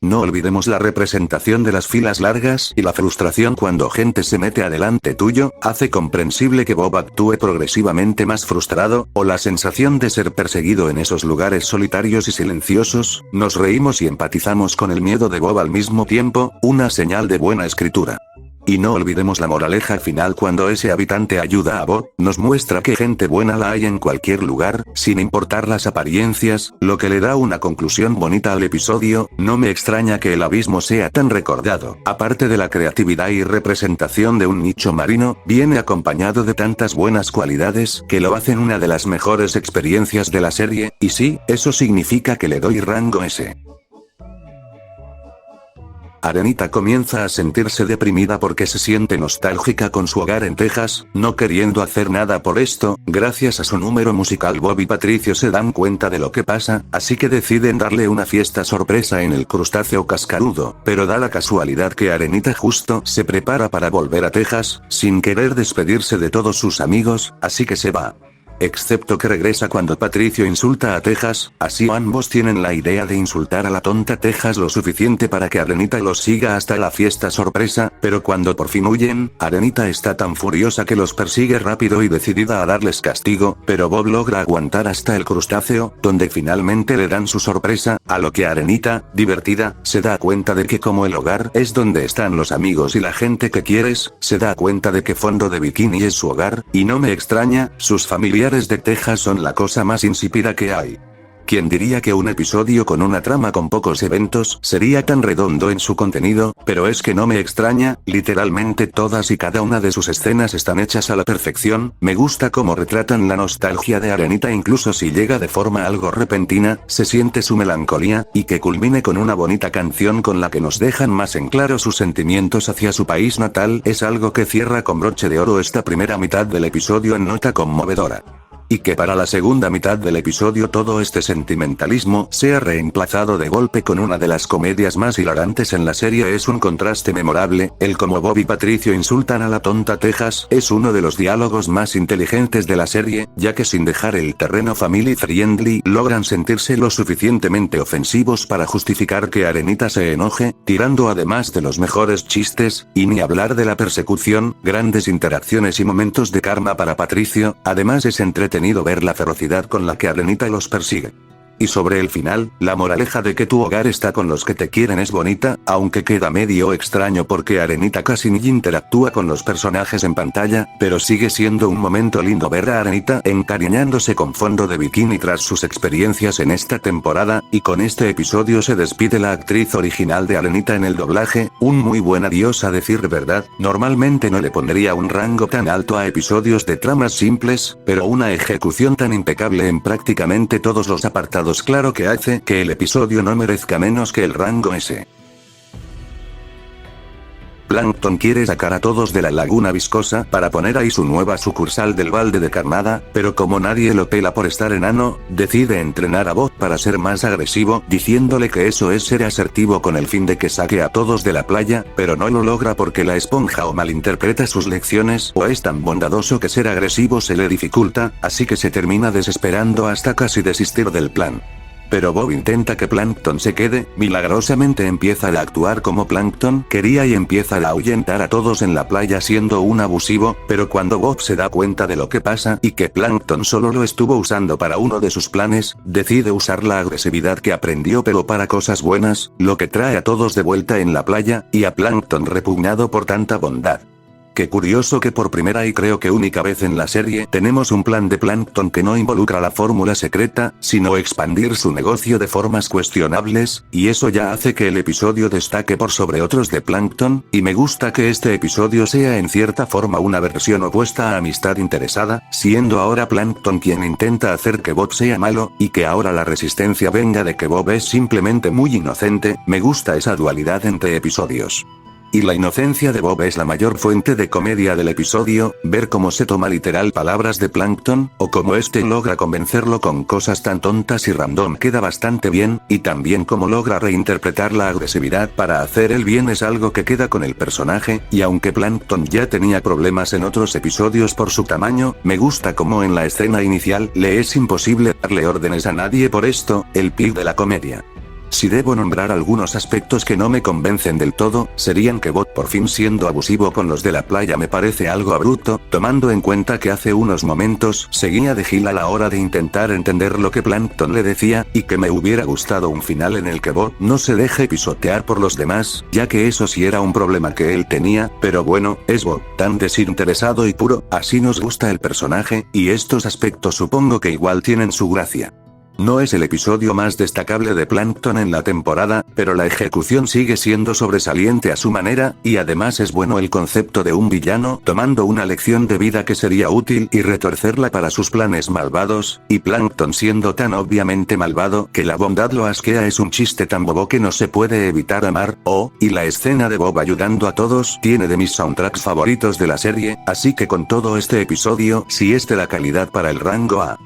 No olvidemos la representación de las filas largas y la frustración cuando gente se mete adelante tuyo, hace comprensible que Bob actúe progresivamente más frustrado, o la sensación de ser perseguido en esos lugares solitarios y silenciosos. Nos reímos y empatizamos con el miedo de Bob al mismo tiempo, una señal de buena escritura. Y no olvidemos la moraleja final cuando ese habitante ayuda a Bob, nos muestra que gente buena la hay en cualquier lugar, sin importar las apariencias, lo que le da una conclusión bonita al episodio. No me extraña que el abismo sea tan recordado. Aparte de la creatividad y representación de un nicho marino, viene acompañado de tantas buenas cualidades que lo hacen una de las mejores experiencias de la serie, y sí, eso significa que le doy rango S. Arenita comienza a sentirse deprimida porque se siente nostálgica con su hogar en Texas, no queriendo hacer nada por esto. Gracias a su número musical Bob y Patricio se dan cuenta de lo que pasa, así que deciden darle una fiesta sorpresa en el crustáceo cascarudo, pero da la casualidad que Arenita justo se prepara para volver a Texas, sin querer despedirse de todos sus amigos, así que se va. Excepto que regresa cuando Patricio insulta a Texas, así ambos tienen la idea de insultar a la tonta Texas lo suficiente para que Arenita los siga hasta la fiesta sorpresa, pero cuando por fin huyen, Arenita está tan furiosa que los persigue rápido y decidida a darles castigo, pero Bob logra aguantar hasta el crustáceo, donde finalmente le dan su sorpresa, a lo que Arenita, divertida, se da cuenta de que como el hogar es donde están los amigos y la gente que quieres, se da cuenta de que Fondo de Bikini es su hogar, y no me extraña, sus familiares de Texas son la cosa más insípida que hay. ¿Quién diría que un episodio con una trama con pocos eventos sería tan redondo en su contenido? Pero es que no me extraña, literalmente todas y cada una de sus escenas están hechas a la perfección. Me gusta cómo retratan la nostalgia de Arenita incluso si llega de forma algo repentina, se siente su melancolía, y que culmine con una bonita canción con la que nos dejan más en claro sus sentimientos hacia su país natal, es algo que cierra con broche de oro esta primera mitad del episodio en nota conmovedora. y que para la segunda mitad del episodio todo este sentimentalismo sea reemplazado de golpe con una de las comedias más hilarantes en la serie. Es un contraste memorable, el cómo Bob y Patricio insultan a la tonta Texas es uno de los diálogos más inteligentes de la serie, ya que sin dejar el terreno family friendly logran sentirse lo suficientemente ofensivos para justificar que Arenita se enoje, tirando además de los mejores chistes, y ni hablar de la persecución, grandes interacciones y momentos de karma para Patricio. Además es entretenido ver la ferocidad con la que Arenita los persigue. Y sobre el final, la moraleja de que tu hogar está con los que te quieren es bonita, aunque queda medio extraño porque Arenita casi ni interactúa con los personajes en pantalla, pero sigue siendo un momento lindo ver a Arenita encariñándose con fondo de bikini tras sus experiencias en esta temporada, y con este episodio se despide la actriz original de Arenita en el doblaje, un muy buen adiós a decir verdad. Normalmente no le pondría un rango tan alto a episodios de tramas simples, pero una ejecución tan impecable en prácticamente todos los apartados claro que hace que el episodio no merezca menos que el rango S. Plankton quiere sacar a todos de la laguna viscosa para poner ahí su nueva sucursal del balde de carnada, pero como nadie lo pela por estar enano, decide entrenar a Bob para ser más agresivo, diciéndole que eso es ser asertivo con el fin de que saque a todos de la playa, pero no lo logra porque la esponja o malinterpreta sus lecciones o es tan bondadoso que ser agresivo se le dificulta, así que se termina desesperando hasta casi desistir del plan. Pero Bob intenta que Plankton se quede, milagrosamente empieza a actuar como Plankton quería y empieza a ahuyentar a todos en la playa siendo un abusivo, pero cuando Bob se da cuenta de lo que pasa y que Plankton solo lo estuvo usando para uno de sus planes, decide usar la agresividad que aprendió pero para cosas buenas, lo que trae a todos de vuelta en la playa, y a Plankton repugnado por tanta bondad. Qué curioso que por primera y creo que única vez en la serie tenemos un plan de Plankton que no involucra la fórmula secreta, sino expandir su negocio de formas cuestionables, y eso ya hace que el episodio destaque por sobre otros de Plankton, y me gusta que este episodio sea en cierta forma una versión opuesta a Amistad Interesada, siendo ahora Plankton quien intenta hacer que Bob sea malo, y que ahora la resistencia venga de que Bob es simplemente muy inocente. Me gusta esa dualidad entre episodios. Y la inocencia de Bob es la mayor fuente de comedia del episodio, ver cómo se toma literal palabras de Plankton, o cómo este logra convencerlo con cosas tan tontas y random queda bastante bien, y también cómo logra reinterpretar la agresividad para hacer el bien es algo que queda con el personaje, y aunque Plankton ya tenía problemas en otros episodios por su tamaño, me gusta cómo en la escena inicial le es imposible darle órdenes a nadie por esto, el pic de la comedia. Si debo nombrar algunos aspectos que no me convencen del todo, serían que Bob por fin siendo abusivo con los de la playa me parece algo abrupto, tomando en cuenta que hace unos momentos seguía de gil a la hora de intentar entender lo que Plankton le decía, y que me hubiera gustado un final en el que Bob no se deje pisotear por los demás, ya que eso sí era un problema que él tenía, pero bueno, es Bob, tan desinteresado y puro, así nos gusta el personaje, y estos aspectos supongo que igual tienen su gracia. No es el episodio más destacable de Plankton en la temporada, pero la ejecución sigue siendo sobresaliente a su manera, y además es bueno el concepto de un villano tomando una lección de vida que sería útil y retorcerla para sus planes malvados, y Plankton siendo tan obviamente malvado que la bondad lo asquea. Es un chiste tan bobo que no se puede evitar amar, y la escena de Bob ayudando a todos tiene de mis soundtracks favoritos de la serie, así que con todo este episodio sí es de la calidad para el rango A.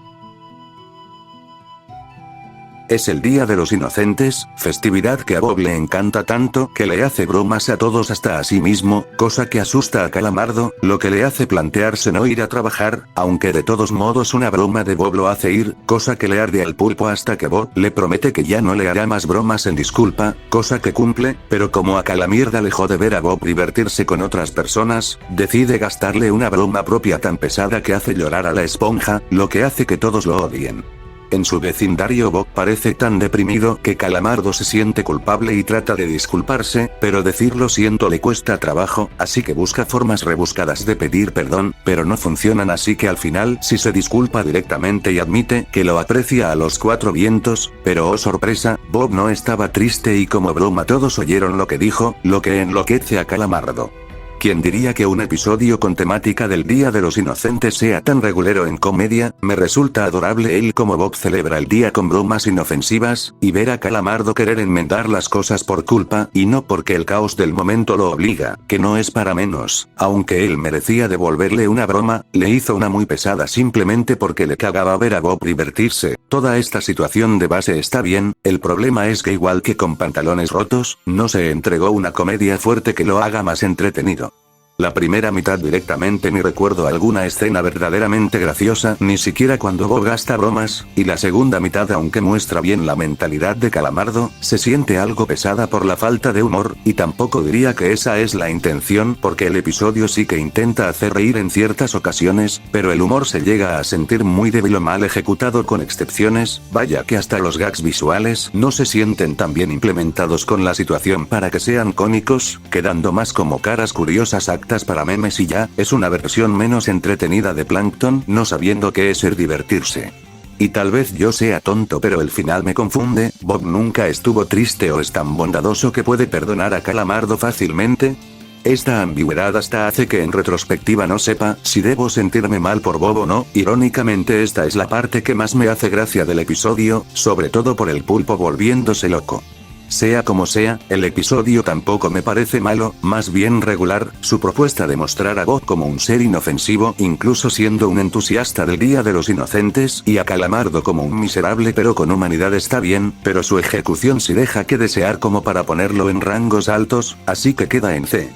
Es el Día de los Inocentes, festividad que a Bob le encanta tanto que le hace bromas a todos hasta a sí mismo, cosa que asusta a Calamardo, lo que le hace plantearse no ir a trabajar, aunque de todos modos una broma de Bob lo hace ir, cosa que le arde al pulpo hasta que Bob le promete que ya no le hará más bromas en disculpa, cosa que cumple, pero como a Calamierda le jode ver a Bob divertirse con otras personas, decide gastarle una broma propia tan pesada que hace llorar a la esponja, lo que hace que todos lo odien. En su vecindario Bob parece tan deprimido que Calamardo se siente culpable y trata de disculparse, pero decir lo siento le cuesta trabajo, así que busca formas rebuscadas de pedir perdón, pero no funcionan, así que al final sí se disculpa directamente y admite que lo aprecia a los cuatro vientos, pero oh sorpresa, Bob no estaba triste y como broma todos oyeron lo que dijo, lo que enloquece a Calamardo. ¿Quién diría que un episodio con temática del Día de los Inocentes sea tan regulero en comedia? Me resulta adorable el cómo Bob celebra el día con bromas inofensivas, y ver a Calamardo querer enmendar las cosas por culpa y no porque el caos del momento lo obliga, que no es para menos. Aunque él merecía devolverle una broma, le hizo una muy pesada simplemente porque le cagaba ver a Bob divertirse. Toda esta situación de base está bien, el problema es que igual que con Pantalones Rotos, no se entregó una comedia fuerte que lo haga más entretenido. La primera mitad directamente ni recuerdo alguna escena verdaderamente graciosa, ni siquiera cuando Bob gasta bromas, y la segunda mitad, aunque muestra bien la mentalidad de Calamardo, se siente algo pesada por la falta de humor, y tampoco diría que esa es la intención porque el episodio sí que intenta hacer reír en ciertas ocasiones, pero el humor se llega a sentir muy débil o mal ejecutado con excepciones, vaya que hasta los gags visuales no se sienten tan bien implementados con la situación para que sean cómicos, quedando más como caras curiosas para memes y ya, es una versión menos entretenida de Plankton, no sabiendo qué es el divertirse. Y tal vez yo sea tonto pero el final me confunde, Bob nunca estuvo triste o es tan bondadoso que puede perdonar a Calamardo fácilmente. Esta ambigüedad hasta hace que en retrospectiva no sepa si debo sentirme mal por Bob o no, irónicamente esta es la parte que más me hace gracia del episodio, sobre todo por el pulpo volviéndose loco. Sea como sea, el episodio tampoco me parece malo, más bien regular, su propuesta de mostrar a Bob como un ser inofensivo, incluso siendo un entusiasta del Día de los Inocentes, y a Calamardo como un miserable pero con humanidad está bien, pero su ejecución sí deja que desear como para ponerlo en rangos altos, así que queda en C.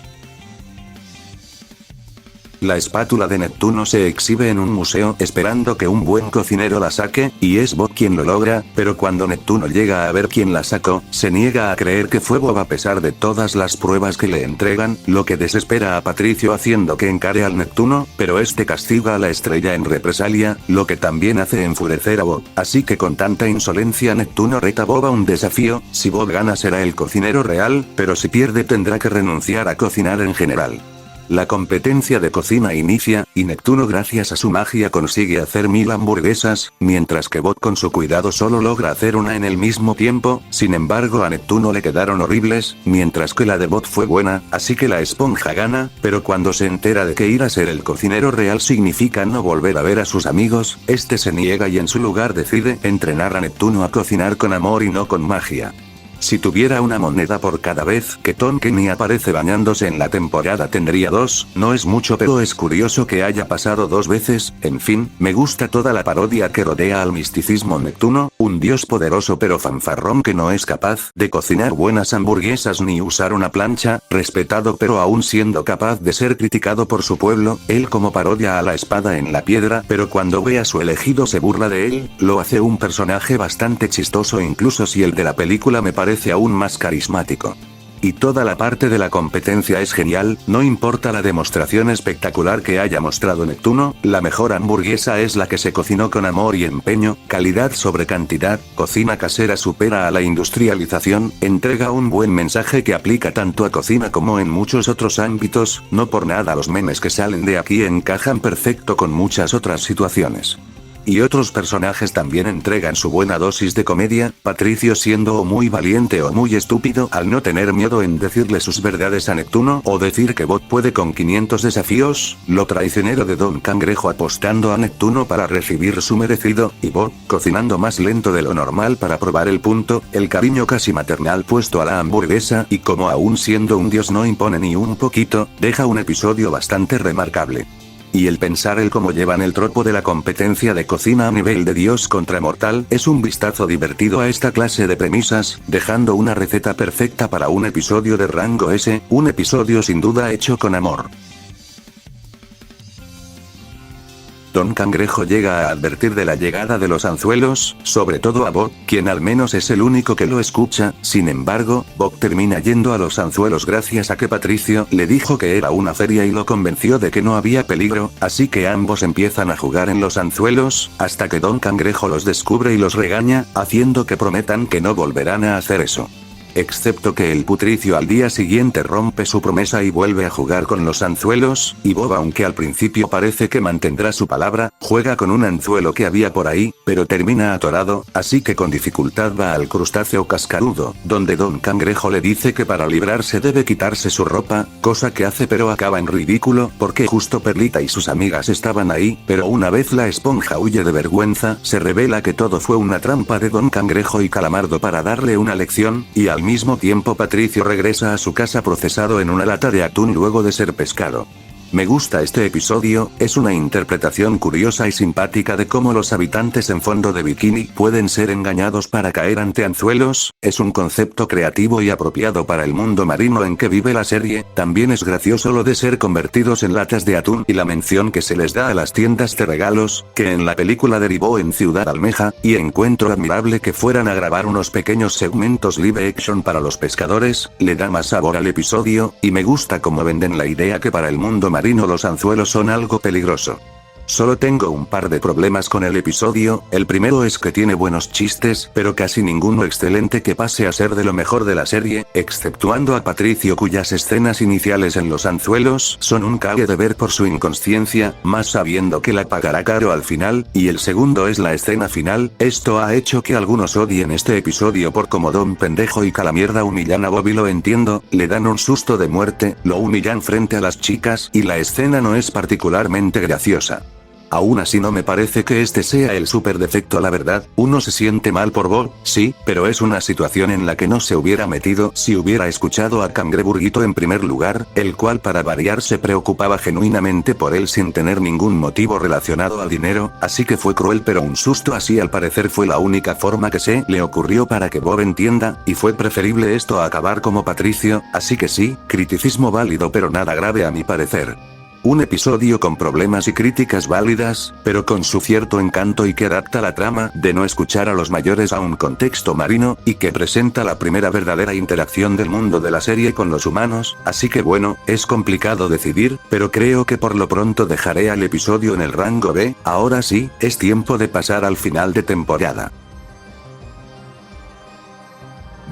La espátula de Neptuno se exhibe en un museo esperando que un buen cocinero la saque, y es Bob quien lo logra, pero cuando Neptuno llega a ver quién la sacó, se niega a creer que fue Bob a pesar de todas las pruebas que le entregan, lo que desespera a Patricio haciendo que encare al Neptuno, pero este castiga a la estrella en represalia, lo que también hace enfurecer a Bob, así que con tanta insolencia Neptuno reta a Bob a un desafío, si Bob gana será el cocinero real, pero si pierde tendrá que renunciar a cocinar en general. La competencia de cocina inicia, y Neptuno gracias a su magia consigue hacer 1000 hamburguesas, mientras que Bob con su cuidado solo logra hacer una en el mismo tiempo, sin embargo a Neptuno le quedaron horribles, mientras que la de Bob fue buena, así que la esponja gana, pero cuando se entera de que ir a ser el cocinero real significa no volver a ver a sus amigos, este se niega y en su lugar decide entrenar a Neptuno a cocinar con amor y no con magia. Si tuviera una moneda por cada vez que Tom Kenny aparece bañándose en la temporada tendría 2, no es mucho pero es curioso que haya pasado 2 veces, en fin, me gusta toda la parodia que rodea al misticismo Neptuno, un dios poderoso pero fanfarrón que no es capaz de cocinar buenas hamburguesas ni usar una plancha, respetado pero aún siendo capaz de ser criticado por su pueblo, él como parodia a la espada en la piedra, pero cuando ve a su elegido se burla de él, lo hace un personaje bastante chistoso incluso si el de la película me parece aún más carismático. Y toda la parte de la competencia es genial, no importa la demostración espectacular que haya mostrado Neptuno, la mejor hamburguesa es la que se cocinó con amor y empeño, calidad sobre cantidad, cocina casera supera a la industrialización, entrega un buen mensaje que aplica tanto a cocina como en muchos otros ámbitos, no por nada los memes que salen de aquí encajan perfecto con muchas otras situaciones. Y otros personajes también entregan su buena dosis de comedia, Patricio siendo o muy valiente o muy estúpido al no tener miedo en decirle sus verdades a Neptuno o decir que Bob puede con 500 desafíos, lo traicionero de Don Cangrejo apostando a Neptuno para recibir su merecido, y Bob, cocinando más lento de lo normal para probar el punto, el cariño casi maternal puesto a la hamburguesa y como aún siendo un dios no impone ni un poquito, deja un episodio bastante remarcable. Y el pensar el cómo llevan el tropo de la competencia de cocina a nivel de dios contra mortal es un vistazo divertido a esta clase de premisas, dejando una receta perfecta para un episodio de rango S, un episodio sin duda hecho con amor. Don Cangrejo llega a advertir de la llegada de los anzuelos, sobre todo a Bob, quien al menos es el único que lo escucha, sin embargo, Bob termina yendo a los anzuelos gracias a que Patricio le dijo que era una feria y lo convenció de que no había peligro, así que ambos empiezan a jugar en los anzuelos, hasta que Don Cangrejo los descubre y los regaña, haciendo que prometan que no volverán a hacer eso. Excepto que el putricio al día siguiente rompe su promesa y vuelve a jugar con los anzuelos, y Bob, aunque al principio parece que mantendrá su palabra, juega con un anzuelo que había por ahí, pero termina atorado, así que con dificultad va al crustáceo cascarudo, donde Don Cangrejo le dice que para librarse debe quitarse su ropa, cosa que hace pero acaba en ridículo, porque justo Perlita y sus amigas estaban ahí, pero una vez la esponja huye de vergüenza, se revela que todo fue una trampa de Don Cangrejo y Calamardo para darle una lección, y al mismo tiempo Patricio regresa a su casa procesado en una lata de atún luego de ser pescado. Me gusta este episodio, es una interpretación curiosa y simpática de cómo los habitantes en fondo de bikini pueden ser engañados para caer ante anzuelos, es un concepto creativo y apropiado para el mundo marino en que vive la serie, también es gracioso lo de ser convertidos en latas de atún y la mención que se les da a las tiendas de regalos, que en la película derivó en Ciudad Almeja, y encuentro admirable que fueran a grabar unos pequeños segmentos live action para los pescadores, le da más sabor al episodio, y me gusta cómo venden la idea que para el mundo marino los anzuelos son algo peligroso. Solo tengo un par de problemas con el episodio, el primero es que tiene buenos chistes, pero casi ninguno excelente que pase a ser de lo mejor de la serie, exceptuando a Patricio cuyas escenas iniciales en los anzuelos son un cague de ver por su inconsciencia, más sabiendo que la pagará caro al final, y el segundo es la escena final, esto ha hecho que algunos odien este episodio por como Don Pendejo y Calamierda humillan a Bob y lo entiendo, le dan un susto de muerte, lo humillan frente a las chicas y la escena no es particularmente graciosa. Aún así no me parece que este sea el super defecto, la verdad, uno se siente mal por Bob, sí, pero es una situación en la que no se hubiera metido si hubiera escuchado a Cangreburguito en primer lugar, el cual para variar se preocupaba genuinamente por él sin tener ningún motivo relacionado al dinero, así que fue cruel pero un susto así al parecer fue la única forma que se le ocurrió para que Bob entienda, y fue preferible esto a acabar como Patricio, así que sí, criticismo válido pero nada grave a mi parecer. Un episodio con problemas y críticas válidas, pero con su cierto encanto y que adapta la trama de no escuchar a los mayores a un contexto marino, y que presenta la primera verdadera interacción del mundo de la serie con los humanos, así que bueno, es complicado decidir, pero creo que por lo pronto dejaré al episodio en el rango B, ahora sí, es tiempo de pasar al final de temporada.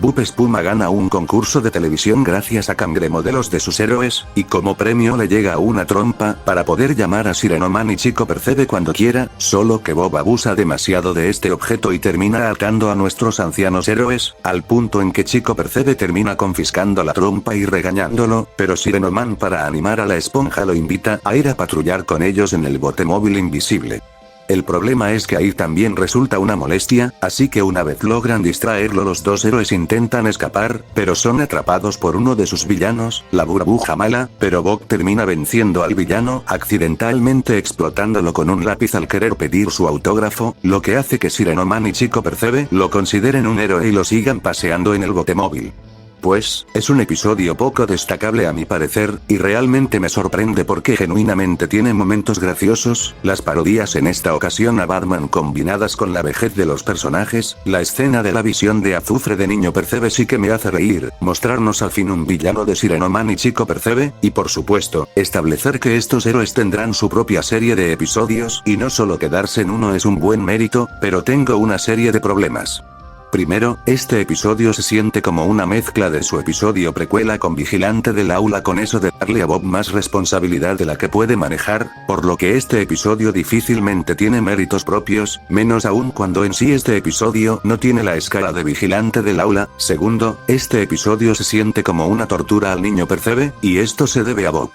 Bob Espuma gana un concurso de televisión gracias a cangremodelos de sus héroes, y como premio le llega una trompa, para poder llamar a Sirenoman y Chico Percebe cuando quiera, solo que Bob abusa demasiado de este objeto y termina atando a nuestros ancianos héroes, al punto en que Chico Percebe termina confiscando la trompa y regañándolo, pero Sirenoman para animar a la esponja lo invita a ir a patrullar con ellos en el botemóvil invisible. El problema es que ahí también resulta una molestia, así que una vez logran distraerlo los dos héroes intentan escapar, pero son atrapados por uno de sus villanos, la burbuja mala, pero Bob termina venciendo al villano accidentalmente explotándolo con un lápiz al querer pedir su autógrafo, lo que hace que Sirenoman y Chico Percebe lo consideren un héroe y lo sigan paseando en el botemóvil. Pues, es un episodio poco destacable a mi parecer, y realmente me sorprende porque genuinamente tiene momentos graciosos, las parodias en esta ocasión a Batman combinadas con la vejez de los personajes, la escena de la visión de azufre de Niño Percebe sí que me hace reír, mostrarnos al fin un villano de Sirenoman y Chico Percebe, y por supuesto, establecer que estos héroes tendrán su propia serie de episodios y no solo quedarse en uno es un buen mérito, pero tengo una serie de problemas. Primero, este episodio se siente como una mezcla de su episodio precuela con Vigilante del Aula con eso de darle a Bob más responsabilidad de la que puede manejar, por lo que este episodio difícilmente tiene méritos propios, menos aún cuando en sí este episodio no tiene la escala de Vigilante del Aula. Segundo, este episodio se siente como una tortura al Niño Percebe, y esto se debe a Bob.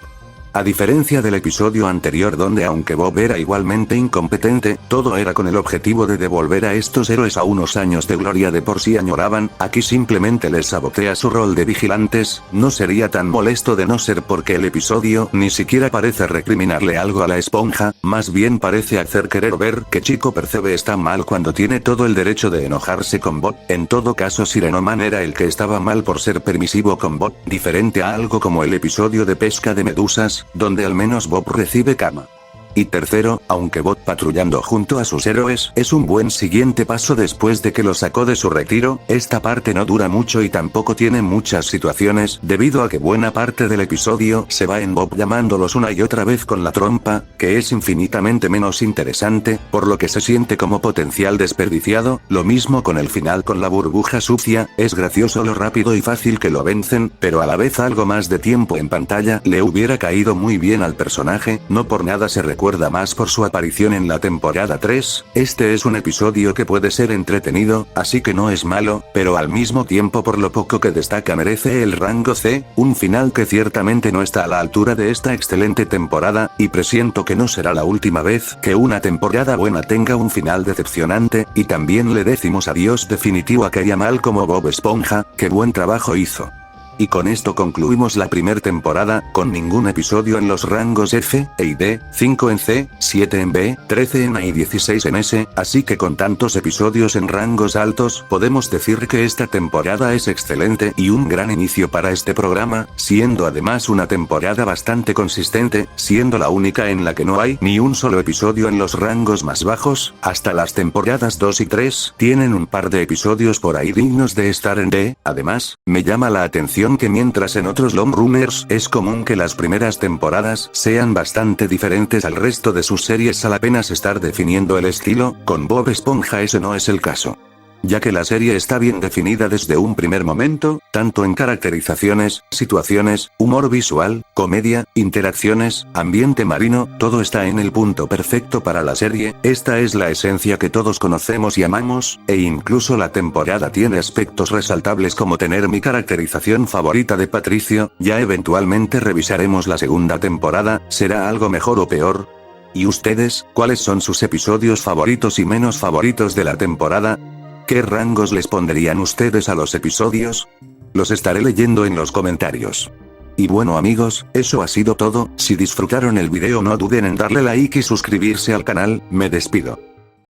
A diferencia del episodio anterior donde aunque Bob era igualmente incompetente, todo era con el objetivo de devolver a estos héroes a unos años de gloria de por sí añoraban, aquí simplemente les sabotea su rol de vigilantes, no sería tan molesto de no ser porque el episodio ni siquiera parece recriminarle algo a la esponja, más bien parece hacer querer ver que Chico Percebe está mal cuando tiene todo el derecho de enojarse con Bob, en todo caso Sirenoman era el que estaba mal por ser permisivo con Bob, diferente a algo como el episodio de pesca de medusas, donde al menos Bob recibe cama. Y tercero, aunque Bob patrullando junto a sus héroes es un buen siguiente paso después de que lo sacó de su retiro, esta parte no dura mucho y tampoco tiene muchas situaciones, debido a que buena parte del episodio se va en Bob llamándolos una y otra vez con la trompa, que es infinitamente menos interesante, por lo que se siente como potencial desperdiciado. Lo mismo con el final con la burbuja sucia, es gracioso lo rápido y fácil que lo vencen, pero a la vez algo más de tiempo en pantalla le hubiera caído muy bien al personaje. No por nada se recuerda más por su aparición en la temporada 3, este es un episodio que puede ser entretenido, así que no es malo, pero al mismo tiempo por lo poco que destaca merece el rango C, un final que ciertamente no está a la altura de esta excelente temporada, y presiento que no será la última vez que una temporada buena tenga un final decepcionante, y también le decimos adiós definitivo a Mal como Bob Esponja, que buen trabajo hizo. Y con esto concluimos la primer temporada, con ningún episodio en los rangos F, E y D, 5 en C, 7 en B, 13 en A y 16 en S, así que con tantos episodios en rangos altos, podemos decir que esta temporada es excelente y un gran inicio para este programa, siendo además una temporada bastante consistente, siendo la única en la que no hay ni un solo episodio en los rangos más bajos. Hasta las temporadas 2 y 3, tienen un par de episodios por ahí dignos de estar en D. Además, me llama la atención que mientras en otros long runners es común que las primeras temporadas sean bastante diferentes al resto de sus series al apenas estar definiendo el estilo, con Bob Esponja ese no es el caso. Ya que la serie está bien definida desde un primer momento, tanto en caracterizaciones, situaciones, humor visual, comedia, interacciones, ambiente marino, todo está en el punto perfecto para la serie. Esta es la esencia que todos conocemos y amamos, e incluso la temporada tiene aspectos resaltables como tener mi caracterización favorita de Patricio. Ya eventualmente revisaremos la segunda temporada, será algo mejor o peor. ¿Y ustedes, cuáles son sus episodios favoritos y menos favoritos de la temporada? ¿Qué rangos les pondrían ustedes a los episodios? Los estaré leyendo en los comentarios. Y bueno amigos, eso ha sido todo. Si disfrutaron el video no duden en darle like y suscribirse al canal. Me despido.